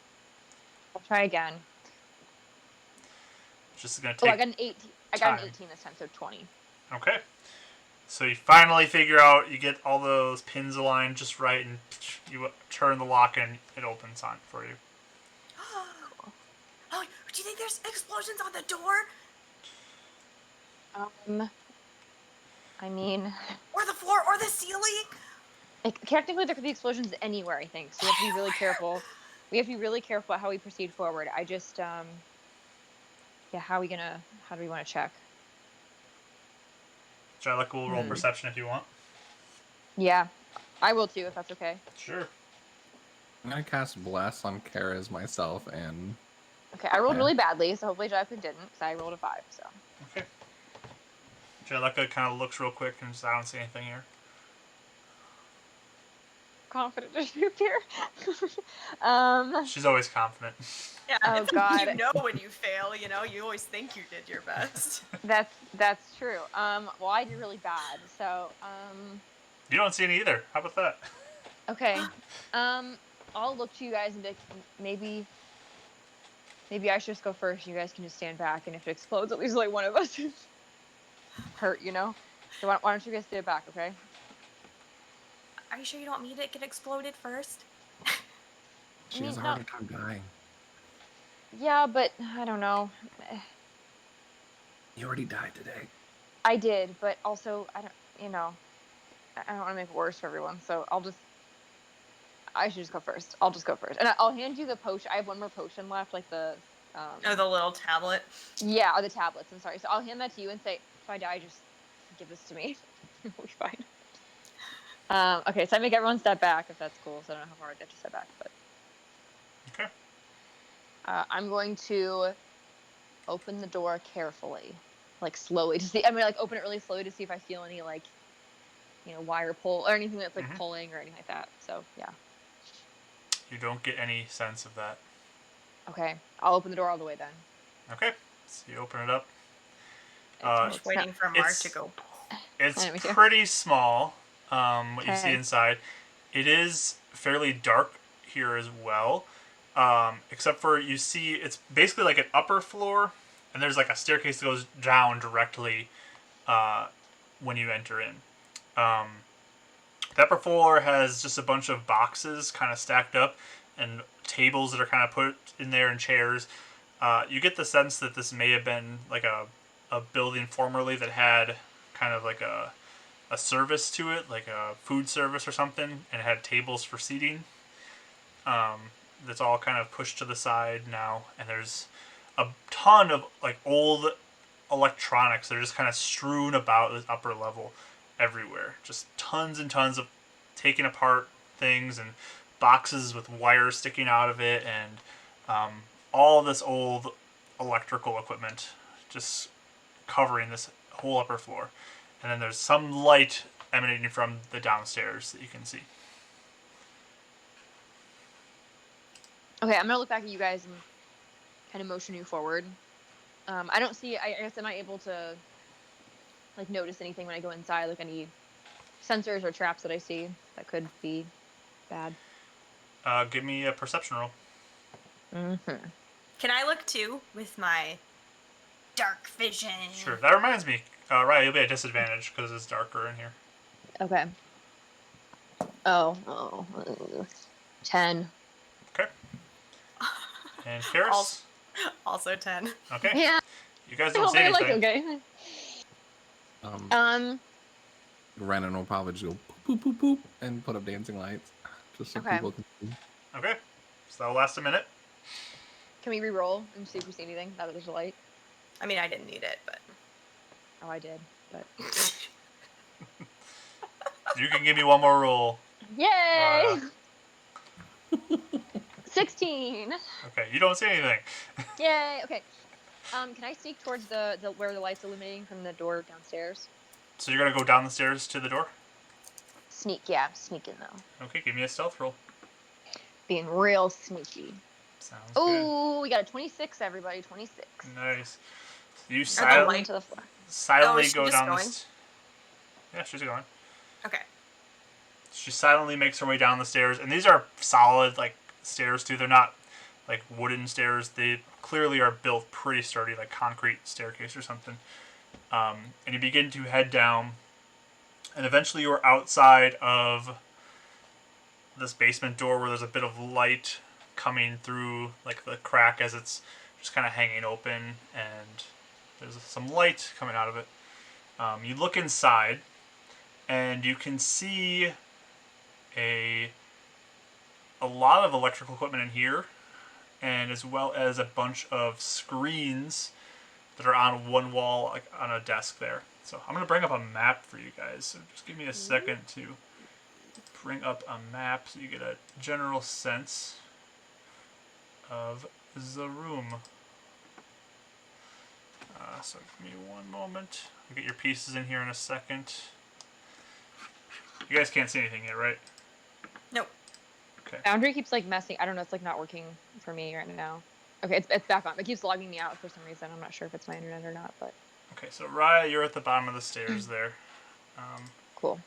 I'll try again. It's just gonna Oh, take. I got an 18. I got an time. 18 this time, so 20. Okay. So you finally figure out, you get all those pins aligned just right, and you turn the lock and it opens on for you. Oh, do you think there's explosions on the door? I mean, Or the floor? Or the ceiling? technically there could be explosions anywhere, I think. So we have to be really careful. We have to be really careful about how we proceed forward. I just, yeah, how do we want to check? Jaileka will roll perception if you want. Yeah, I will too, if that's okay. Sure. I'm gonna cast Bless on Kara's myself, and Okay, I rolled Yeah. really badly, so hopefully Jonathan didn't, because I rolled a 5, so. Okay. Jaileka kind of looks real quick and says, "I don't see anything here." Confident to shoot here. She's always confident. Yeah, Oh, it's God. Like, you know when you fail, you know, you always think you did your best. That's true. Well, I did really bad, so, You don't see any either. How about that? okay. I'll look to you guys and be like, maybe I should just go first. You guys can just stand back, and if it explodes, at least like one of us is hurt, you know? So why don't you guys stay back, okay? Are you sure you don't want me to get exploded first? she has a harder time dying. Yeah, but I don't know. You already died today. I did, but also I don't want to make it worse for everyone. So I should just go first. I'll just go first, and I'll hand you the potion. I have one more potion left, like the Oh, the little tablet. Yeah, or the tablets. I'm sorry. So I'll hand that to you and say, if I die, just give this to me. We'll be fine. Okay, so I make everyone step back if that's cool. So I don't know how far I have to step back, but Okay. I'm going to open the door carefully, like slowly to see. I'm gonna like open it really slowly to see if I feel any like, wire pull or anything that's like pulling or anything like that. So yeah. You don't get any sense of that. Okay, I'll open the door all the way then. Okay. So you open it up. I'm just waiting for Mark to go. It's Yeah, me too. pretty small, what you see Okay. inside. It is fairly dark here as well, except for you see it's basically like an upper floor, and there's like a staircase that goes down directly when you enter in. The upper floor has just a bunch of boxes kind of stacked up and tables that are kind of put in there and chairs. You get the sense that this may have been like a building formerly that had kind of like a a service to it, like a food service or something, and it had tables for seating. That's all kind of pushed to the side now, and there's a ton of like old electronics that are just kind of strewn about this upper level everywhere. Just tons and tons of taken apart things and boxes with wires sticking out of it, and all this old electrical equipment just covering this whole upper floor. And then there's some light emanating from the downstairs that you can see. Okay, I'm gonna look back at you guys and kind of motion you forward. I don't see. I guess am I able to like notice anything when I go inside, like any sensors or traps that I see that could be bad? Give me a perception roll. Mm-hmm. Can I look too with my dark vision? Sure. That reminds me. Right, you'll be at disadvantage because it's darker in here. Okay. Oh, 10. Okay. And Karis? Also 10. Okay. Yeah. You guys don't see anything. Okay. Renan will probably just go poop, poop, poop, poop, and put up dancing lights, just so Okay. people can see. Okay. So that'll last a minute. Can we re-roll and see if we see anything now that there's a light? I mean, I didn't need it, but... Oh, I did, but... You can give me one more roll. Yay! 16! Okay, you don't see anything. Yay! Okay. Can I sneak towards the where the light's illuminating from the door downstairs? So you're going to go down the stairs to the door? Sneak, yeah, I'm sneaking though. Okay, give me a stealth roll. Being real sneaky. Sounds Oh, we got a 26, everybody, 26. good. Nice. You light- To the floor. silently is she go just down going? Yeah, she's going. Okay. She silently makes her way down the stairs, and these are solid, like, stairs, too. They're not, like, wooden stairs. They clearly are built pretty sturdy, like concrete staircase or something. And you begin to head down, and eventually you are outside of this basement door where there's a bit of light coming through, like, the crack as it's just kind of hanging open, and there's some light coming out of it. You look inside, and you can see a lot of electrical equipment in here, and as well as a bunch of screens that are on one wall, like on a desk there. So I'm going to bring up a map for you guys. So just give me a second to bring up a map so you get a general sense of the room. So give me one moment. I'll get your pieces in here in a second. You guys can't see anything yet, right? Nope. Okay. Foundry keeps like messing. I don't know. It's like not working for me right now. Okay, it's back on. It keeps logging me out for some reason. I'm not sure if it's my internet or not, but Okay, so Raya, you're at the bottom of the stairs there. cool.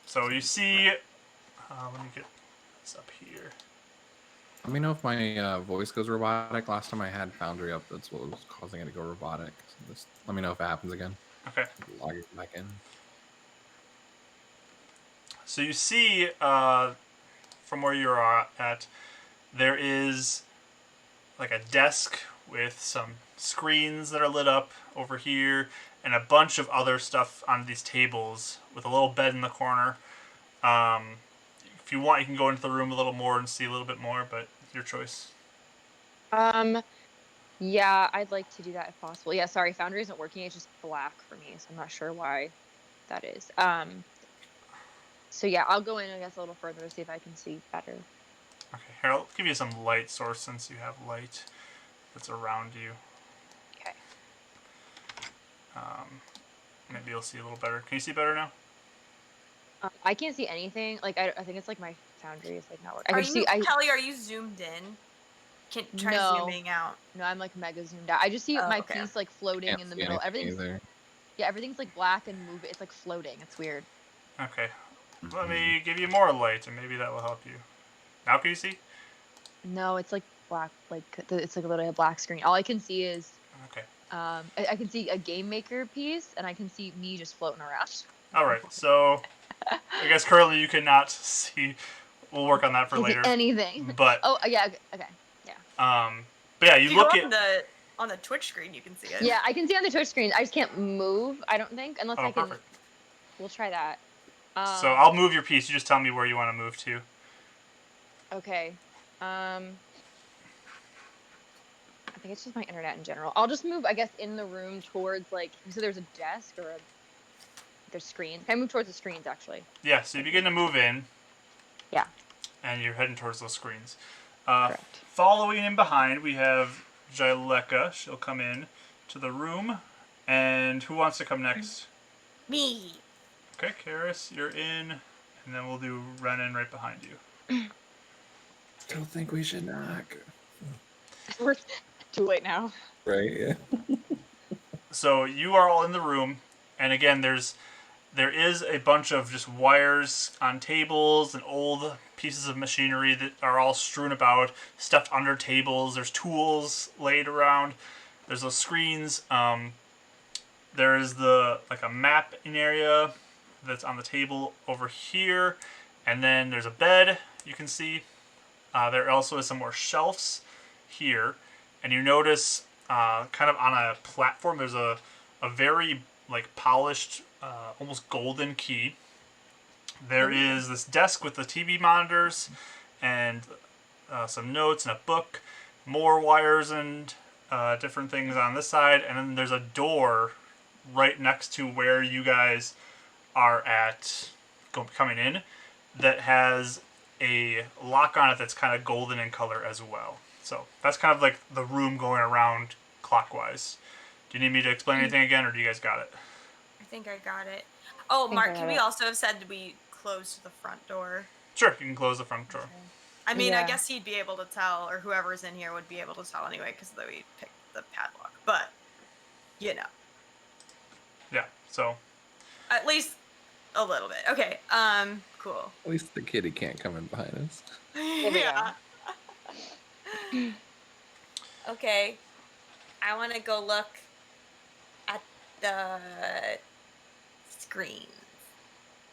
So you see, let me get this up here. Let me know if my voice goes robotic. Last time I had Foundry up, that's what was causing it to go robotic. So just let me know if it happens again. Okay. Log it back in. So you see, from where you are at, there is like a desk with some screens that are lit up over here, and a bunch of other stuff on these tables with a little bed in the corner. If you want, you can go into the room a little more and see a little bit more, but your choice. Yeah, I'd like to do that if possible. Yeah, sorry, Foundry isn't working. It's just black for me, so I'm not sure why that is. So yeah, I'll go in, I guess, a little further to see if I can see better. Okay, here, I'll give you some light source since you have light that's around you. Okay. Maybe you'll see a little better. Can you see better now? I can't see anything. Like I think it's like my Foundry is like not working. Kelly, are you zoomed in? Can try No. zooming out. No, I'm like mega zoomed out. I just see my okay. piece like floating Can't in the see middle. anything Everything's either. yeah, everything's like black and moving. It's like floating. It's weird. Okay. Let me give you more light, and maybe that will help you. Now can you see? No, it's like black. Like it's like literally a black screen. All I can see is Okay. I can see a game maker piece, and I can see me just floating around. All right. So I guess currently you cannot see. We'll work on that for Can't see later. anything. But Oh yeah. Okay. but yeah, you If you look go at. on the Twitch screen, you can see it. Yeah, I can see on the Twitch screen. I just can't move. I don't think unless Oh, I can. perfect. We'll try that. So I'll move your piece. You just tell me where you want to move to. Okay. I think it's just my internet in general. I'll just move, I guess, in the room towards like. So there's a desk or there's screens. Can I move towards the screens actually? Yeah. So you begin to move in, Yeah. and you're heading towards those screens. Correct. Following in behind, we have Jyleka. She'll come in to the room. And who wants to come next? Me. Okay, Karis, you're in. And then we'll do Renan right behind you. Still think we should knock. We're too late now. Right, yeah. So you are all in the room. And again, there is a bunch of just wires on tables and old pieces of machinery that are all strewn about, stuffed under tables. There's tools laid around. There's those screens. There is a mapping area that's on the table over here, and then there's a bed you can see. There also is some more shelves here, and you notice kind of on a platform there's a very polished, almost golden key. There is this desk with the TV monitors and some notes and a book, more wires and different things on this side, and then there's a door right next to where you guys are at coming in that has a lock on it that's kind of golden in color as well. So that's kind of like the room going around clockwise. Do you need me to explain anything again, or do you guys got it? I think I got it. Oh, think I Mark, got can we it. also have said we closed the front door? Sure, you can close the front door. I mean, I Yeah. guess he'd be able to tell, or whoever's in here would be able to tell anyway, because we picked the padlock. But, you know, Yeah, so at least a little bit. Okay, cool. At least the kitty can't come in behind us. Yeah. Okay, I want to go look at the screen.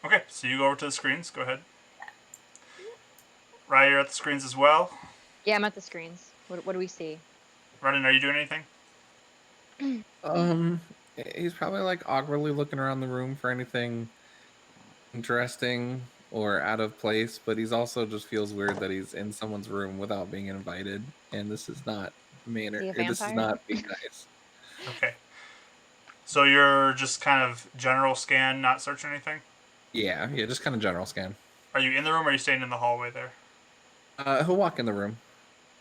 okay, so you go over to the screens. Go ahead. Ryan, you're at the screens as well. Yeah, I'm at the screens. What do we see? Renan, are you doing anything? He's probably like awkwardly looking around the room for anything interesting or out of place, but he's also just feels weird that he's in someone's room without being invited, and this is not Is he a this is vampire? not being nice. Okay. So you're just kind of general scan, not searching anything? Yeah, just kind of general scan. Are you in the room or are you staying in the hallway there? He'll walk in the room.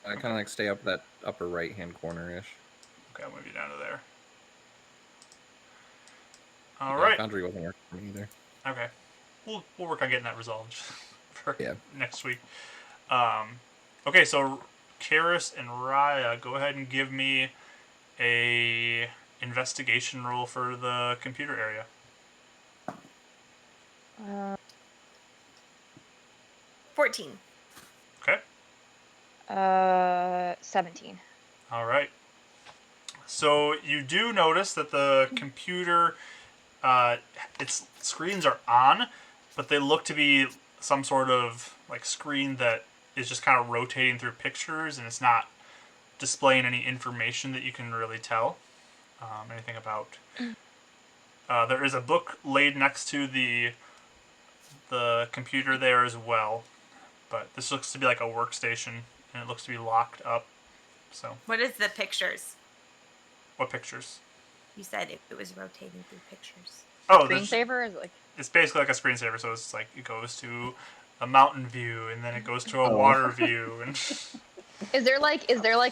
I kind of like stay up that upper right hand corner ish. Okay, I'll move you down to there. All Yeah, right. Foundry wasn't working for me either. Okay. We'll work on getting that resolved for Yeah. next week. Okay, so Karis and Raya, go ahead and give me a investigation roll for the computer area. 14. Okay. 17. All right. So you do notice that the computer, its screens are on, but they look to be some sort of screen that is just kind of rotating through pictures, and it's not displaying any information that you can really tell anything about. There is a book laid next to the computer there as well, but this looks to be like a workstation, and it looks to be locked up. So, What is the pictures? what pictures? You said it was rotating through pictures. Oh, there's- Screensaver is like. it's basically like a screensaver. So it's like it goes to a mountain view, and then it goes to a Oh. water view, and Is there like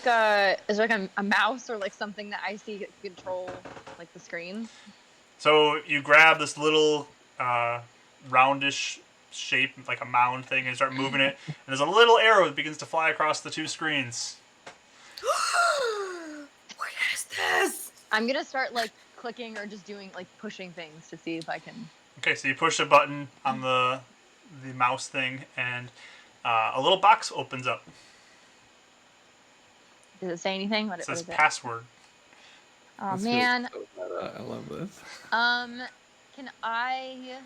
a mouse or like something that I see to control like the screens? so you grab this little roundish shape, like a mound thing, and start moving it. And there's a little arrow that begins to fly across the two screens. What is this? I'm gonna start like clicking or just doing like pushing things to see if I can. Okay, so you push a button on the mouse thing, and a little box opens up. Does it say anything? It What says is it? password. Oh This feels man. so meta. I love this. Can I?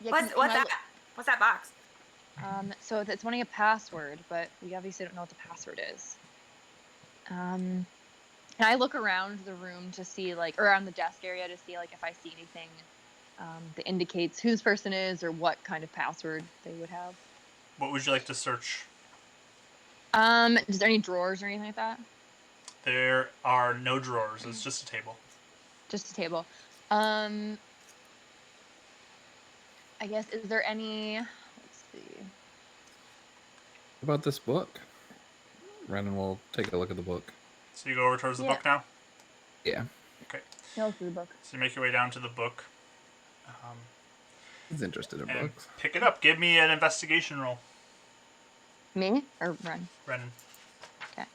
Yeah, What's that box? So it's wanting a password, but we obviously don't know what the password is. Can I look around the room to see, like, or around the desk area to see, like, if I see anything that indicates who this person is or what kind of password they would have. What would you like to search? Is there any drawers or anything like that? There are no drawers. It's just a table. Just a table. I guess, is there any, let's see. What about this book? Brennan will take a look at the book. So you go over towards the Yeah. book now? Yeah. Okay. No, look through the book. So you make your way down to the book. He's interested in And books. pick it up. Give me an investigation roll, Me or Ren? Brennan. Okay.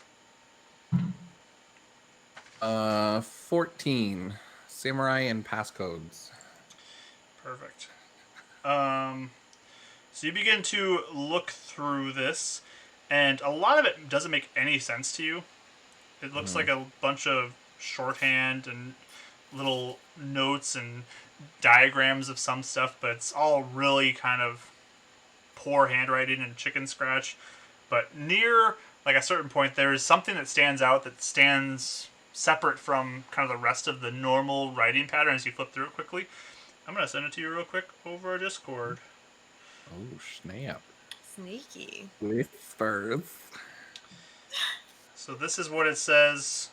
14. Samurai and passcodes. Perfect. So you begin to look through this, and a lot of it doesn't make any sense to you. It looks like a bunch of shorthand and little notes and diagrams of some stuff, but it's all really kind of poor handwriting and chicken scratch. But near like a certain point, there is something that stands out, that stands separate from kind of the rest of the normal writing pattern as you flip through it quickly. I'm going to send it to you real quick over Discord. Oh, snap. Sneaky. Whispers. So this is what it says,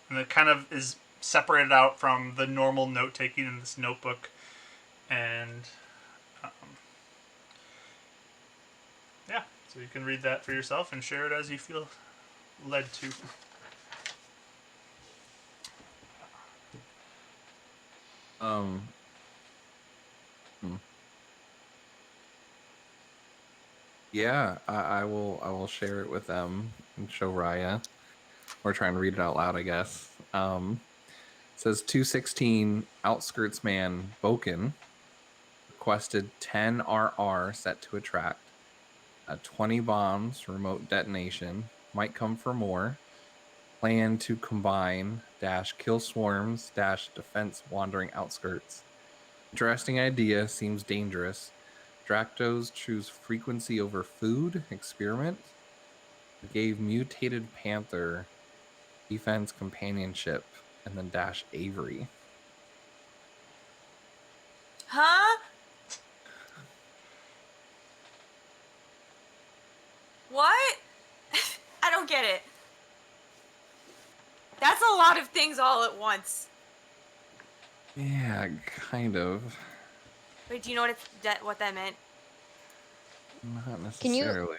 and it kind of is separated out from the normal note-taking in this notebook. And yeah, so you can read that for yourself and share it as you feel led to. Yeah, I will share it with them and show Raya. Or try and read it out loud, I guess. It says 216 Outskirts Man Boken requested 10 RR set to attract. 20 bombs, remote detonation. Might come for more. Plan to combine - kill swarms - defense wandering outskirts. Interesting idea, seems dangerous. Dractos choose frequency over food, experiment. Gave mutated panther defense companionship, and then - Avery. Huh? What? I don't get it. That's a lot of things all at once. Yeah, kind of. Wait, do you know what that meant? Not Can you- necessarily.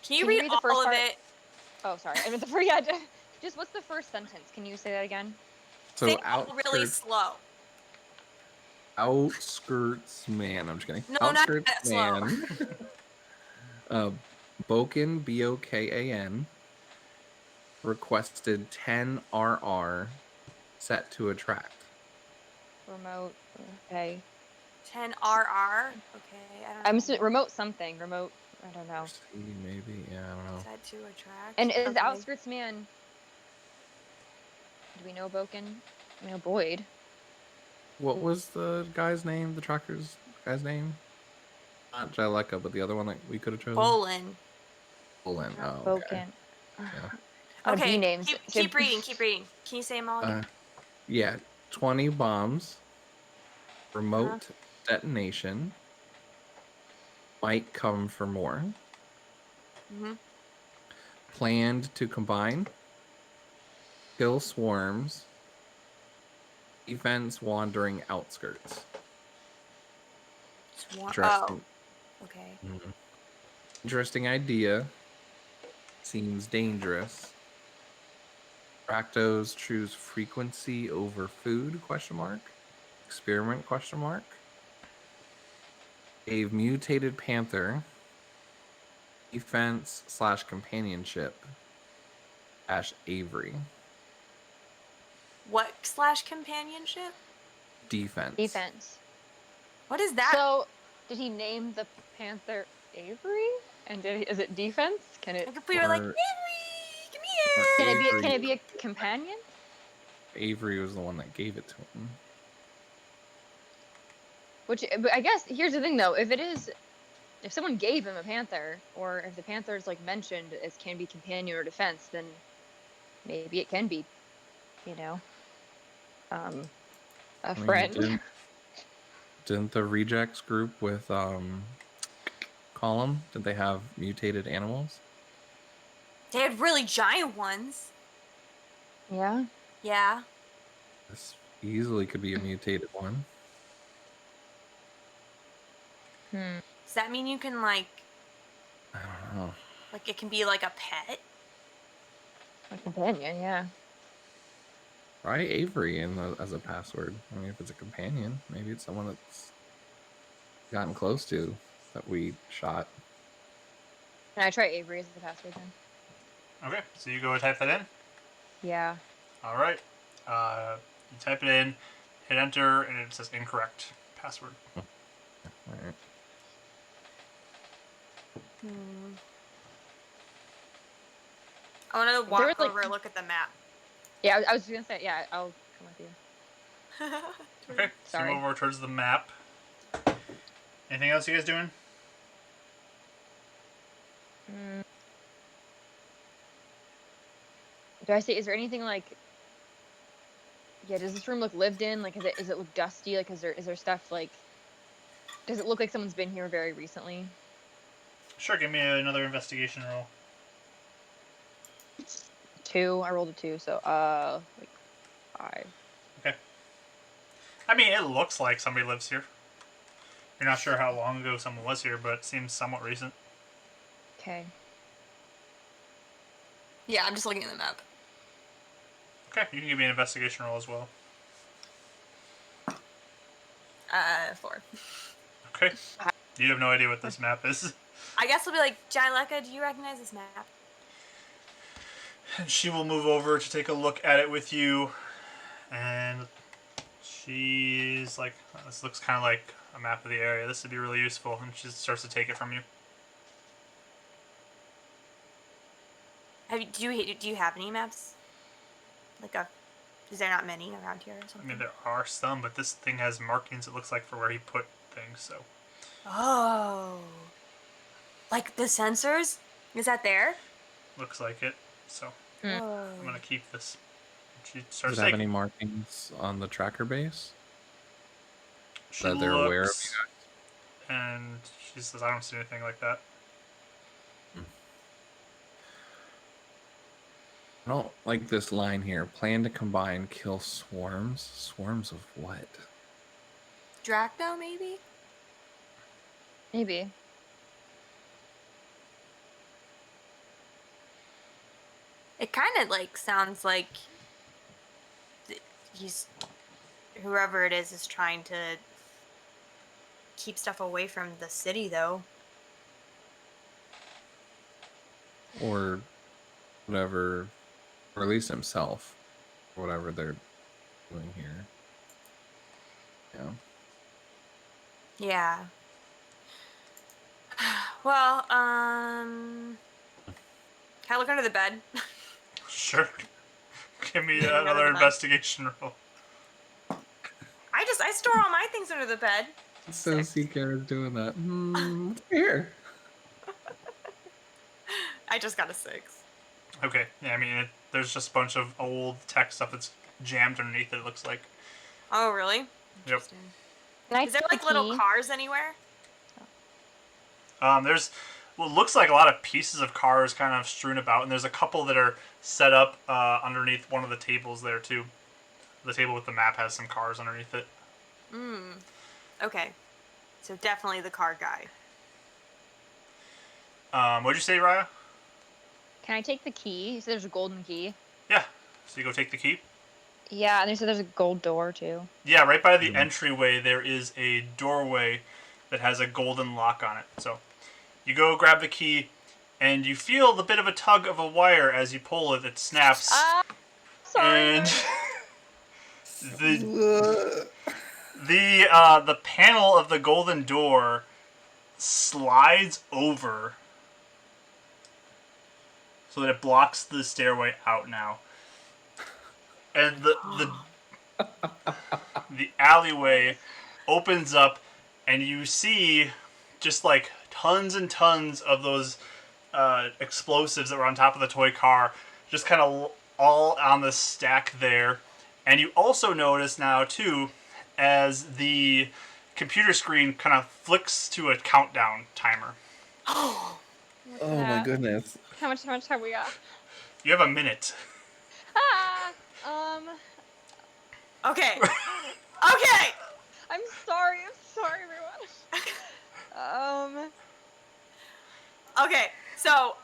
Can you Can you read read the all first of part? it? Oh, sorry. I meant the first. Yeah, just what's the first sentence? Can you say that again? So Say it really outskirts, slow. outskirts man. I'm just kidding. No, not Outskirts that slow. man. Bokan Bokan requested 10 RR set to attract. Remote. Okay. 10 RR. Okay, I don't know. I'm assuming remote something. Remote. I don't know. C, maybe. Yeah, I don't know. Said to attract. And is okay. Outskirts Man? Do we know Boken? We know Boyd. What was the guy's name? The tracker's guy's name? Not Jaleka, but the other one that we could have chosen. Bolin. Bolin. Oh, okay. Boken. Yeah. Okay, names. keep reading. Keep reading. Can you say them all again? Yeah, 20 bombs, remote detonation, might come for more. Mm-hmm. Planned to combine, kill swarms, defense wandering outskirts. Interesting. Oh, okay. Interesting idea. Seems dangerous. Fractos choose frequency over food? Experiment? Gave mutated panther defense / companionship - Avery. What / companionship? Defense. What is that? So, did he name the panther Avery? And is it defense? Can it? Like if we were like, Or- Avery, come here. Can it be a companion? Avery was the one that gave it to him. Which, but I guess here's the thing though: if someone gave him a panther, or if the panther is like mentioned as can be companion or defense, then maybe it can be, a I mean, friend. Didn't the rejects group with Column, did they have mutated animals? They had really giant ones. Yeah. Yeah. This easily could be a mutated one. Does that mean you can like I don't know. it can be like a pet? A companion, yeah. Try Avery as a password. I mean, if it's a companion, maybe it's someone that's gotten close to that we shot. Can I try Avery as the password then? Okay, so you go type that in. Yeah. All right. You type it in, hit enter, and it says incorrect password. All right. I want to There walk was, over and look at the map. Yeah, I was gonna say, yeah, I'll come with you. Okay, Sorry. zoom over towards the map. Anything else you guys doing? Do I say, is there anything like, yeah, does this room look lived in? Like, is it look dusty? Like, is there stuff like, does it look like someone's been here very recently? Sure, give me another investigation roll. 2. I rolled a 2, so like 5. Okay. I mean, it looks like somebody lives here. You're not sure how long ago someone was here, but it seems somewhat recent. Okay. Yeah, I'm just looking at the map. Okay, you can give me an investigation roll as well. 4. Okay. You have no idea what this map is. I guess we'll be like, Jyleka, do you recognize this map? And she will move over to take a look at it with you. And she's like, this looks kind of like a map of the area. This would be really useful. And she starts to take it from you. Do you have any maps? Is there not many around here or I something? mean, there are some, but this thing has markings, it looks like, for where he put things, so. Oh. Like the sensors? Is that there? Looks like it. So, Oh. I'm going to keep this. She Does starts it have taking. any markings on the tracker base She that they're aware of looks, and she says, I don't see anything like that. I don't like this line here. Plan to combine, kill swarms. Swarms of what? Dracto, maybe? Maybe. It kind of sounds like whoever it is trying to keep stuff away from the city, though. Or whatever, or at least himself. Whatever they're doing here. Yeah. Yeah. Well, can I look under the bed? Sure. Give me Under another the bed. investigation roll. I store all my things under the bed. So Seeker is doing that. What's here? I just got a 6. Okay, yeah, I mean, there's just a bunch of old tech stuff that's jammed underneath it, it looks like. Oh, really? Yep. Interesting. Can I Is there take the little key? cars anywhere? There's what looks like a lot of pieces of cars kind of strewn about, and there's a couple that are set up underneath one of the tables there, too. The table with the map has some cars underneath it. Okay. So definitely the car guy. What'd you say, Raya? Can I take the key? You said there's a golden key. Yeah. So you go take the key? Yeah, and they said there's a gold door too. Yeah, right by the entryway there is a doorway that has a golden lock on it. So you go grab the key, and you feel the bit of a tug of a wire as you pull it. It snaps. Sorry. And the panel of the golden door slides over so that it blocks the stairway out now. And the alleyway opens up, and you see just like tons and tons of those explosives that were on top of the toy car, just kind of all on the stack there. And you also notice now too, as the computer screen kind of flicks to a countdown timer. What's Oh my that? goodness. How much time we got? You have a minute. Ah, Okay. Okay. I'm sorry, everyone. Okay. So,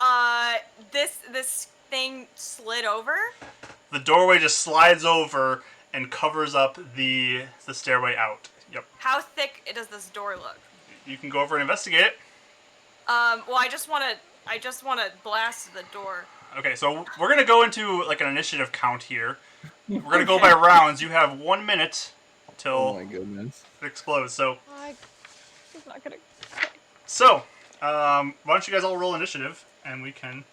this thing slid over. The doorway just slides over and covers up the stairway out. Yep. How thick does this door look? You can go over and investigate it. Well, I just wanna blast the door. Okay, so we're gonna go into like an initiative count here. We're gonna go by rounds. You have 1 minute Oh till my goodness. it explodes. So, It's not gonna. why don't you guys all roll initiative and we can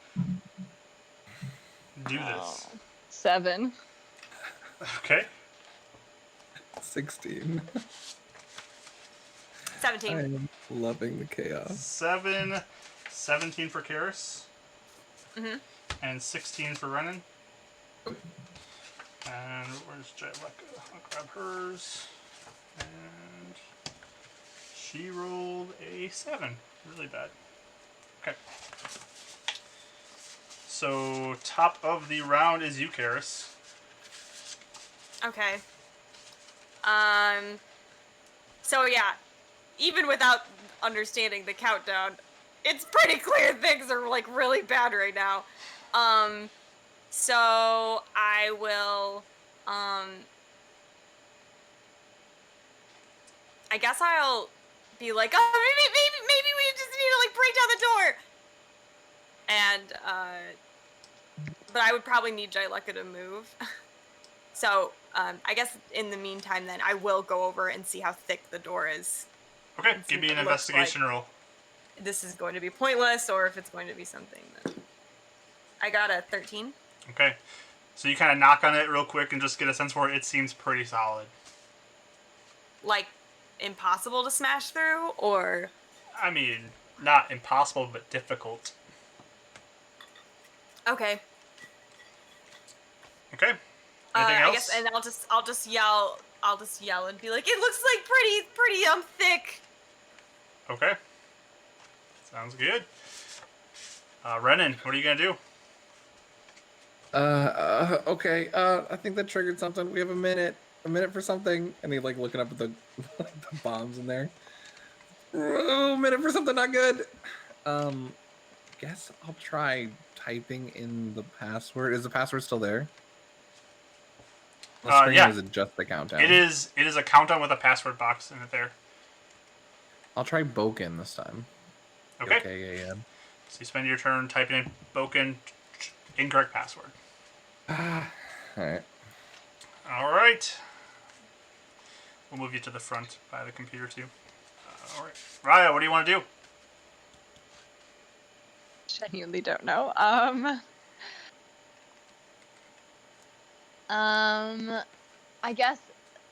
do this. 7. Okay. 16. 17. I am loving the chaos. 17 for Karis. Mhm. And 16 for Renan. And where's Jaileka? I'll grab hers. And she rolled a 7. Really bad. Okay. So top of the round is you, Karis. Okay. So yeah, even without understanding the countdown, it's pretty clear things are like really bad right now. So I will, I guess I'll be like, oh, maybe we just need to like break down the door. And but I would probably need Jaileka to move. So I guess in the meantime, then I will go over and see how thick the door is. Okay, And see give me what an it looks investigation like. roll. This is going to be pointless, or if it's going to be something. Then I got a 13. Okay. So you kind of knock on it real quick and just get a sense for it. It seems pretty solid. Like impossible to smash through, or I mean, not impossible, but difficult. okay. Okay. Anything else? I guess, and I'll just yell and be like, it looks like pretty thick. Okay. Sounds good. Renan, what are you gonna do? Okay. I think that triggered something. We have a minute. A minute for something. And he like looking up at the the bombs in there. Oh, minute for something not good. Guess I'll try typing in the password. Is the password still there? On the screen, Yeah. or is it just the countdown? It is a countdown with a password box in it there. I'll try Boken this time. Okay. B-O-K-A-N. So you spend your turn typing in Boken, incorrect password. Alright. Alright. We'll move you to the front by the computer too. Alright. Raya, what do you want to do? Genuinely don't know. I guess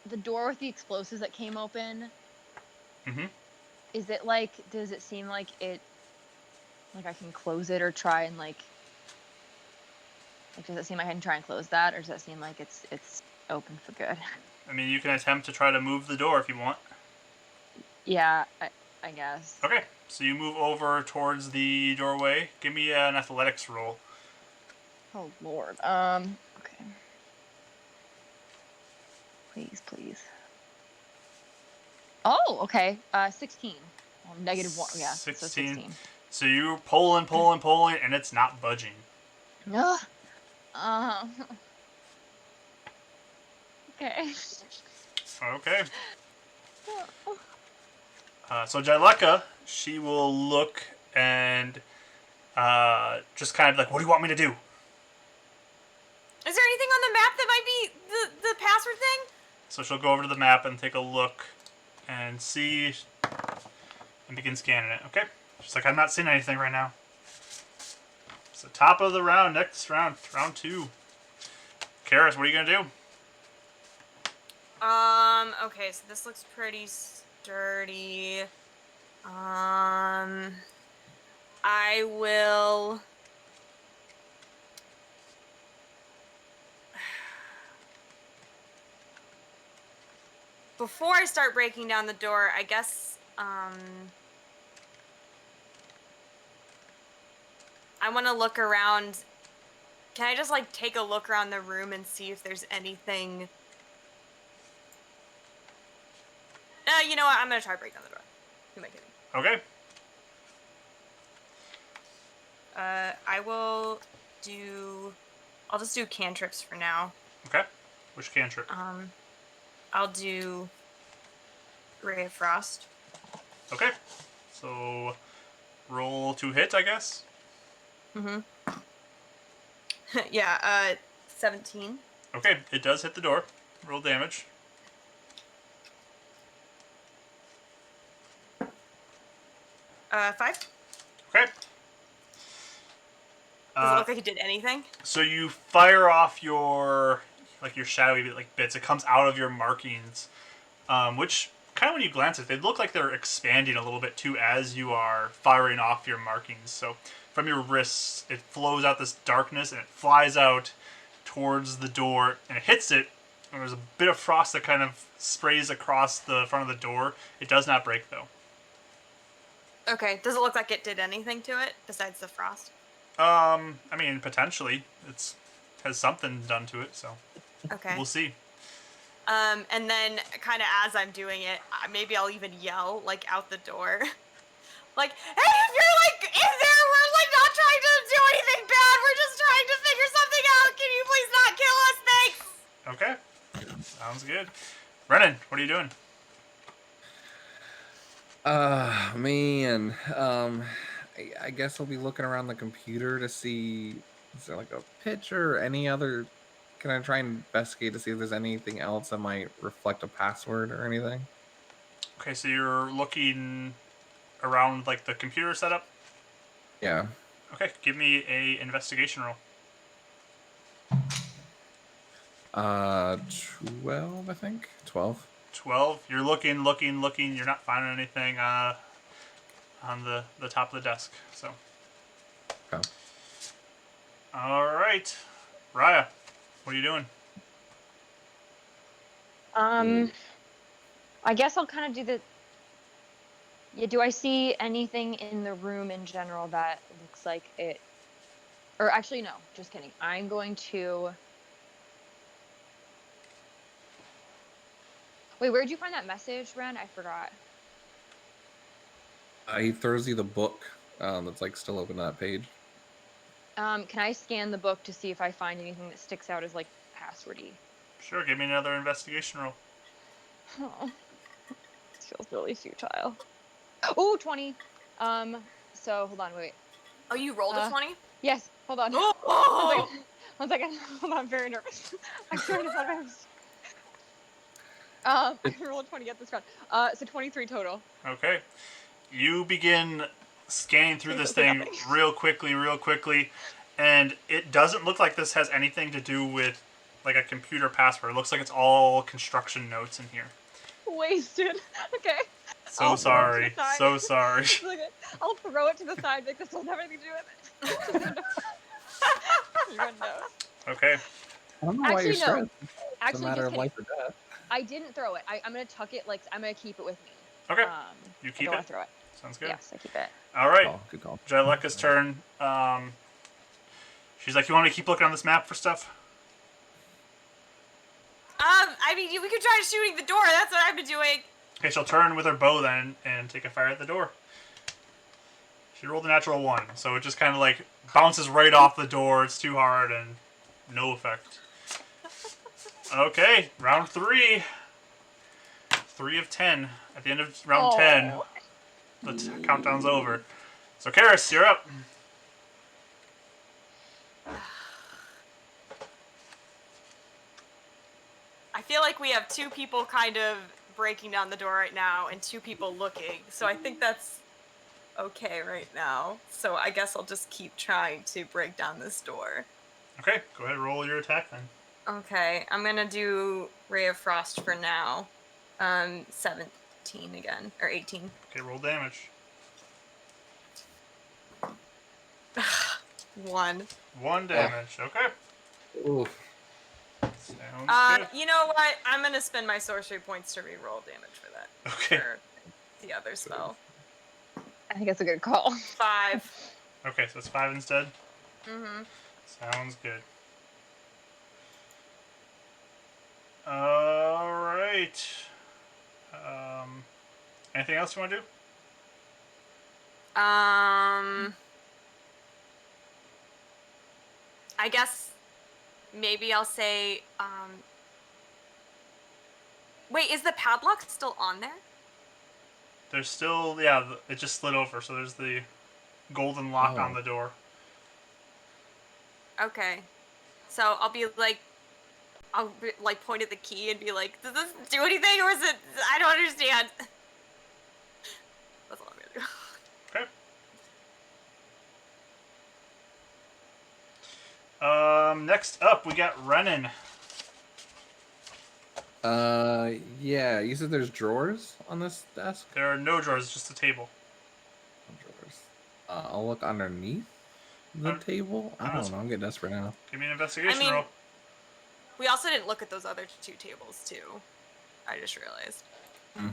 the door with the explosives that came open. Mm-hmm. Is it like? Does it seem like it? Like I can close it or try and like. Like does it seem like I can try and close that, or does it seem like it's open for good? I mean, you can attempt to try to move the door if you want. Yeah, I guess. Okay. So you move over towards the doorway. Give me an athletics roll. Oh Lord. Okay. Please. Oh, okay. 16. Well, -1. Yeah. 16. So 16. So you're pulling, and it's not budging. Ugh. Okay. Okay. So Jaileka, she will look and just kind of like, what do you want me to do? Is there anything on the map that might be the password thing? So she'll go over to the map and take a look and see and begin scanning it. Okay. She's like, I'm not seeing anything right now. So top of the round, next round, round 2. Karis, what are you going to do? Okay, so this looks pretty sturdy. I will... before I start breaking down the door, I guess I want to look around. Can I just like take a look around the room and see if there's anything? You know what? I'm gonna try to break down the door. Who am I kidding? Okay. I will do. I'll just do cantrips for now. Okay. Which cantrip? I'll do Ray of Frost. Okay. So roll to hit, I guess. Mm-hmm. Yeah. 17. Okay, it does hit the door. Roll damage. 5. Okay. Does it look like it did anything? So you fire off your shadowy bits. It comes out of your markings, which kind of when you glance at it, they look like they're expanding a little bit too as you are firing off your markings. So from your wrists, it flows out this darkness and it flies out towards the door and it hits it. And there's a bit of frost that kind of sprays across the front of the door. It does not break though. Okay. Does it look like it did anything to it besides the frost? I mean, potentially. It's has something done to it, so Okay. we'll see. And then kind of as I'm doing it, maybe I'll even yell like out the door. Like, hey, if you're like in there, we're like not trying to do anything bad. We're just trying to figure something out. Can you please not kill us? Thanks. Okay. Sounds good. Brennan, what are you doing? Man. I guess I'll be looking around the computer to see, is there like a picture or any other, can I try and investigate to see if there's anything else that might reflect a password or anything? Okay, so you're looking around like the computer setup? Yeah. Okay, give me a investigation roll. 12, I think. 12. 12. You're looking. You're not finding anything on the top of the desk. So. Okay. All right, Raya, what are you doing? I guess I'll kind of do the. Yeah, do I see anything in the room in general that looks like it? Or actually, no, just kidding. I'm going to. Wait, where'd you find that message, Ren? I forgot. He throws you the book that's like still open to that page. Can I scan the book to see if I find anything that sticks out as like passwordy? Sure, give me another investigation roll. Oh, this feels really futile. Oh, 20. So hold on, wait. Oh, you rolled a 20? Yes, hold on. Oh! One second. Hold on, I'm very nervous. I'm trying to find my I rolled 20 at this round. So 23 total. Okay. You begin scanning through this thing Nothing. real quickly, and it doesn't look like this has anything to do with like a computer password. It looks like it's all construction notes in here. Wasted. Okay. So sorry. So sorry. I'll throw it to the side. Like, this doesn't have anything to do with it. Everyone knows. Okay. I don't know why you're Actually, no. stressed. It's a Actually, matter just of life or death. I didn't throw it. I'm gonna tuck it. Like, I'm gonna keep it with me. Okay. You I keep don't want it? to throw it. Sounds good. Yes, I keep it. All right. Oh, good call. Jyleka's turn. She's like, you want me to keep looking on this map for stuff? I mean, we could try shooting the door. That's what I've been doing. Okay, she'll turn with her bow then and take a fire at the door. She rolled a natural 1, so it just kind of like bounces right off the door. It's too hard and no effect. Okay, round 3. 3 of 10. At the end of round 10, the countdown's over. So, Karis, you're up. I feel like we have 2 people kind of breaking down the door right now and 2 people looking. So I think that's okay right now. So I guess I'll just keep trying to break down this door. Okay, go ahead and roll your attack then. Okay, I'm gonna do Ray of Frost for now. 17 again, or 18. Okay, roll damage. 1. 1 damage, okay. Oof. Sounds good. You know what? I'm gonna spend my sorcery points to reroll damage for that. Okay. For the other spell. I think that's a good call. 5. Okay, so it's 5 instead. Mm-hmm. Sounds good. All right. Anything else you want to do? I guess maybe I'll say, wait, is the padlock still on there? There's still, yeah, it just slid over, so there's the golden lock on Oh. the door. Okay. So I'll be like, point at the key and be like, does this do anything or is it, I don't understand. That's all I'm gonna do. Okay. Next up, we got Renan. Yeah, you said there's drawers on this desk? There are no drawers, it's just a table. No drawers. I'll look underneath the table. I don't know, I'm getting desperate now. Give me an investigation roll. We also didn't look at those other 2 tables too. I just realized.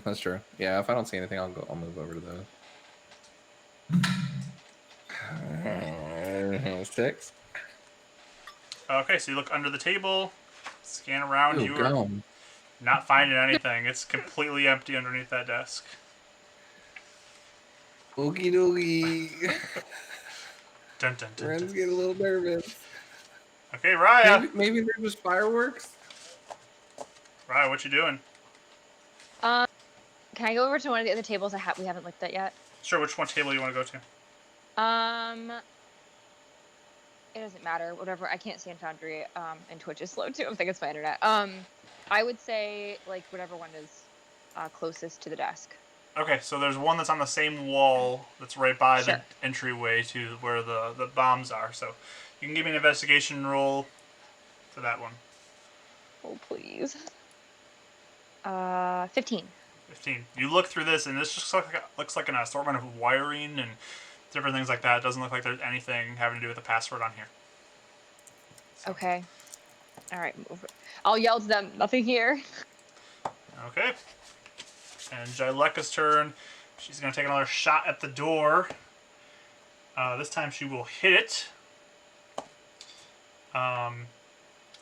That's true. Yeah, if I don't see anything, I'll move over to those. 6. Okay, so you look under the table, scan around. Ooh, You are not finding anything. It's completely empty underneath that desk. Okie dokie. Dun, dun, dun, Ren's dun. getting a little nervous. Okay, Raya. Maybe they're just fireworks? Raya, what you doing? Can I go over to one of the other tables we haven't looked at yet? Sure, which one table you want to go to? It doesn't matter. Whatever. I can't stand Foundry. And Twitch is slow too. I think it's my internet. I would say like whatever one is closest to the desk. Okay, so there's one that's on the same wall that's right by Sure. the entryway to where the bombs are. So you can give me an investigation roll for that one. Oh please. 15. 15. You look through this, and this just looks like an assortment of wiring and different things like that. It doesn't look like there's anything having to do with the password on here. So. Okay. All right. Move it. I'll yell to them. Nothing here. Okay. And Jyleka's turn. She's going to take another shot at the door. This time she will hit it. And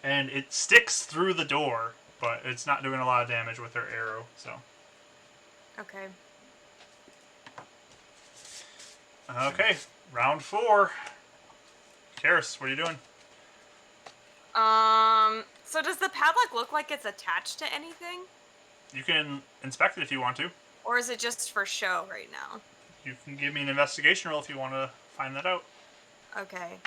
it sticks through the door, but it's not doing a lot of damage with her arrow. So. Okay. Okay. Round 4. Karis, what are you doing? So does the padlock look like it's attached to anything? You can inspect it if you want to. Or is it just for show right now? You can give me an investigation roll if you want to find that out. Okay.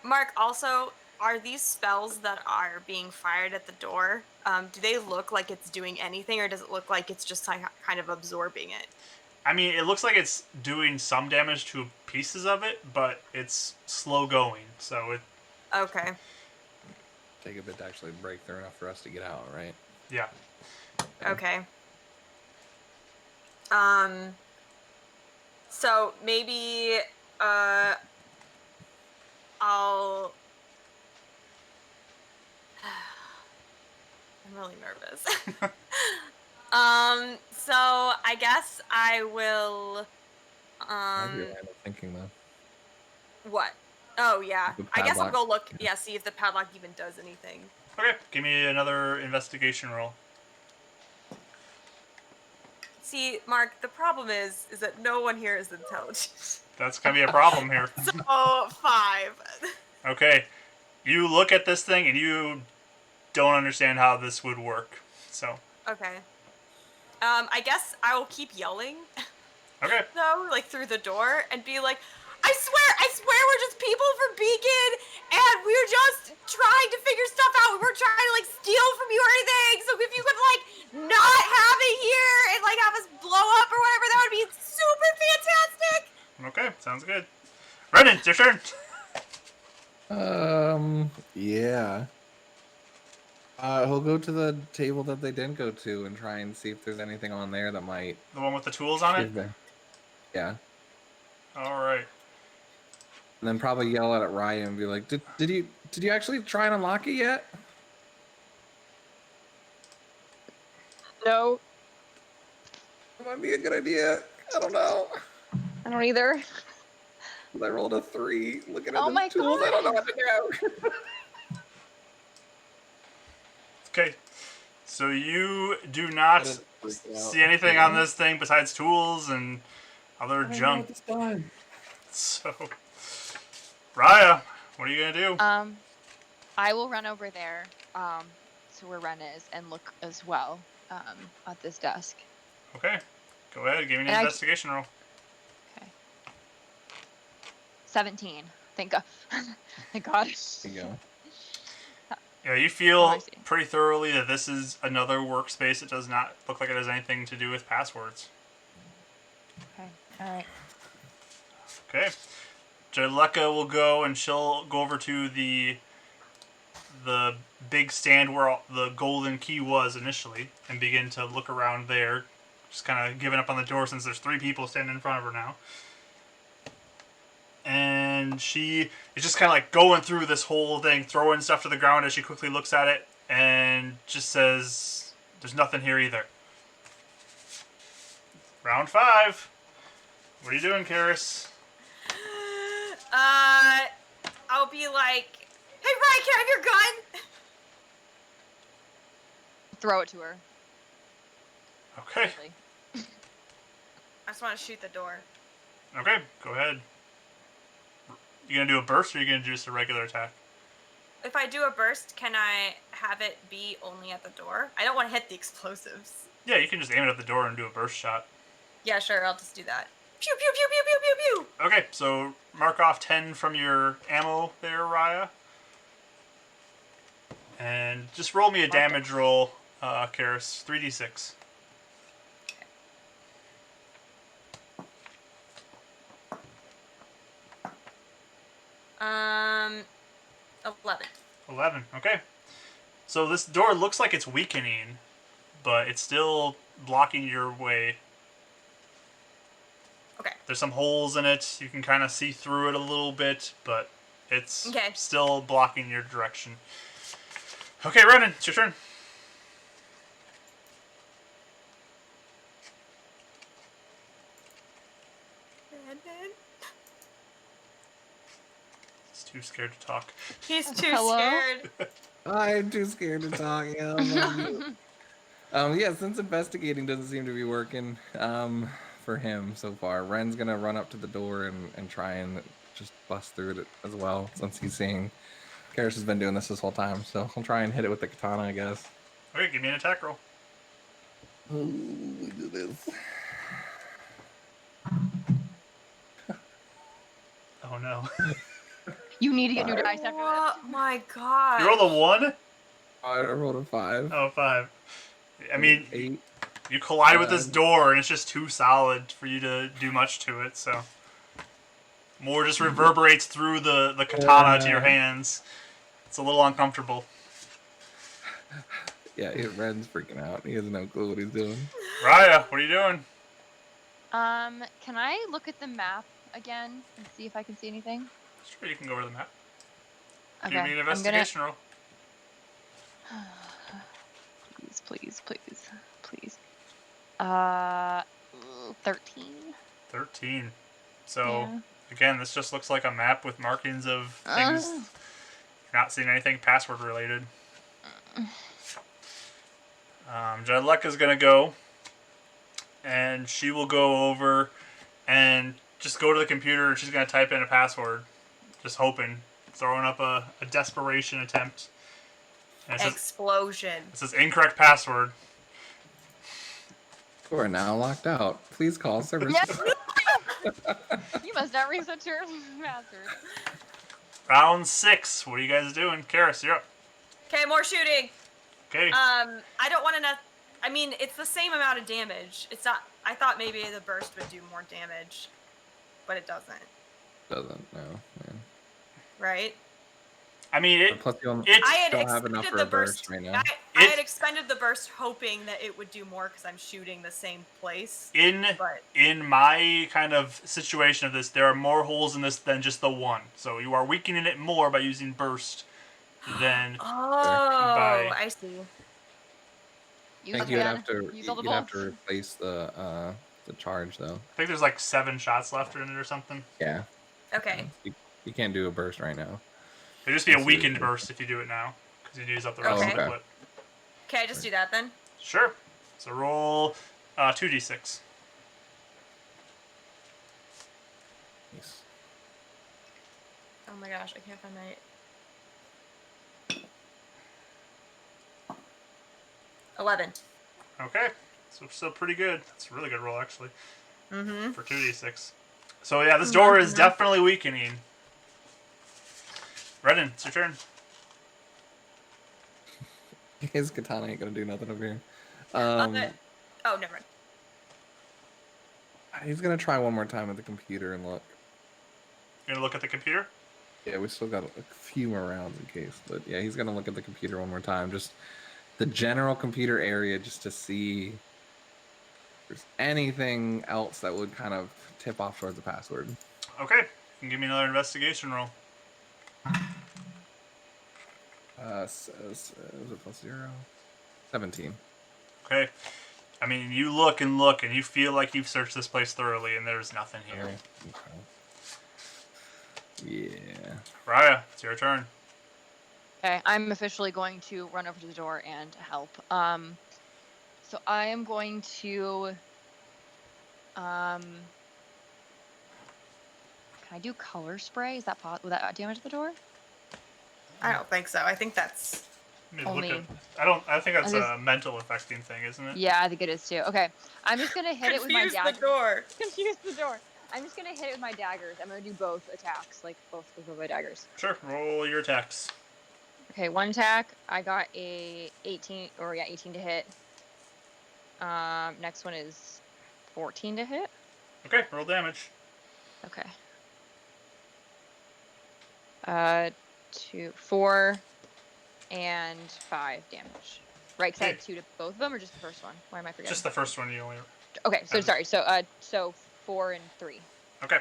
Mark, also, are these spells that are being fired at the door, do they look like it's doing anything, or does it look like it's just kind of absorbing it? I mean, it looks like it's doing some damage to pieces of it, but it's slow going, so it... Okay. Take a bit to actually break through enough for us to get out, right? Yeah. Okay. So maybe, I'll... I'm really nervous. So I guess I will, Might be a line of thinking though. what? Oh, yeah. The I guess I'll padlock. go look, see if the padlock even does anything. Okay, give me another investigation roll. See, Mark, the problem is that no one here is intelligent. That's going to be a problem here. So, 5. Okay, you look at this thing and you don't understand how this would work, so... Okay. I guess I will keep yelling, Okay. though, like, through the door, and be like, I swear we're just people from Beacon, and we're just trying to figure stuff out. We weren't trying to, like, steal from you or anything, so if you could, like, not have it here and, like, have us blow up or whatever, that would be super fantastic! Okay, sounds good. Renan, it's your turn. Yeah. He'll go to the table that they didn't go to and try and see if there's anything on there that might... The one with the tools on it? Yeah. Alright. And then probably yell out at Ryan and be like, did you actually try and unlock it yet? No, That might be a good idea. I don't know. I don't either. I rolled a 3. Looking at Oh those my tools, I don't know God. what to do. Okay. So you do not That is freaking out. see anything on this thing besides tools and other I don't know junk. what this done. So, Raya, what are you gonna do? I will run over there, to where Ren is and look as well, at this desk. Okay, go ahead. Give me an And investigation roll. Okay. 17. Thank God. Thank God. There you go. Yeah, you Oh, I feel see. pretty thoroughly that this is another workspace. It does not look like it has anything to do with passwords. Okay. All right. Okay. Jaleka will go and she'll go over to the big stand where the golden key was initially and begin to look around there. Just kind of giving up on the door since there's 3 people standing in front of her now. And she is just kind of like going through this whole thing, throwing stuff to the ground as she quickly looks at it and just says, "There's nothing here either." Round 5. What are you doing, Karis? I'll be like, "Hey, Ryan, can I have your gun?" Throw it to her. Okay. Really. I just want to shoot the door. Okay, go ahead. You gonna do a burst or are you gonna do just a regular attack? If I do a burst, can I have it be only at the door? I don't want to hit the explosives. Yeah, you can just aim it at the door and do a burst shot. Yeah, sure, I'll just do that. Pew, pew, pew, pew, pew, pew, pew. Okay, so mark off 10 from your ammo there, Raya. And just roll me a damage roll, Karis. 3d6. 11. 11, okay. So this door looks like it's weakening, but it's still blocking your way. Okay. There's some holes in it. You can kind of see through it a little bit, but it's Okay. still blocking your direction. Okay, Renan, it's your turn. He's too scared to talk. He's too Hello? scared. I'm too scared to talk. Yeah, yeah, since investigating doesn't seem to be working for him so far, Ren's gonna run up to the door and try and just bust through it as well, since he's seeing Karis has been doing this whole time. So he'll try and hit it with the katana, I guess. Okay, give me an attack roll. Oh, we do this. Oh no. You need to get new dice after that. Oh my god. You rolled a 1? I rolled a 5. Oh, 5. I mean, 8. you collide with this door and it's just too solid for you to do much to it, so. More just reverberates through the katana to your hands. It's a little uncomfortable. Yeah, Ren's freaking out. He has no clue what he's doing. Raya, what are you doing? Can I look at the map again and see if I can see anything? Sure, you can go over the map. Okay. Give me an investigation roll. Please. 13. 13. So, Yeah. again, this just looks like a map with markings of things. You're not seeing anything password related. Jaleka's going to go, and she will go over and just go to the computer and she's going to type in a password, just hoping, throwing up a desperation attempt. And it Explosion. says incorrect password. You are now locked out. Please call service. Yes. You must not reset your password. Round 6. What are you guys doing? Karis, you're up. Okay, more shooting. Okay. I don't want to. I mean, it's the same amount of damage. It's not. I thought maybe the burst would do more damage, but it doesn't. Doesn't, no. Man. Right? I mean, Plus, you it's I had don't have enough expected for the a burst burst. right now. I had It's expended the burst hoping that it would do more because I'm shooting the same place. In my kind of situation of this, there are more holes in this than just the one. So you are weakening it more by using burst than by. I see. I Use think it you'd again. have to Use all the you'd have bolts. to replace the charge though. I think there's like 7 shots left in it or something. Yeah. Okay. You can't do a burst right now. It'd just be a Let's see weakened what- burst if you do it now, because you'd use up the rest of the okay. clip. Okay, I just do that then. Sure. So roll 2d6. Nice. Oh my gosh, I can't find my. 11. Okay. So still pretty good. That's a really good roll, actually, Mm-hmm. for 2d6. So yeah, this door is definitely weakening. Redden, it's your turn. His katana ain't gonna do nothing over here. Oh, never mind. He's gonna try one more time at the computer and look. You're gonna look at the computer? Yeah, we still got a few more rounds in case, but yeah, he's gonna look at the computer one more time, just the general computer area, just to see if there's anything else that would kind of tip off towards the password. Okay. You can give me another investigation roll. Says was it +0? 17. Okay. I mean, you look and look, and you feel like you've searched this place thoroughly, and there's nothing here. Yeah. Raya, it's your turn. Okay, I'm officially going to run over to the door and help. So I am going to. Can I do color spray? Is that would that damage the door? I don't think so. I think that's. Let me Only- look at, I think that's I a mental affecting thing, isn't it? Yeah, I think it is too. Okay, I'm just gonna hit it with my Confuse dagger. the door. Confuse the door. I'm just gonna hit it with my daggers. I'm gonna do both attacks, like both of my daggers. Sure. Roll your attacks. Okay, one attack. I got a 18 to hit. Next one is 14 to hit. Okay. Roll damage. Okay. 4 and 5 damage. Right, because I had 2 to both of them, or just the first one? Why am I forgetting? Just the first one you only. Okay, so sorry. So 4 and 3. Okay.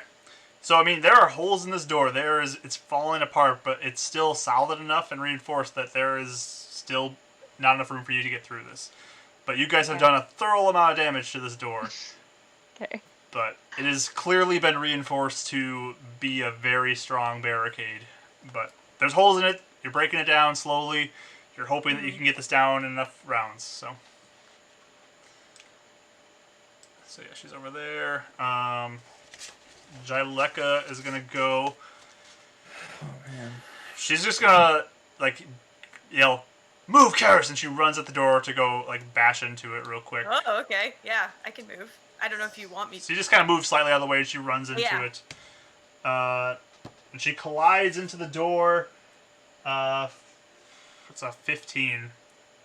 So I mean, there are holes in this door. It's falling apart, but it's still solid enough and reinforced that there is still not enough room for you to get through this. But you guys have done a thorough amount of damage to this door. Okay. But it has clearly been reinforced to be a very strong barricade. But there's holes in it. You're breaking it down slowly. You're hoping that you can get this down in enough rounds. So yeah, she's over there. Jyleka is gonna go. Oh man. She's just gonna like yell, "Move, Karis!" and she runs at the door to go like bash into it real quick. Oh, okay. Yeah, I can move. I don't know if you want me to. So you just kind of move slightly out of the way and she runs into it. And she collides into the door. It's a 15.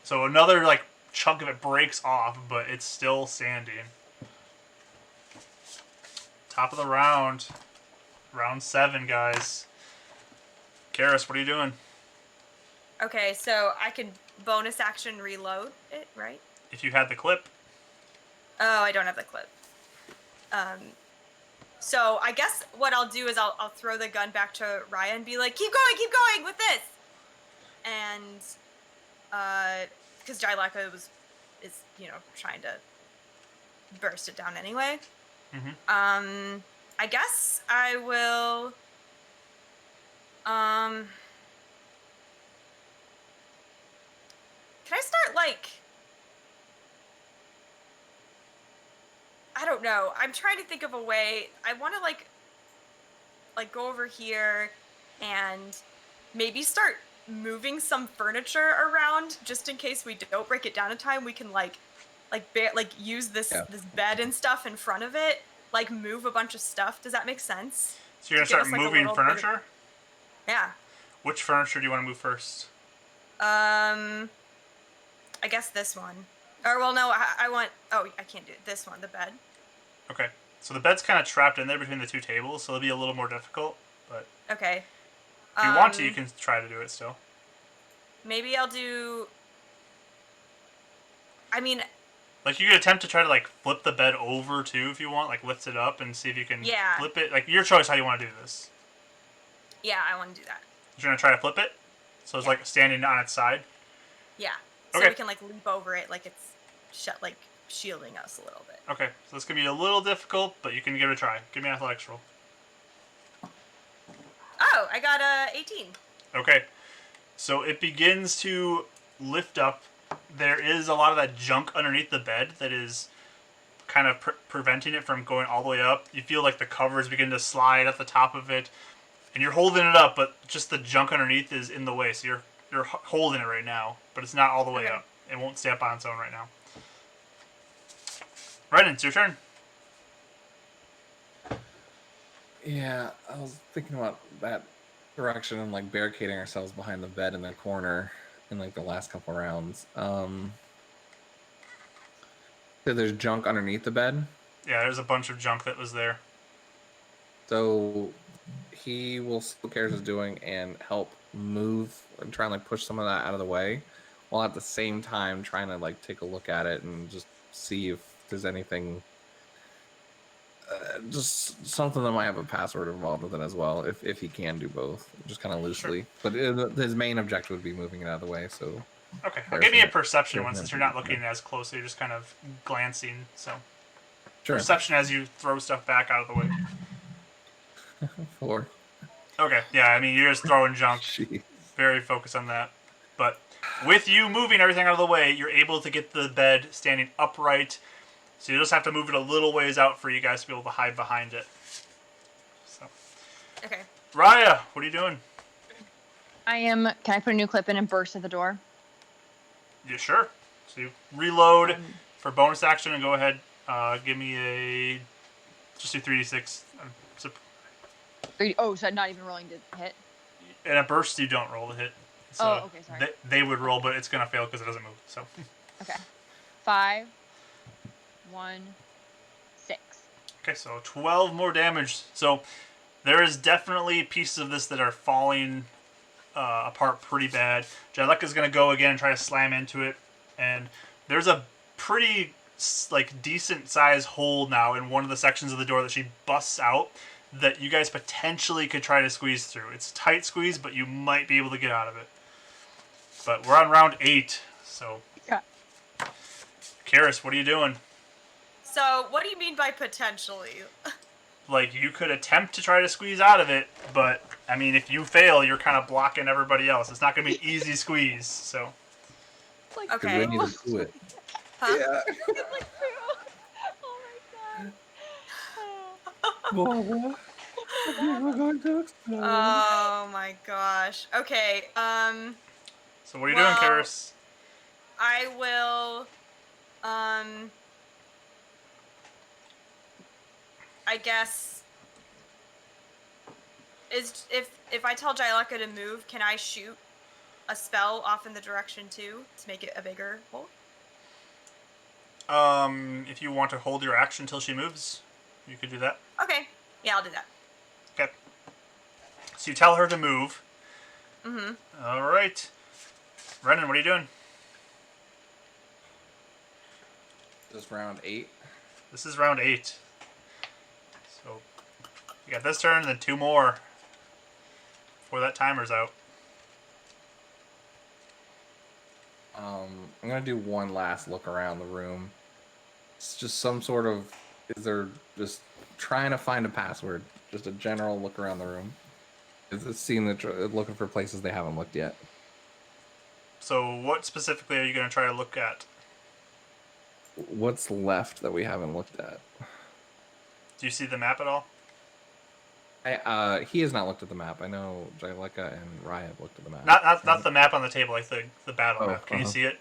So another like chunk of it breaks off, but it's still standing. Top of the round. Round 7, guys. Karis, what are you doing? Okay, so I can bonus action reload it, right? If you had the clip. Oh, I don't have the clip. So I guess what I'll do is I'll throw the gun back to Raya and be like, keep going with this. And because Jyleka is trying to burst it down anyway. Mm-hmm. I guess I will. Can I start like? I don't know. I'm trying to think of a way. I want to like go over here and maybe start moving some furniture around just in case we don't break it down in time. We can use this bed and stuff in front of it. Like move a bunch of stuff. Does that make sense? So you're gonna start moving furniture? Yeah. Which furniture do you want to move first? I guess this one. Or well, no. I want. Oh, I can't do it. This one, the bed. Okay. So the bed's kind of trapped in there between the two tables, so it'll be a little more difficult. But okay. If you want to, you can try to do it still. Maybe I'll do. I mean, Like, you could attempt to try to, like, flip the bed over, too, if you want. Like, lift it up and see if you can yeah, flip it. Like, your choice how you want to do this. yeah, I want to do that. You're going to try to flip it? So it's, Yeah. like, standing on its side? Yeah, so Okay. we can like leap over it, like it's like shielding us a little bit. Okay, so this can be a little difficult, but you can give it a try. Give me an athletics roll. Oh, I got a 18. Okay, so it begins to lift up. There is a lot of that junk underneath the bed that is kind of preventing it from going all the way up. You feel like the covers begin to slide at the top of it, and you're holding it up, but just the junk underneath is in the way. So you're holding it right now, but it's not all the way Okay. up. It won't stay up on its own right now. Brennan, it's your turn. Yeah, I was thinking about that direction and like barricading ourselves behind the bed in the corner in like the last couple rounds. So there's junk underneath the bed. Yeah, there's a bunch of junk that was there. So he will see what Karis is doing and help move and try and like push some of that out of the way, while at the same time trying to like take a look at it and just see if there's anything, just something that might have a password involved with it as well. If he can do both, just kind of loosely. Sure. But his main objective would be moving it out of the way. So Okay, I'll give you a perception one since you're not looking as closely, you're just kind of glancing. So sure. Perception as you throw stuff back out of the way. 4. Okay, yeah, I mean, you're just throwing junk. Jeez. Very focused on that. But with you moving everything out of the way, you're able to get the bed standing upright. So you just have to move it a little ways out for you guys to be able to hide behind it. So, Okay. Raya, what are you doing? Can I put a new clip in and burst at the door? Yeah, sure. So you reload for bonus action and go ahead. Give me a... Just do 3d6. Oh, so I'm not even rolling to hit? In a burst, you don't roll the hit. So okay, sorry. They would roll, but it's going to fail because it doesn't move. So. Okay. 5, 1, 6. Okay, so 12 more damage. So there is definitely pieces of this that are falling apart pretty bad. Jaleka's going to go again and try to slam into it. And there's a pretty decent size hole now in one of the sections of the door that she busts out that you guys potentially could try to squeeze through. It's a tight squeeze, but you might be able to get out of it. But we're on round 8, so... Yeah. Karis, what are you doing? So, what do you mean by potentially? Like, you could attempt to try to squeeze out of it, but, I mean, if you fail, you're kind of blocking everybody else. It's not going to be an easy squeeze, so... Like, Okay. We need to do it. Huh? Yeah. like, oh my god. Oh my gosh. Okay. So what are you doing, Well- Karis? I will. I guess. If I tell Jaileka to move, can I shoot a spell off in the direction too to make it a bigger hole? If you want to hold your action until she moves, you could do that. Okay. Yeah, I'll do that. Okay. So you tell her to move. Mm-hmm. All right. Brennan, what are you doing? This round 8. This is round 8. So you got this turn and then 2 more before that timer's out. I'm gonna do one last look around the room. It's just some sort of... Is there just trying to find a password? Just a general look around the room. It's seeing looking for places they haven't looked yet. So what specifically are you going to try to look at? What's left that we haven't looked at? Do you see the map at all? He has not looked at the map. I know Jaileka and Raya have looked at the map. Not the map on the table, like the battle Oh, map. Can you see it?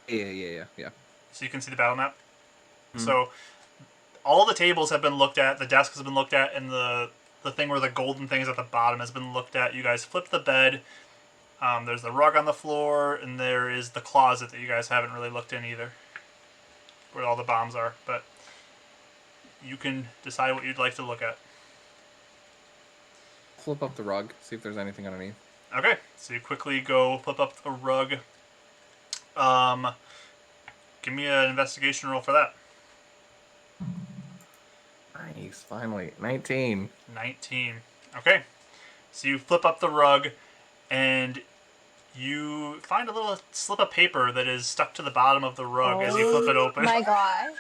Yeah. So you can see the battle map? Mhm. So all the tables have been looked at, the desks have been looked at, and the thing where the golden thing is at the bottom has been looked at. You guys flip the bed. There's the rug on the floor, and there is the closet that you guys haven't really looked in either, where all the bombs are. But you can decide what you'd like to look at. Flip up the rug, see if there's anything underneath. Okay, so you quickly go flip up the rug. Give me an investigation roll for that. Nice, finally. 19. 19. Okay. So you flip up the rug, and you find a little slip of paper that is stuck to the bottom of the rug as you flip it open. My gosh.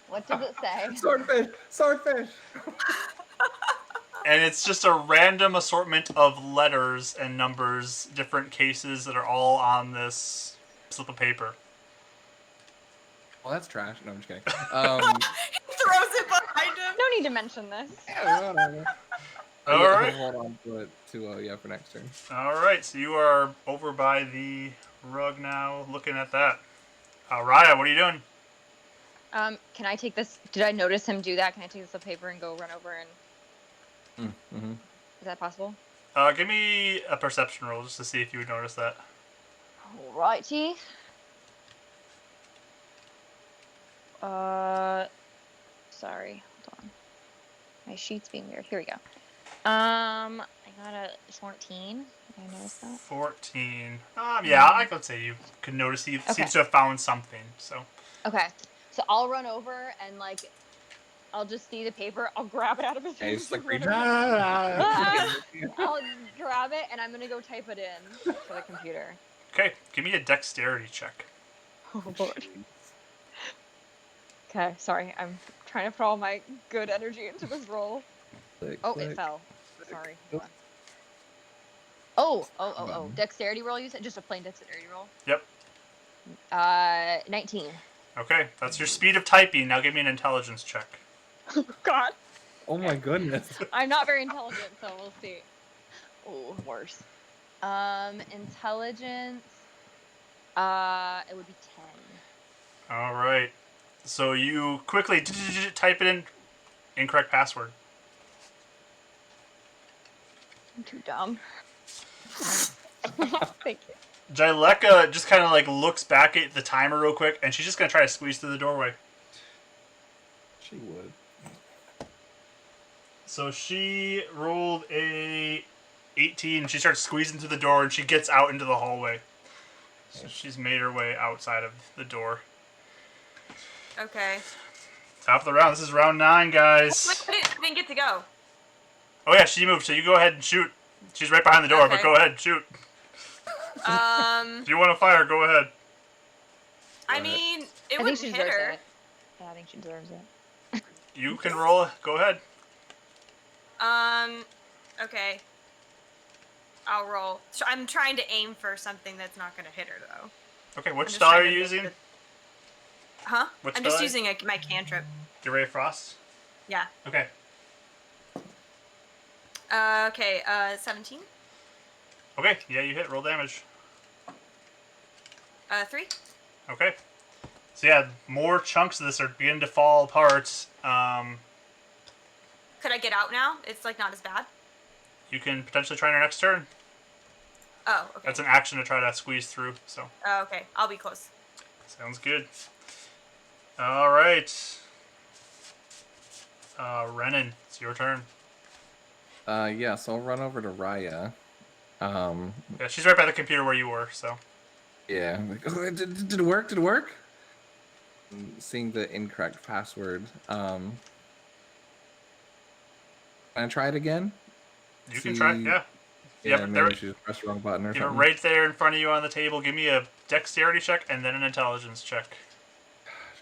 What does it say? Swordfish! Swordfish! And it's just a random assortment of letters and numbers, different cases that are all on this slip of paper. Well, that's trash. No, I'm just kidding. Throws it behind him. No need to mention this. Yeah, whatever. All yeah, right. Hold on to it for next turn. All right, so you are over by the rug now, looking at that. Raya, what are you doing? Can I take this? Did I notice him do that? Can I take this paper and go run over and? Mm-hmm. Is that possible? Give me a perception roll just to see if you would notice that. Alrighty. Sorry. Hold on. My sheet's being weird. Here we go. I got a 14. Did I notice that? 14. Yeah, I could say you could notice he seems to have found something. So. Okay. So I'll run over and like, I'll just see the paper. I'll grab it out of his hand. It's like, I'll grab it and I'm gonna go type it in for the computer. Okay, give me a dexterity check. Oh Lord. Okay, sorry. I'm trying to put all my good energy into this roll. Oh, it fell. Sorry. Hold on. Oh. Dexterity roll, you said? Just a plain dexterity roll? Yep. 19. Okay, that's your speed of typing. Now give me an intelligence check. Oh, God. Oh my goodness. I'm not very intelligent, so we'll see. Oh, worse. Intelligence, it would be 10. All right. So you quickly type it in. Incorrect password. I'm too dumb. Thank you. Jyleka just kind of like looks back at the timer real quick, and she's just gonna try to squeeze through the doorway. She would. So she rolled a 18. She starts squeezing through the door, and she gets out into the hallway. So she's made her way outside of the door. Okay. Top of the round. This is round 9, guys. I didn't get to go. Oh yeah, she moved. So you go ahead and shoot. She's right behind the door, but Okay. go ahead, shoot. If you want to fire, go ahead. I mean, it I would think she hit deserves her. it. Yeah, I think she deserves it. You can roll. Go ahead. Okay. I'll roll. So I'm trying to aim for something that's not going to hit her, though. Okay, I'm which just spell are trying you to think using? Huh? Which I'm just spell? using my cantrip. Your Ray of Frost? Yeah. Okay. Okay, 17. Okay, yeah, you hit. Roll damage. 3. Okay. So yeah, more chunks of this are beginning to fall apart. Could I get out now? It's like not as bad. You can potentially try on your next turn. Oh, okay. That's an action to try to squeeze through, so. Oh, okay. I'll be close. Sounds good. All right. Renan, it's your turn. Yeah, so I'll run over to Raya. Yeah, she's right by the computer where you were, so. Yeah. Like, oh, did it work? Did it work? Seeing the incorrect password. Can I try it again? You can try, yeah. Yeah, Yep, maybe she just pressed the wrong button or you have it something. right there in front of you on the table. Give me a dexterity check and then an intelligence check.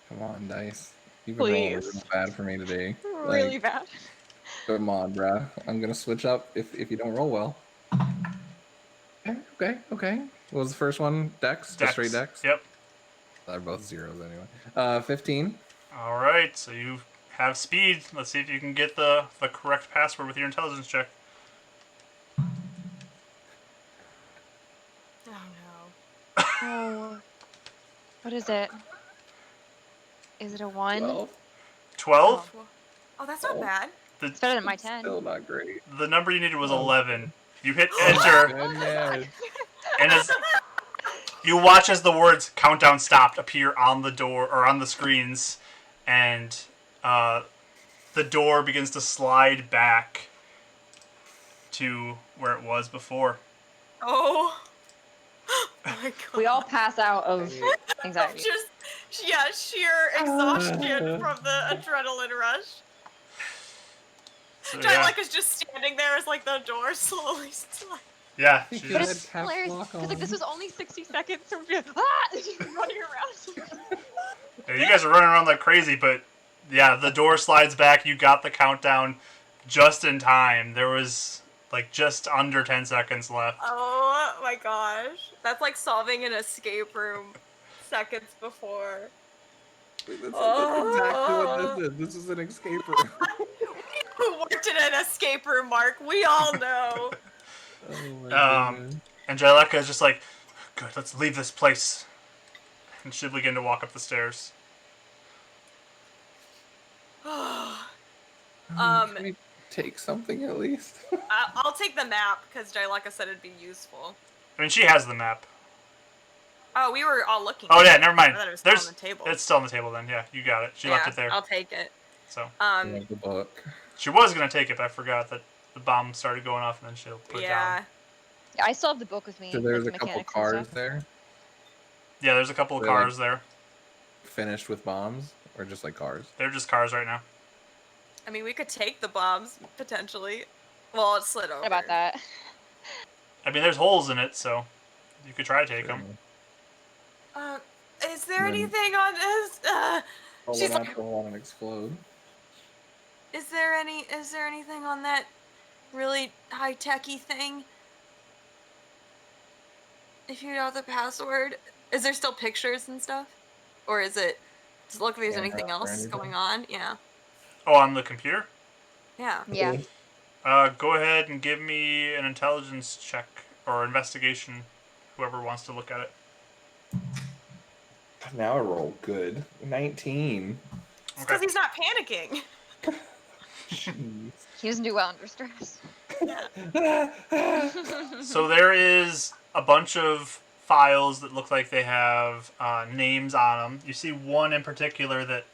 Come on, dice. You've been rolling Please. real bad for me today. Really bad. Come on, bruh. I'm gonna switch up if you don't roll well. Okay. What was the first one? Dex? Just straight Dex? Yep. They're both zeros anyway. 15. All right, so you have speed. Let's see if you can get the correct password with your intelligence check. Oh, no. Oh. What is it? Is it a 1? 12. 12? Oh, that's not bad. It's better than my 10. Still not great. The number you needed was 11. You hit enter, Goodness. and as you watch as the words "countdown stopped" appear on the door or on the screens, and the door begins to slide back to where it was before. Oh. Oh my We all God. pass out of Of anxiety. just, yeah, sheer exhaustion from the adrenaline rush. So Giant yeah, like is just standing there as like the door slowly slides. yeah. You She could But have just it's caps hilarious lock because like this on. was only 60 seconds, so we're just, ah, running around. yeah, you guys are running around like crazy, but yeah, the door slides back. You got the countdown just in time. There was like just under 10 seconds left. Oh my gosh. That's like solving an escape room seconds before. That's exactly what this is. This is an escape room. Who worked in an escape room, Mark? We all know. Oh my Um, goodness. Angelica is just like, good, let's leave this place. And she'll begin to walk up the stairs. Can we take something at least? I'll take the map because Jaileka said it'd be useful. I mean, she has the map. Oh, we were all looking. Oh at yeah, it. never mind. I thought it was still on the table. It's still on the table then. Yeah, you got it. She left it there. I'll take it. So Like the book. she was gonna take it, but I forgot that the bomb started going off, and then she'll put it down. Yeah, I still have the book with me. So there's a with the couple mechanics and cars stuff. there, Yeah, there's a couple of They're, like- cars there. finished with bombs, or just like cars. They're just cars right now. I mean, we could take the bombs potentially. Well, it slid over. What about that? I mean, there's holes in it, so you could try to take them. Is there Then- anything on this? Roll She's it like- out, roll and explode. Is there anything on that really high techy thing? If you know the password, is there still pictures and stuff, or is it? Does it look if there's Camera anything or else anything? going on? Yeah. Oh, on the computer? Yeah. Yeah. Go ahead and give me an intelligence check or investigation, whoever wants to look at it. Now I roll good. 19. It's because he's not panicking. Jeez. He doesn't do well under stress. So there is a bunch of files that look like they have names on them. You see one in particular that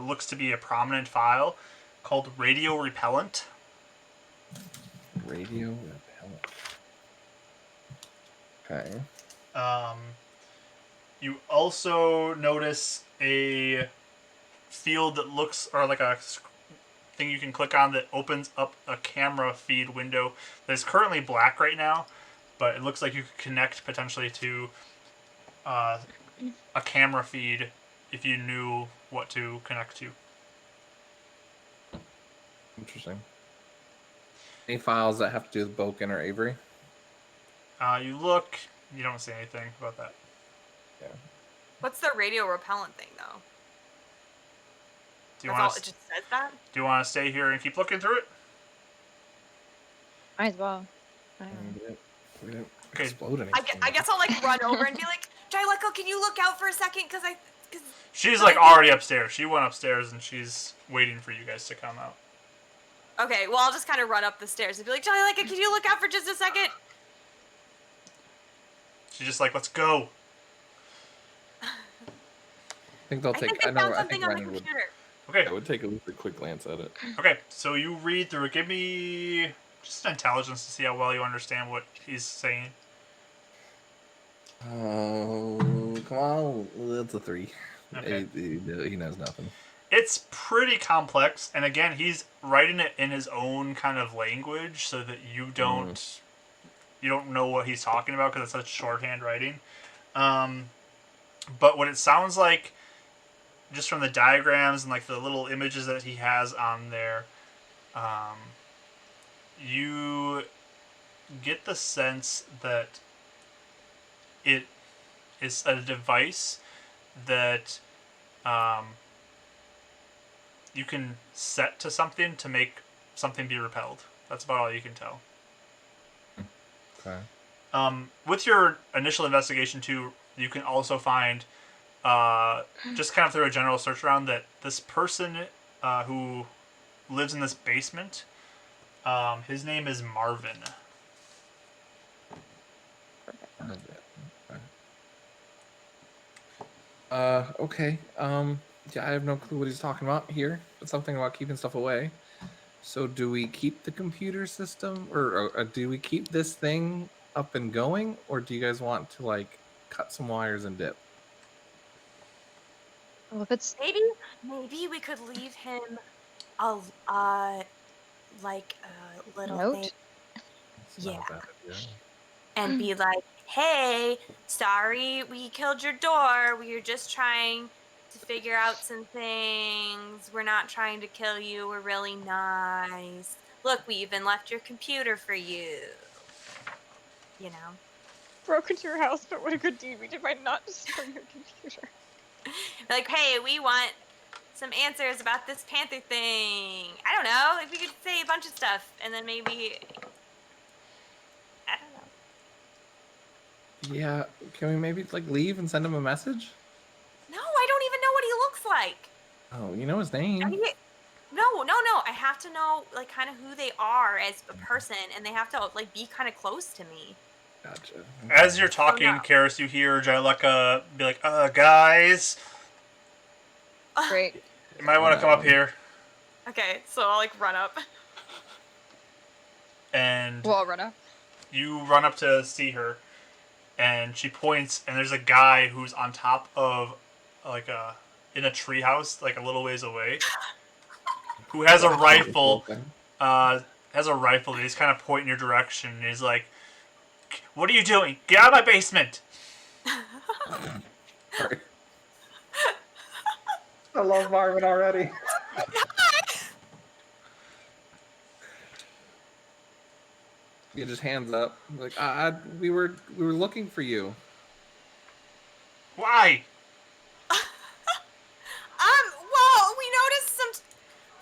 looks to be a prominent file called Radio Repellent. Radio repellent. Okay. You also notice a field that looks, or like a thing you can click on that opens up a camera feed window that is currently black right now, but it looks like you could connect potentially to a camera feed if you knew what to connect to. Interesting. Any files that have to do with Boken or Avery? You look, you don't see anything about that. Yeah. What's the radio repellent thing though? Do you That's want all, to? it just says that? Do you want to stay here and keep looking through it? Might as well. I don't know. We didn't Okay. explode anything. I guess I'll like run over and be like, Jaileka, can you look out for a second? Cause She's like already upstairs. She went upstairs and she's waiting for you guys to come out. Okay, well I'll just kind of run up the stairs and be like, Jaileka, can you look out for just a second? She's just like, let's go. I think they'll I take. think they I know. found I something think on the Ryan would. computer. Okay. I would take at least a quick glance at it. Okay, so you read through it. Give me just an intelligence to see how well you understand what he's saying. Oh, come on! That's a 3. Okay. He knows nothing. It's pretty complex, and again, he's writing it in his own kind of language, so that you don't know what he's talking about because it's such shorthand writing. But what it sounds like, just from the diagrams and like the little images that he has on there, you get the sense that it is a device that you can set to something to make something be repelled. That's about all you can tell. Okay. With your initial investigation too, you can also find, just kind of through a general search around, that this person who lives in this basement, his name is Marvin. Okay. Yeah, I have no clue what he's talking about here. But something about keeping stuff away. So, do we keep the computer system, or do we keep this thing up and going, or do you guys want to like cut some wires and dip. Well, if it's Maybe we could leave him a like a little Note? thing. It's not Yeah. a bad idea. And be like, hey, sorry we killed your door. We were just trying to figure out some things. We're not trying to kill you. We're really nice. Look, we even left your computer for you. You know? broke into your house, but what a good deed we did by not destroying your computer. Like, hey, we want some answers about this panther thing. I don't know. Like, we could say a bunch of stuff, and then maybe I don't know. Yeah, can we maybe like leave and send him a message? No, I don't even know what he looks like. Oh, you know his I name. mean, no. I have to know like kind of who they are as a person, and they have to like be kind of close to me. Gotcha. As you're talking, no. Karis, you hear Jyleka be like, guys, Great. you might want to come up here. Okay, so I'll like run up. And Well, I'll run up. you run up to see her, and she points, and there's a guy who's on top of like in a treehouse, like a little ways away, who has a rifle. Has a rifle. And he's kind of pointing your direction. And he's like, "What are you doing? Get out of my basement!" Sorry. I love Marvin already. He just hands up, like, we were looking for you. Why? Well, we noticed some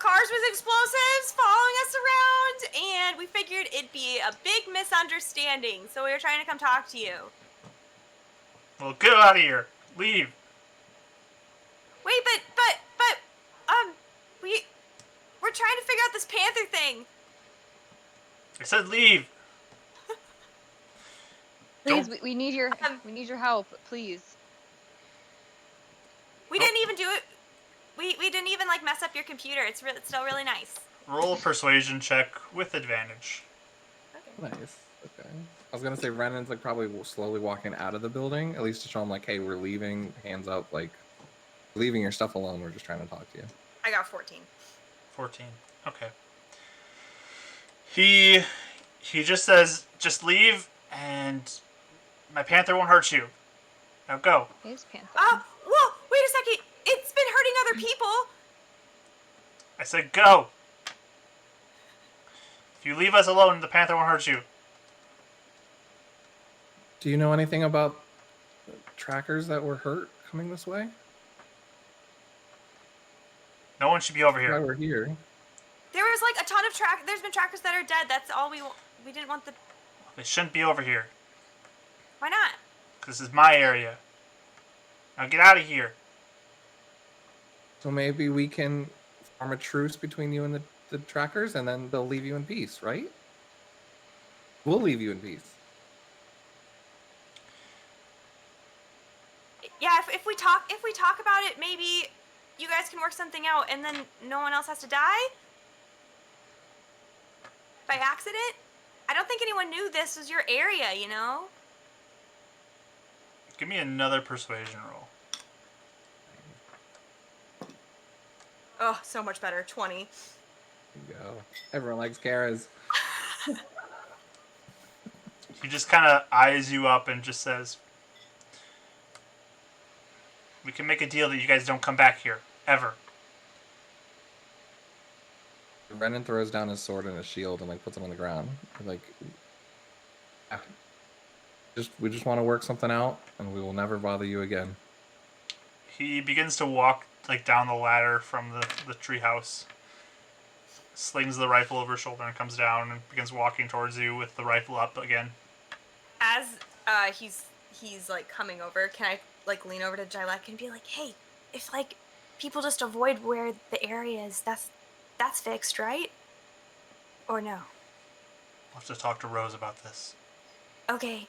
cars with explosives following us around, and we figured it'd be a big misunderstanding, so we were trying to come talk to you. Well, get out of here. Leave. Wait, but we're trying to figure out this panther thing. I said leave. Please, Don't- we need your help, please. We didn't even do it. We didn't even like mess up your computer. It's still really nice. Roll a persuasion check with advantage. Okay. Nice. Okay. I was gonna say Renan's like probably slowly walking out of the building, at least to show him like, hey, we're leaving. Hands up, like, leaving your stuff alone. We're just trying to talk to you. I got 14. 14. Okay. He just says, just leave, and my panther won't hurt you. Now go. His panther. Whoa, wait a second. It's been hurting other people. I said go. If you leave us alone, the panther won't hurt you. Do you know anything about trackers that were hurt coming this way? No one should be over Why here. we're here? There was like a ton of there's been trackers that are dead. That's all we didn't want the. They shouldn't be over here. Why not? This is my area. Now get out of here. So maybe we can form a truce between you and the trackers, and then they'll leave you in peace, right? We'll leave you in peace. Yeah, if we talk about it, maybe you guys can work something out, and then no one else has to die by accident. I don't think anyone knew this was your area, you know. Give me another persuasion roll. Oh, so much better. 20. There you go. Everyone likes Kara's. He just kind of eyes you up and just says, we can make a deal that you guys don't come back here. Ever. Renan throws down his sword and his shield and like puts them on the ground. Like, "Ah, we just want to work something out, and we will never bother you again." He begins to walk like down the ladder from the treehouse. Slings the rifle over his shoulder and comes down and begins walking towards you with the rifle up again. As he's like coming over, can I like lean over to Jylek and be like, hey, if like people just avoid where the area is, that's fixed, right? Or no? I'll have to talk to Rose about this. Okay.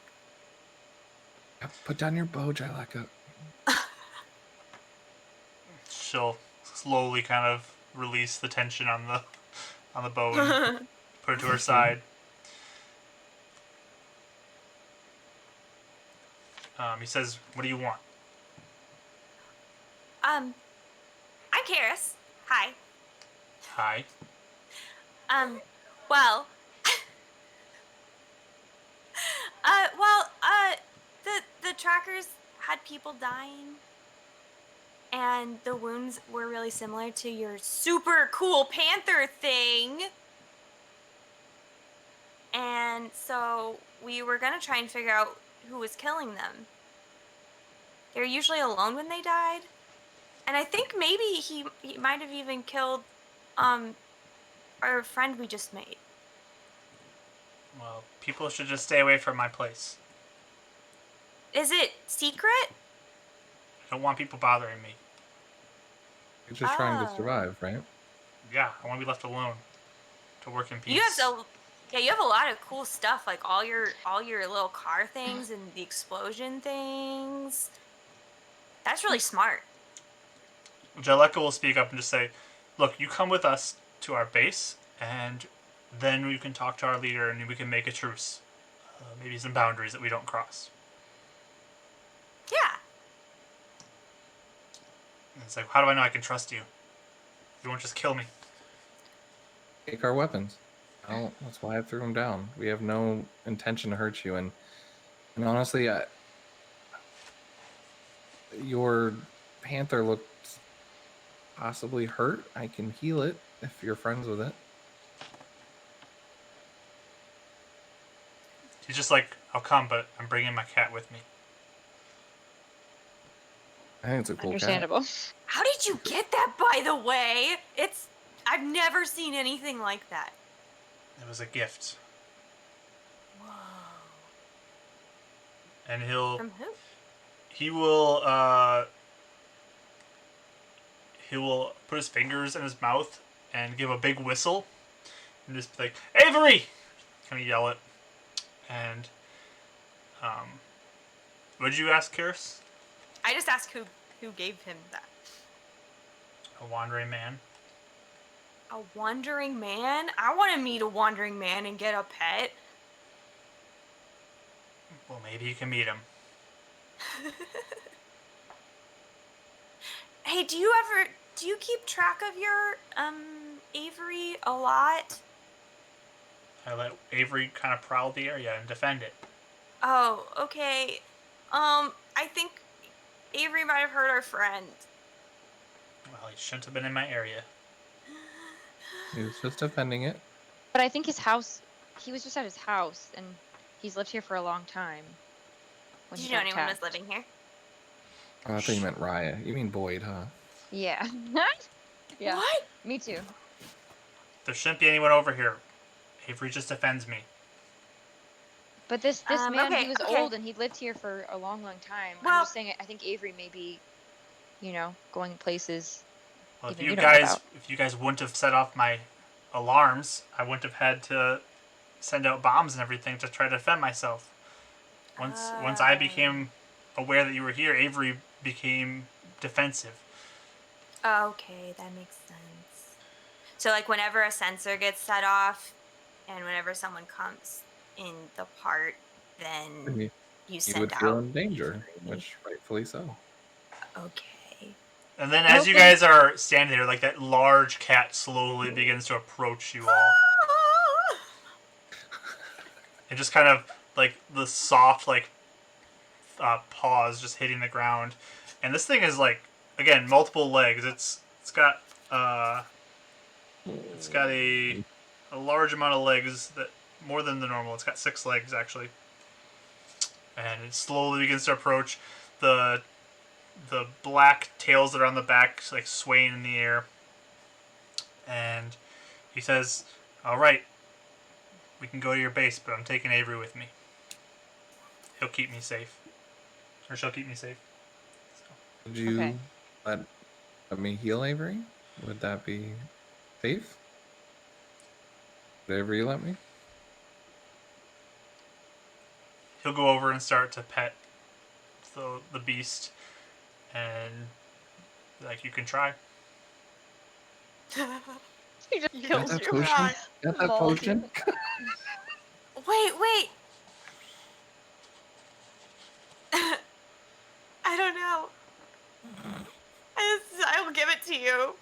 Yeah, put down your bow, Jyleka. She'll slowly kind of release the tension on the bow and put it to her side. He says, "What do you want?" I'm Karis. Hi. Hi. Well, the trackers had people dying, and the wounds were really similar to your super cool panther thing. And so we were gonna try and figure out who was killing them. They're usually alone when they died. And I think maybe he might have even killed our friend we just made. Well, people should just stay away from my place. Is it secret? I don't want people bothering me. You're just trying to Oh. survive, right? Yeah, I want to be left alone to work in peace. You have a lot of cool stuff, like all your little car things and the explosion things. That's really smart. Jaleka will speak up and just say, "Look, you come with us to our base, and then we can talk to our leader and we can make a truce. Maybe some boundaries that we don't cross." Yeah. And it's like, how do I know I can trust you? You won't just kill me. Take our weapons. Well, that's why I threw them down. We have no intention to hurt you, and honestly, your panther looked possibly hurt. I can heal it if you're friends with it. He's just like, "I'll come, but I'm bringing my cat with me." I think it's a cool Understandable. How did you get that, by the way? I've never seen anything like that. It was a gift. Whoa. And From who? he will put his fingers in his mouth and give a big whistle and just be like, "Avery!" Kind of yell it. And what did you ask, Karis? I just asked who gave him that. A wandering man. A wandering man? I want to meet a wandering man and get a pet. Well, maybe you can meet him. Hey, do you keep track of your Avery a lot? I let Avery kind of prowl the area and defend it. Oh, okay. I think Avery might have hurt our friend. Well, he shouldn't have been in my area. He was just defending it. But I think his house, he was just at his house, and he's lived here for a long time. when Did he you know got anyone was attacked. living here? Oh, I thought you meant Raya. You mean Boyd, huh? Yeah. Yeah. What? Me too. There shouldn't be anyone over here. Avery just defends me. But this man, okay, he was okay. old and he lived here for a long, long time. I'm Well- just saying, I think Avery may be, going places. Well, if Even you you don't know guys, about. if you guys wouldn't have set off my alarms, I wouldn't have had to send out bombs and everything to try to defend myself. Once I became aware that you were here, Avery became defensive. Okay, that makes sense. So, like, whenever a sensor gets set off, and whenever someone comes in the part, then You you send would out. feel in danger, which rightfully so. Okay. And then as you Okay. guys are standing there, like that large cat slowly begins to approach you all. And just kind of like the soft paws just hitting the ground. And this thing is like, again, multiple legs. It's got a large amount of legs, that more than the normal. It's got 6 legs actually. And it slowly begins to approach. The black tails that are on the back like swaying in the air. And he says, "All right, we can go to your base, but I'm taking Avery with me. He'll keep me safe. Or she'll keep me safe." Would you Okay. let me heal Avery? Would that be safe? Would Avery let me? He'll go over and start to pet the beast. And like, "You can try." He just Got kills that you. potion? Got that Balls. potion? Wait. I don't know. I will give it to you.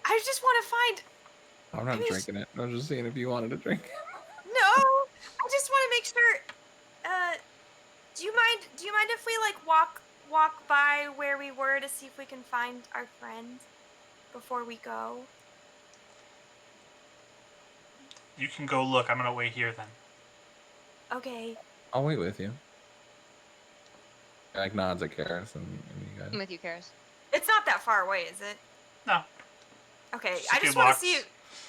I just want to find. I'm not drinking it. I was just seeing if you wanted to drink it. No, I just want to make sure. Do you mind? Do you mind if we like walk by where we were to see if we can find our friends before we go? You can go look. I'm gonna wait here then. Okay. I'll wait with you. Like nods at Karis and you I'm guys. with you, Karis. It's not that far away, is it? No. Okay. Just a I few just want to blocks. see.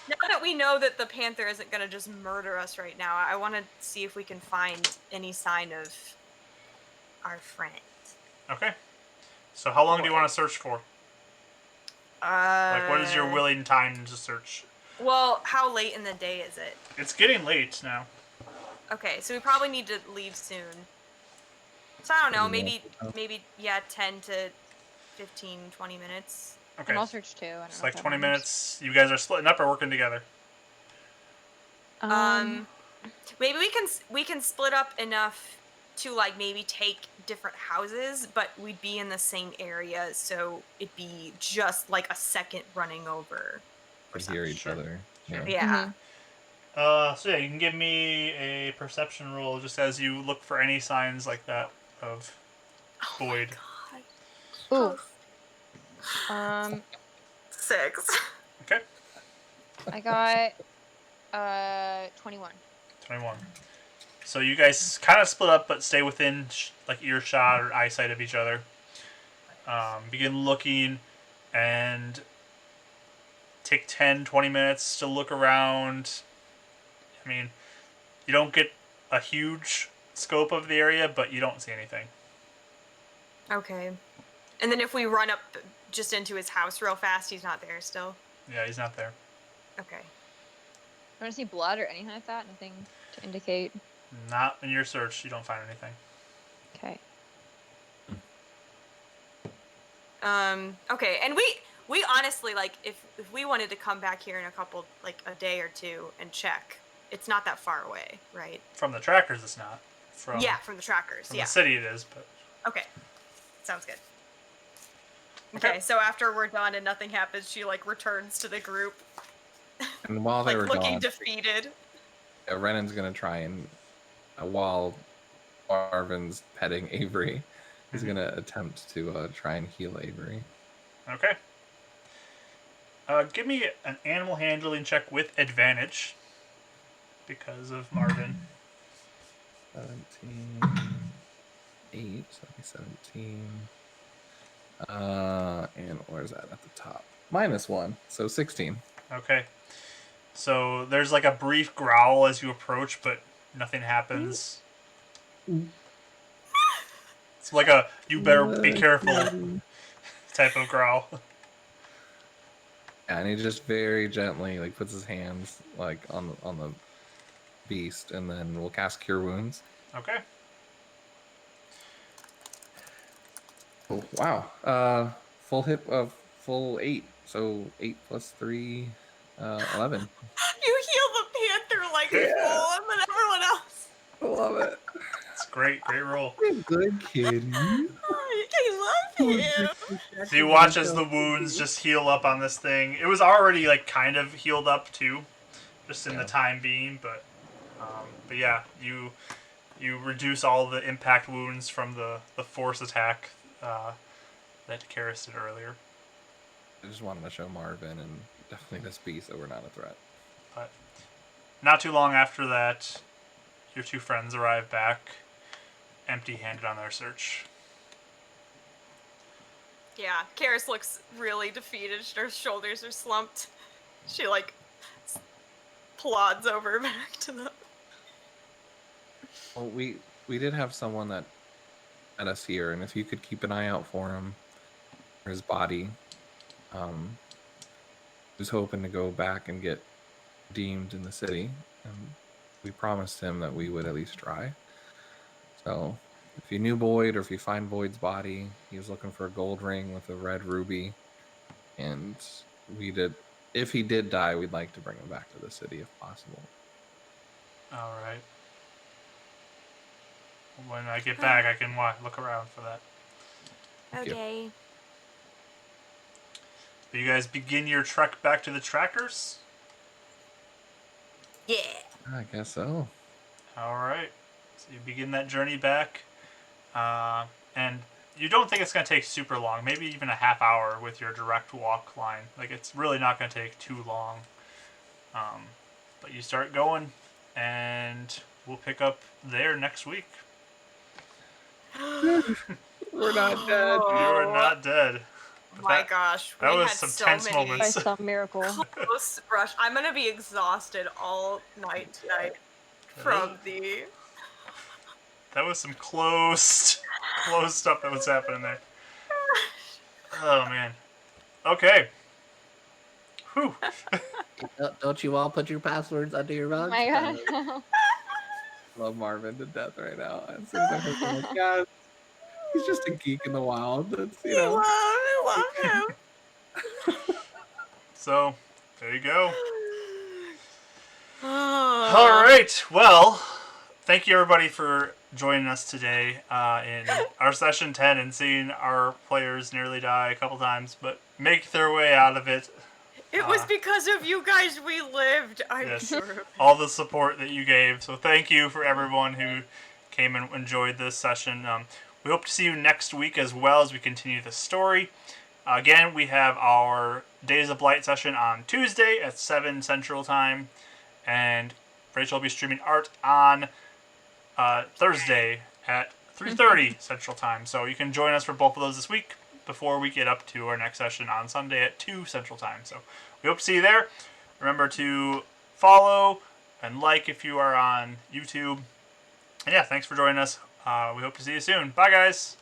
Now that we know that the panther isn't gonna just murder us right now, I want to see if we can find any sign of our friend. Okay. So how long do you want to search for? Like, what is your willing time to search? Well, how late in the day is it? It's getting late now. Okay, so we probably need to leave soon. So I don't know, Pretty maybe yeah, 10 to 15, 20 minutes. Okay. And I'll search too. I don't It's know like if that 20 matters. minutes. You guys are splitting up or working together? Maybe we can split up enough to like maybe take different houses, but we'd be in the same area, so it'd be just like a second running over. Could hear each Sure. other. Sure. Yeah. So yeah, you can give me a perception roll just as you look for any signs like that of void. God. Ooh. 6. Okay. I got 21. 21. So you guys kind of split up, but stay within like earshot or eyesight of each other. Begin looking, and take 10, 20 minutes to look around. I mean, you don't get a huge scope of the area, but you don't see anything. Okay. And then if we run up just into his house real fast, he's not there still. Yeah, he's not there. Okay. I want to see blood or anything like that. Nothing to indicate. Not in your search. You don't find anything. Okay. Okay, and we honestly, like, if we wanted to come back here in a couple, like, a day or two and check, it's not that far away, right? From the trackers, it's not. From the trackers, From yeah. the city, it is, but Okay. Sounds good. Okay, so after we're done and nothing happens, she, like, returns to the group, And while they like, were looking gone, defeated. Renan's gonna try and, while Marvin's petting Avery, he's gonna attempt to try and heal Avery. Okay. Give me an animal handling check with advantage because of Marvin. 17, 8, so that'd be 17. And where's that at the top? -1, so 16. Okay. So there's like a brief growl as you approach, but nothing happens. It's like a "you better be careful" type of growl. And he just very gently like puts his hands like on the beast, and then we'll cast Cure Wounds. Okay. Oh wow! Full 8, so 8 plus 3, 11. You heal the panther like full, and then everyone else. I love it. It's great. Great roll. You're a good kid. I love him. So you watch as the wounds just heal up on this thing. It was already like kind of healed up too, just in the time being. But yeah, you reduce all the impact wounds from the force attack that Karis did earlier. I just wanted to show Marvin and definitely this beast that we're not a threat. But not too long after that, your two friends arrive back, empty-handed on their search. Yeah, Karis looks really defeated. Her shoulders are slumped. She, like, plods over back to the... Well, we did have someone that met us here, and if you could keep an eye out for him, for his body, was hoping to go back and get redeemed in the city, and we promised him that we would at least try. So if you knew Boyd, or if you find Boyd's body, he was looking for a gold ring with a red ruby, and if he did die, we'd like to bring him back to the city if possible. All right. When I get back, I can look around for that. you. Okay. But you guys begin your trek back to the trackers. Yeah. I guess so. All right. So you begin that journey back, and you don't think it's going to take super long. Maybe even a half hour with your direct walk line. Like it's really not going to take too long. But you start going, and we'll pick up there next week. We're not dead. You are not dead. But My gosh, we that was had some so tense many By moments. some miracle. close rush. I'm gonna be exhausted all night tonight from the. That was some close stuff that was happening there. Oh man. Okay. Whew. Don't you all put your passwords under your Oh rug? my god. Love Marvin to death right now. As soon as I heard him, like, yeah, he's just a geek in the wild. That's, you know. I love him. So, there you go. Oh. All right. Well, thank you everybody for joining us today in our session 10 and seeing our players nearly die a couple times, but make their way out of it. It was because of you guys we lived. I'm Yes. sure. of it. All the support that you gave. So thank you for everyone who came and enjoyed this session. We hope to see you next week as well as we continue the story. Again, we have our Days of Light session on Tuesday at 7 Central Time, and Rachel will be streaming art on Thursday at 3:30 Central Time. So you can join us for both of those this week before we get up to our next session on Sunday at 2 Central Time. So we hope to see you there. Remember to follow and like if you are on YouTube. And yeah, thanks for joining us. We hope to see you soon. Bye, guys.